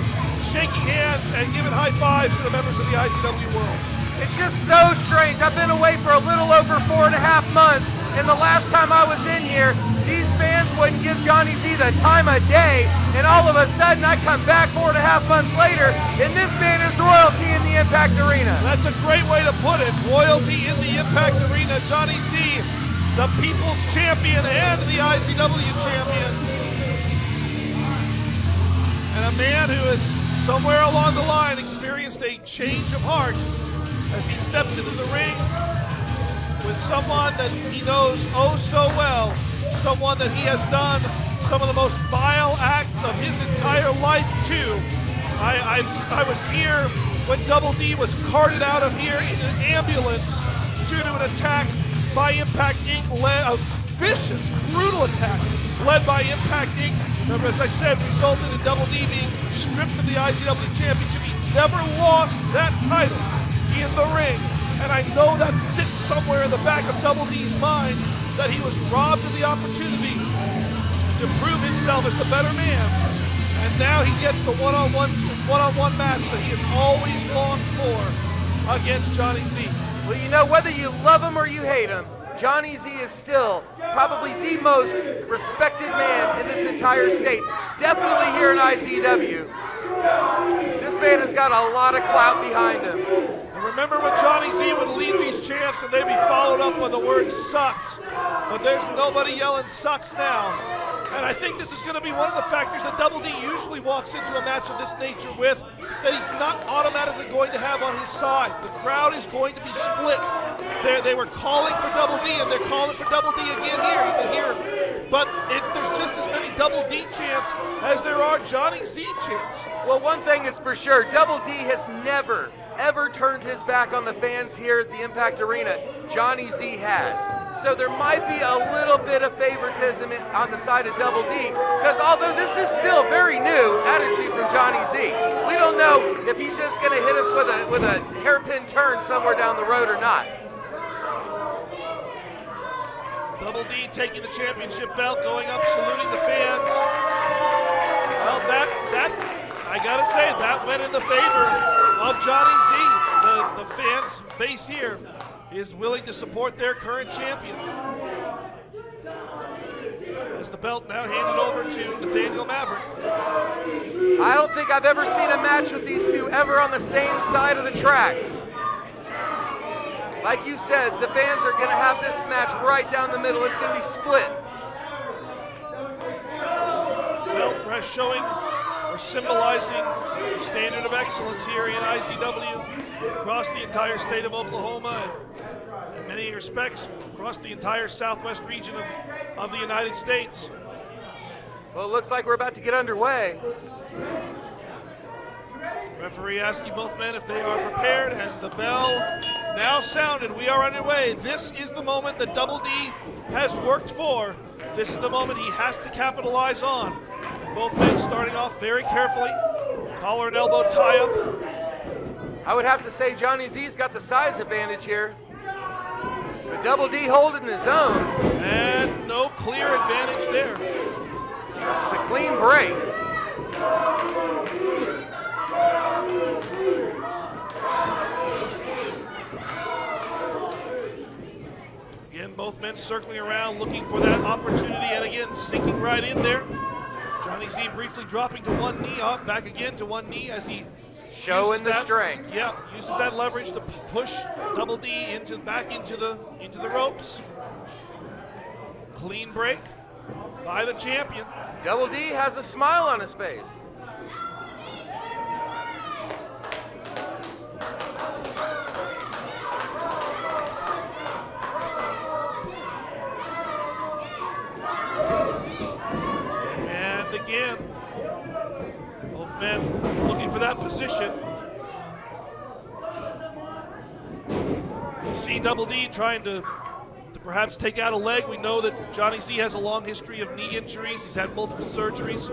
shaking hands and giving high fives to the members of the IZW world. It's just so strange. I've been away for a little over 4.5 months, and the last time I was in here, these fans wouldn't give Johnny Z the time of day, and all of a sudden I come back 4.5 months later, and this man is royalty in the Impact Arena. That's a great way to put it. Royalty in the Impact Arena. Johnny Z, the People's Champion and the IZW Champion. And a man who has somewhere along the line experienced a change of heart as he steps into the ring with someone that he knows oh so well, someone that he has done some of the most vile acts of his entire life to. I was here when Double D was carted out of here in an ambulance due to an attack by Impact Inc. A vicious, brutal attack led by Impact Inc. Remember, as I said, resulted in Double D being stripped of the IZW Championship. He never lost that title in the ring, and I know that sits somewhere in the back of Double D's mind that he was robbed of the opportunity to prove himself as the better man, and now he gets the one-on-one match that he has always longed for against Johnny Z. Well, whether you love him or you hate him, Johnny Z is still probably the most respected man in this entire state, definitely here in IZW. This man has got a lot of clout behind him. And remember when Johnny Z would lead these chants and they'd be followed up by the word sucks. But there's nobody yelling sucks now. And I think this is going to be one of the factors that Double D usually walks into a match of this nature with, that he's not automatically going to have on his side. The crowd is going to be split. They were calling for Double D, and they're calling for Double D again here. You can hear him. But there's just as many Double D chants as there are Johnny Z chants. Well, one thing is for sure, Double D has never, ever turned his back on the fans here at the Impact Arena. Johnny Z has. So there might be a little bit of favoritism on the side of Double D, because although this is still very new attitude from Johnny Z, we don't know if he's just going to hit us with a hairpin turn somewhere down the road or not. Double D taking the championship belt, going up, saluting the fans. Well, I gotta say, that went in the favor of Johnny Z. The fans base here is willing to support their current champion. As the belt now handed over to Nathaniel Maverick. I don't think I've ever seen a match with these two ever on the same side of the tracks. Like you said, the fans are going to have this match right down the middle. It's going to be split. Belt rest showing or symbolizing the standard of excellence here in IZW across the entire state of Oklahoma and in many respects across the entire southwest region of the United States. Well, it looks like we're about to get underway. Referee asking both men if they are prepared, and the bell now sounded. We are underway. This is the moment that Double D has worked for. This is the moment he has to capitalize on. Both men starting off very carefully. Collar and elbow tie up. I would have to say Johnny Z's got the size advantage here. But Double D holding his own. And no clear advantage there. The clean break. Again, both men circling around, looking for that opportunity, and again, sinking right in there. Johnny Z briefly dropping to one knee, up, back again to one knee as he showing the strength. Yeah, uses that leverage to push Double D back into the ropes. Clean break by the champion. Double D has a smile on his face. again. Both men looking for that position. See Double D trying to perhaps take out a leg. We know that Johnny Z has a long history of knee injuries. He's had multiple surgeries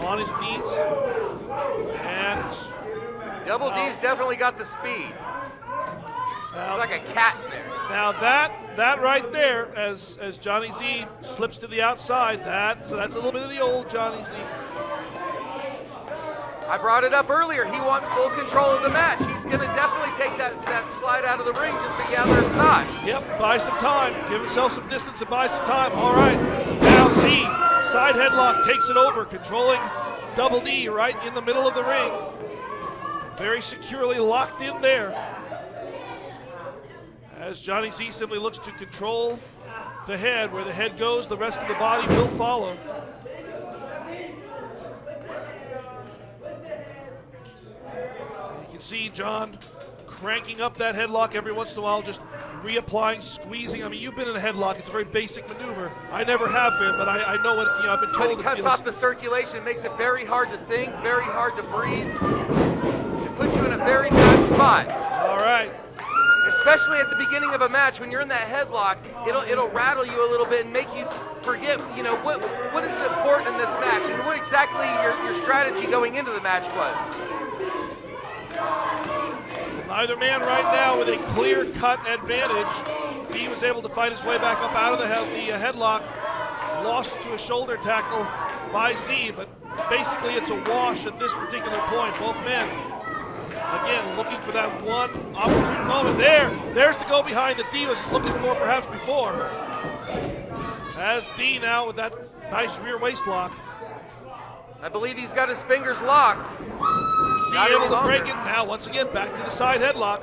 on his knees. And Double D's definitely got the speed. He's like a cat in there. Now that right there, as Johnny Z slips to the outside, so that's a little bit of the old Johnny Z. I brought it up earlier. He wants full control of the match. He's going to definitely take that slide out of the ring just to gather his thoughts. Yep, buy some time. Give himself some distance and buy some time. All right. Now Z, side headlock, takes it over, controlling Double D right in the middle of the ring. Very securely locked in there. As Johnny Z simply looks to control the head. Where the head goes, the rest of the body will follow. See John cranking up that headlock every once in a while, just reapplying, squeezing. I mean, you've been in a headlock. It's a very basic maneuver. I never have been, but I know what, I've been told. When it cuts off the circulation, it makes it very hard to think, very hard to breathe. It puts you in a very bad spot. All right. Especially at the beginning of a match, when you're in that headlock, it'll rattle you a little bit and make you forget, what is important in this match and what exactly your strategy going into the match was. Neither man right now with a clear-cut advantage. He was able to fight his way back up out of the headlock. Lost to a shoulder tackle by Z, but basically it's a wash at this particular point. Both men, again, looking for that one opportune moment. There's the go behind that D was looking for perhaps before. As D now with that nice rear waist lock. I believe he's got his fingers locked. Z able to break it. Now once again back to the side headlock.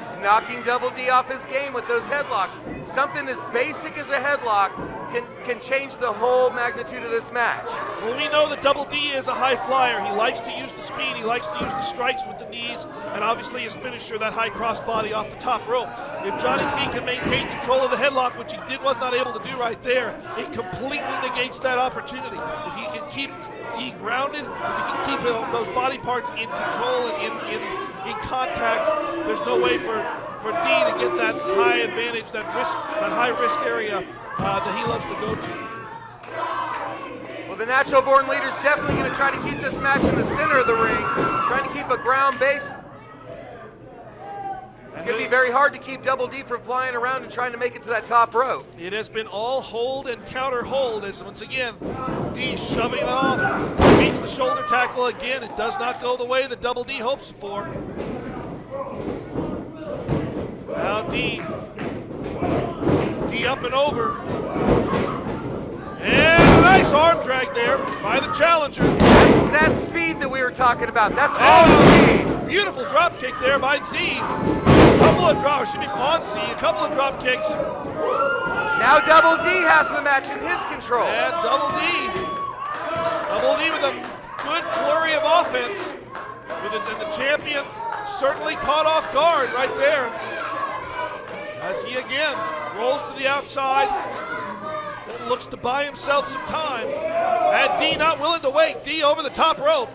He's knocking Double D off his game with those headlocks. Something as basic as a headlock can change the whole magnitude of this match. Well, we know that Double D is a high flyer. He likes to use the speed. He likes to use the strikes with the knees, and obviously his finisher, that high crossbody off the top rope. If Johnny Z can maintain control of the headlock, which he was not able to do right there, it completely negates that opportunity. If he can keep D grounded, if he can keep those body parts in control and in contact, there's no way for D to get that high advantage, that high risk area that he loves to go to. Well, the Natural Born Leader's definitely going to try to keep this match in the center of the ring, trying to keep a ground base. It's going to be very hard to keep Double D from flying around and trying to make it to that top rope. It has been all hold and counter hold, as once again, D shoving it off, meets the shoulder tackle again. It does not go the way that Double D hopes for. Now D up and over. And a nice arm drag there by the challenger. That's speed that we were talking about. That's all speed. Beautiful drop kick there by Z. A couple of drop kicks. Now Double D has the match in his control. And Double D with a good flurry of offense. And the champion certainly caught off guard right there. As he again rolls to the outside and looks to buy himself some time. And D not willing to wait. D over the top rope.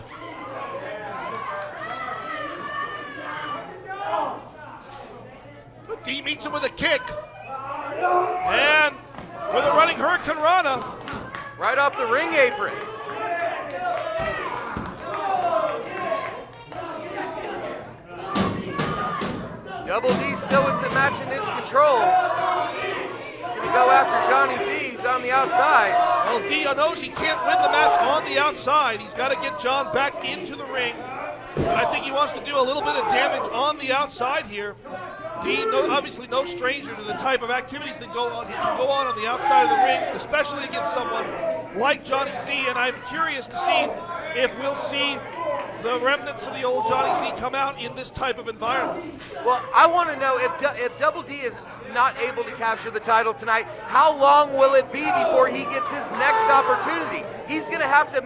But D meets him with a kick. And with a running Hurricane Rana. Right off the ring apron. Double D still with the match in his control. He's going to go after Johnny Z. He's on the outside. Well, D knows he can't win the match on the outside. He's got to get John back into the ring. And I think he wants to do a little bit of damage on the outside here. D, obviously no stranger to the type of activities that go on the outside of the ring, especially against someone like Johnny Z. And I'm curious to see if we'll see the remnants of the old Johnny Z come out in this type of environment. Well, I want to know if Double D is not able to capture the title tonight, how long will it be before he gets his next opportunity? He's going to have to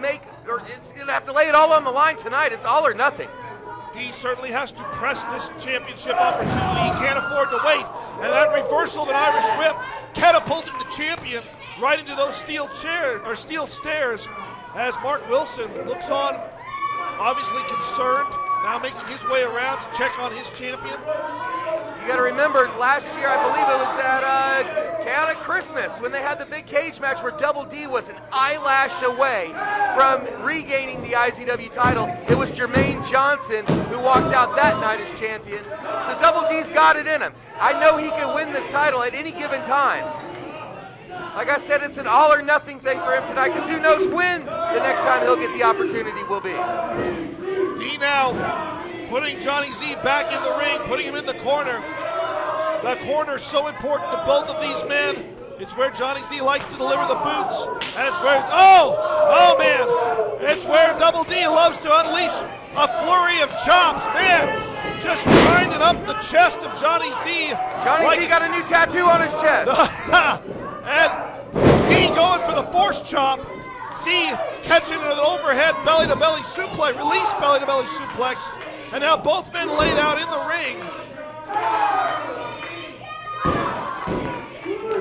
lay it all on the line tonight. It's all or nothing. D certainly has to press this championship opportunity. He can't afford to wait. And that reversal of an Irish whip catapulting the champion right into those steel stairs as Mark Wilson looks on, obviously concerned, now making his way around to check on his champion. You got to remember, last year, I believe it was at Chaotic Christmas, when they had the big cage match where Double D was an eyelash away from regaining the IZW title. It was Jermaine Johnson who walked out that night as champion. So Double D's got it in him. I know he can win this title at any given time. Like I said, it's an all or nothing thing for him tonight, because who knows when the next time he'll get the opportunity will be. D now putting Johnny Z back in the ring, putting him in the corner. The corner's so important to both of these men. It's where Johnny Z likes to deliver the boots. And it's where, oh man, it's where Double D loves to unleash a flurry of chops. Man, just grinding up the chest of Johnny Z. Johnny Z got a new tattoo on his chest. And D going for the force chop. Z catching an overhead belly-to-belly suplex, release belly-to-belly suplex. And now both men laid out in the ring.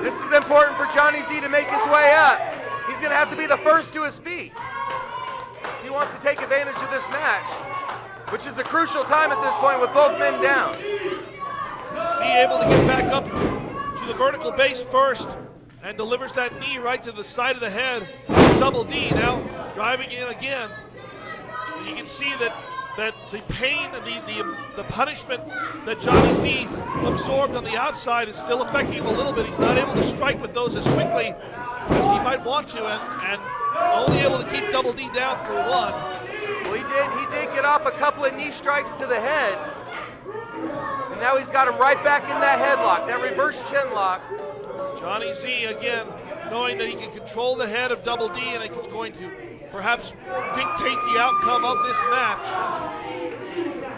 This is important for Johnny Z to make his way up. He's going to have to be the first to his feet. He wants to take advantage of this match, which is a crucial time at this point with both men down. Z able to get back up to the vertical base first and delivers that knee right to the side of the head. Double D now driving in again. And you can see that the pain and the punishment that Johnny Z absorbed on the outside is still affecting him a little bit. He's not able to strike with those as quickly as he might want to, and only able to keep Double D down for one. Well, he did get off a couple of knee strikes to the head, and now he's got him right back in that headlock, that reverse chin lock. Johnny Z again, knowing that he can control the head of Double D and it's going to perhaps dictate the outcome of this match.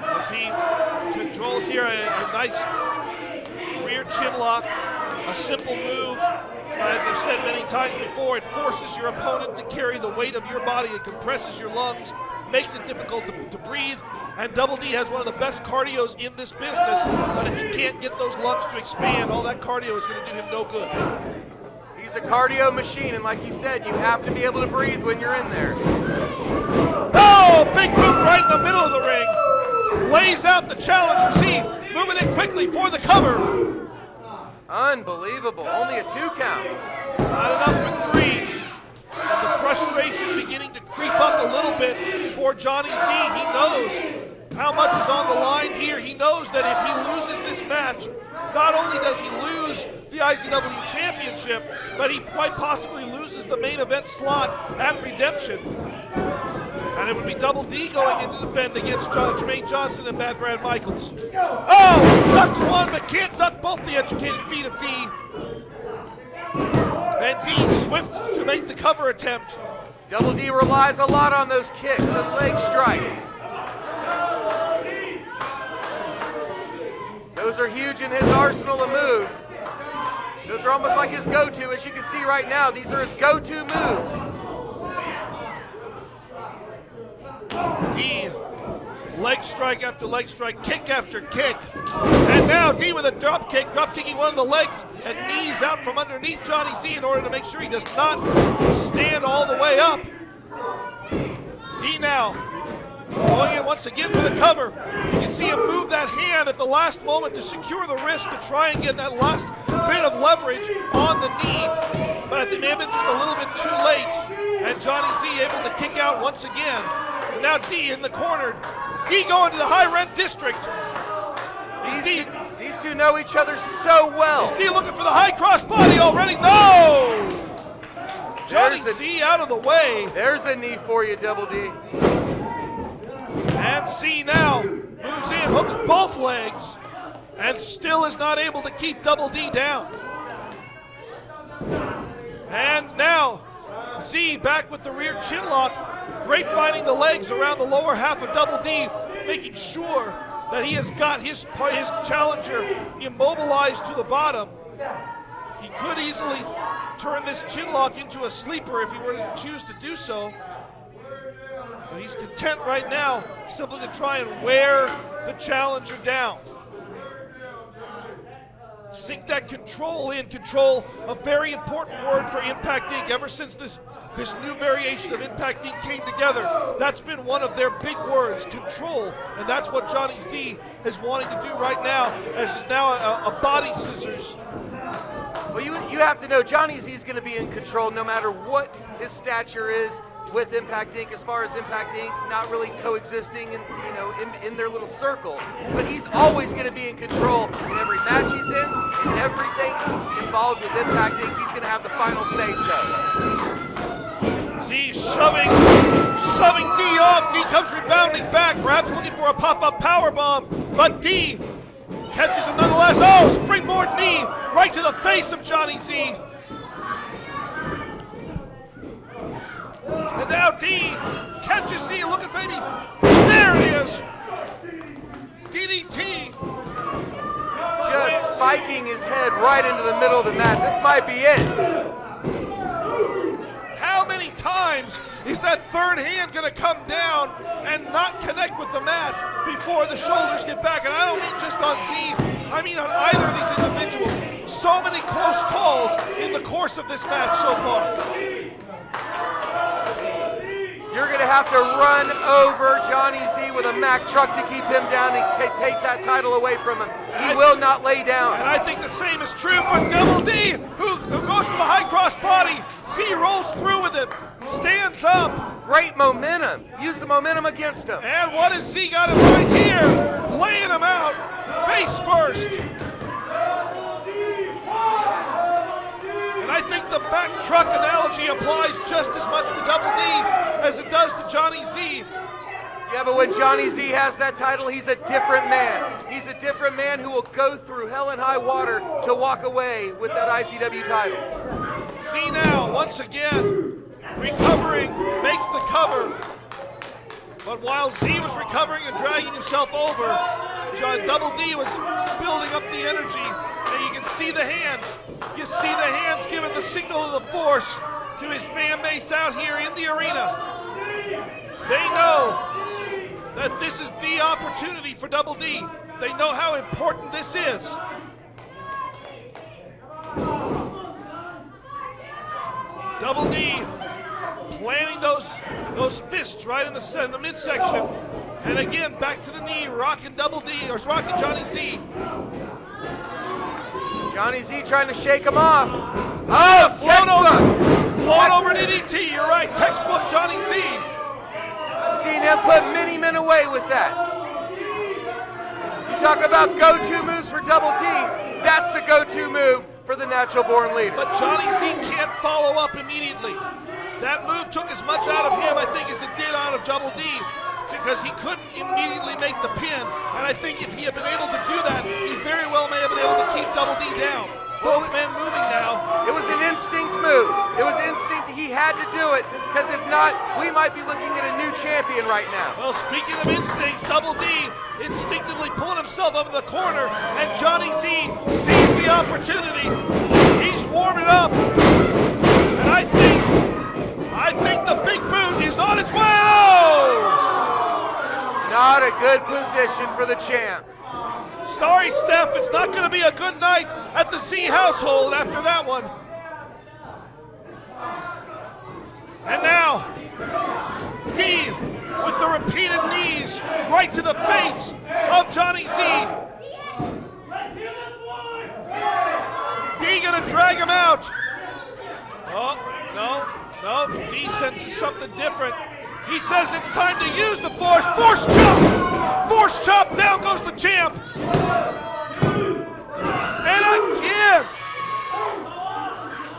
As he controls here a nice rear chin lock, a simple move. As I've said many times before, it forces your opponent to carry the weight of your body. It compresses your lungs, makes it difficult to breathe. And Double D has one of the best cardios in this business. But if he can't get those lungs to expand, all that cardio is going to do him no good. He's a cardio machine, and like you said, you have to be able to breathe when you're in there. Oh, big boot right in the middle of the ring. Lays out the challenger. Z moving in quickly for the cover. Unbelievable, only a 2 count. Not enough for 3. And the frustration beginning to creep up a little bit for Johnny Z. He knows how much is on the line here. He knows that if he loses this match, not only does he lose the IZW Championship, but he quite possibly loses the main event slot at Redemption. And it would be Double D going in to defend against Jermaine Johnson and Bad Brad Michaels. Oh, ducks one, but can't duck both the educated feet of D. And D swift to make the cover attempt. Double D relies a lot on those kicks and leg strikes. Those are huge in his arsenal of moves. Those are almost like his go-to. As you can see right now, these are his go-to moves. D, leg strike after leg strike, kick after kick. And now D with a drop kicking one of the legs and knees out from underneath Johnny Z in order to make sure he does not stand all the way up. D now going in once again for the cover. You can see him move that hand at the last moment to secure the wrist to try and get that last bit of leverage on the knee. But I think maybe it's just a little bit too late. And Johnny Z able to kick out once again. And now D in the corner. D going to the high rent district. These two know each other so well. Is D looking for the high cross body already? No! Johnny Z out of the way. There's a knee for you, Double D. And C now moves in, hooks both legs, and still is not able to keep Double D down. And now Z back with the rear chin lock, grapevine the legs around the lower half of Double D, making sure that he has got his challenger immobilized to the bottom. He could easily turn this chin lock into a sleeper if he were to choose to do so. But he's content right now simply to try and wear the challenger down. Sink that control in. Control, a very important word for Impact Inc. Ever since this new variation of Impact Inc. came together, that's been one of their big words, control. And that's what Johnny Z is wanting to do right now, as he's now a body scissors. Well, you have to know Johnny Z is going to be in control no matter what his stature is with Impact Inc. As far as Impact Inc. not really coexisting in their little circle, but he's always going to be in control in every match he's in everything involved with Impact Inc. He's going to have the final say so. Z shoving D off. D comes rebounding back, perhaps looking for a pop-up power bomb, but D catches him nonetheless. Oh, springboard knee right to the face of Johnny Z. And now D catches Z, look at baby. There it is. DDT. Just spiking his head right into the middle of the mat. This might be it. How many times is that third hand going to come down and not connect with the mat before the shoulders get back? And I don't mean just on Z, I mean on either of these individuals. So many close calls in the course of this match so far. You're going to have to run over Johnny Z with a Mack truck to keep him down and take that title away from him. He will not lay down. And I think the same is true for Double D, who goes for the high cross body. Z rolls through with it, stands up. Great momentum. Use the momentum against him. And what has Z got him right here? Laying him out, face first. And I think the back truck analogy applies just as much to Double D as it does to Johnny Z. Yeah, but when Johnny Z has that title, he's a different man. He's a different man who will go through hell and high water to walk away with that IZW title. Z now, once again, recovering, makes the cover. But while Z was recovering and dragging himself over, Double D was building up the energy. And you can see the hands. You see the hands giving the signal of the force to his fan base out here in the arena. They know that this is the opportunity for Double D. They know how important this is. Double D planting those fists right in the midsection. And again, back to the knee, rocking Double D, or rocking Johnny Z. Johnny Z trying to shake him off. Oh, flown over DDT, you're right, textbook Johnny Z. I've seen him put many men away with that. You talk about go-to moves for Double D, that's a go-to move for the natural born leader. But Johnny Z can't follow up immediately. That move took as much out of him, I think, as it did out of Double D, because he couldn't immediately make the pin. And I think if he had been able to do that, he very well may have been able to keep Double D down. Both men moving now. It was an instinct move. It was instinct. He had to do it, because if not, we might be looking at a new champion right now. Well, speaking of instincts, Double D instinctively pulling himself up in the corner, and Johnny Z sees the opportunity. He's warming up, and I think the big boot is on its way. Oh! Not a good position for the champ. Sorry, Steph, it's not going to be a good night at the Z household after that one. And now, D with the repeated knees right to the face of Johnny Z. D gonna drag him out. Oh, no, D senses something different. He says it's time to use the force. Force chop! Force chop, down goes the champ. And again,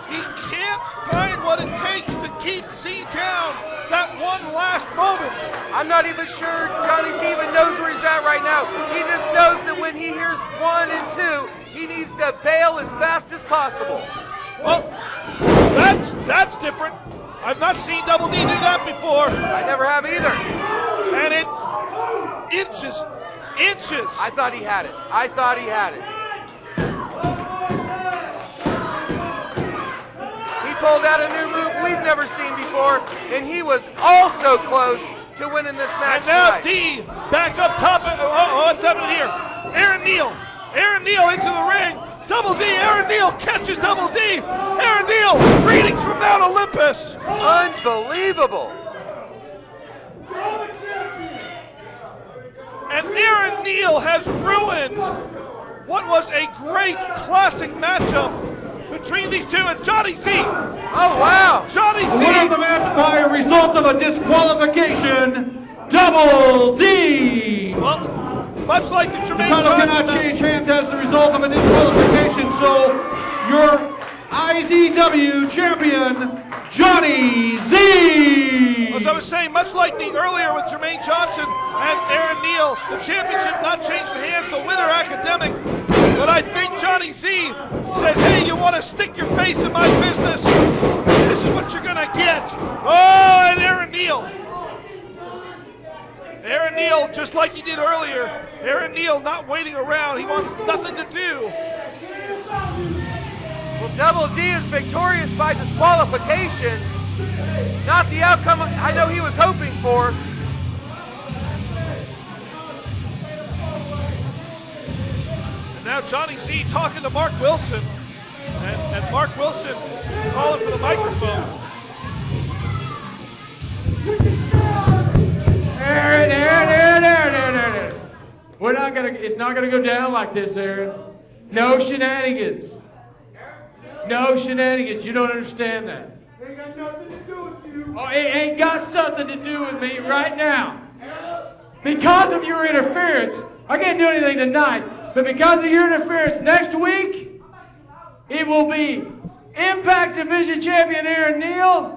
he can't find what it takes to keep Z down that one last moment. I'm not even sure Johnny Z even knows where he's at right now. He just knows that when he hears 1 and 2, he needs to bail as fast as possible. Well, that's different. I've not seen Double D do that before. I never have either. And it inches. I thought he had it. He pulled out a new move we've never seen before, and he was also close to winning this match. And now tonight. D back up top. What's happening here? Aaron Neal into the ring. Double D, Aaron Neal catches Double D. Aaron Neal, greetings from Mount Olympus. Unbelievable. And Aaron Neal has ruined what was a great classic matchup between these two and Johnny Z. Oh, wow. Johnny Z. Winner of the match by a result of a disqualification, Double D. Well, much like the Jermaine Title cannot Johnson change hands as the result of a disqualification, so your IZW champion, Johnny Z. As I was saying, much like the earlier with Jermaine Johnson and Aaron Neal, the championship not changed hands, the winner academic. But I think Johnny Z says, hey, you want to stick your face in my business? This is what you're going to get. Oh, and Aaron Neal. Aaron Neal, just like he did earlier, Aaron Neal not waiting around. He wants nothing to do. Well, Double D is victorious by disqualification. Not the outcome I know he was hoping for. And now Johnny Z talking to Mark Wilson. And Mark Wilson calling for the microphone. Aaron. It's not gonna go down like this, Aaron. No shenanigans. No shenanigans. You don't understand that. Ain't got nothing to do with you. Oh, it ain't got something to do with me right now. Because of your interference, I can't do anything tonight, but because of your interference next week, it will be Impact Division Champion Aaron Neal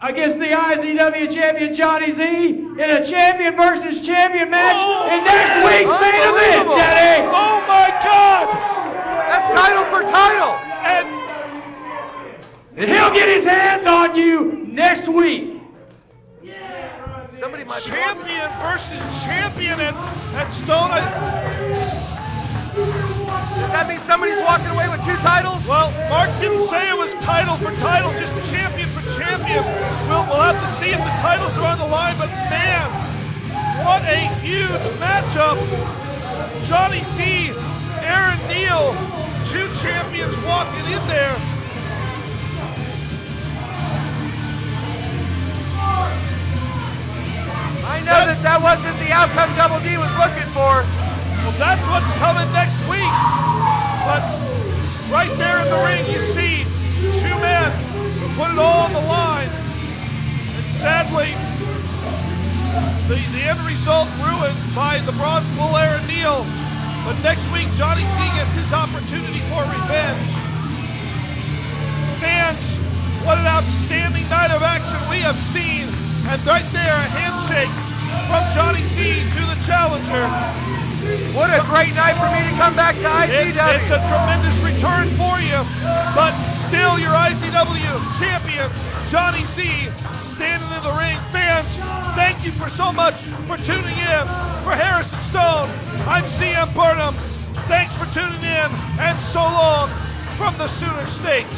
against the IZW Champion Johnny Z in a champion versus champion match in next week's main event, Daddy! Oh my God! That's title for title! And he'll get his hands on you next week! Somebody might champion versus champion at Stone. Does that mean somebody's walking away with 2 titles? Well, Mark didn't say it was title for title, just champion for champion. We'll have to see if the titles are on the line, but man, what a huge matchup. Johnny Z, Aaron Neal, 2 champions walking in there. I know that wasn't the outcome Double D was looking for. Well, that's what's coming next week. But right there in the ring, you see 2 men who put it all on the line. And sadly, the end result ruined by the Bronze Bull Aaron Neal. But next week, Johnny Z gets his opportunity for revenge. Fans, what an outstanding night of action we have seen. And right there, a handshake from Johnny Z to the challenger. What a great night for me to come back to IZW. It's a tremendous return for you, but still your IZW champion, Johnny Z, standing in the ring. Fans, thank you for so much for tuning in. For Harrison Stone, I'm CM Burnham. Thanks for tuning in, and so long from the Sooner State.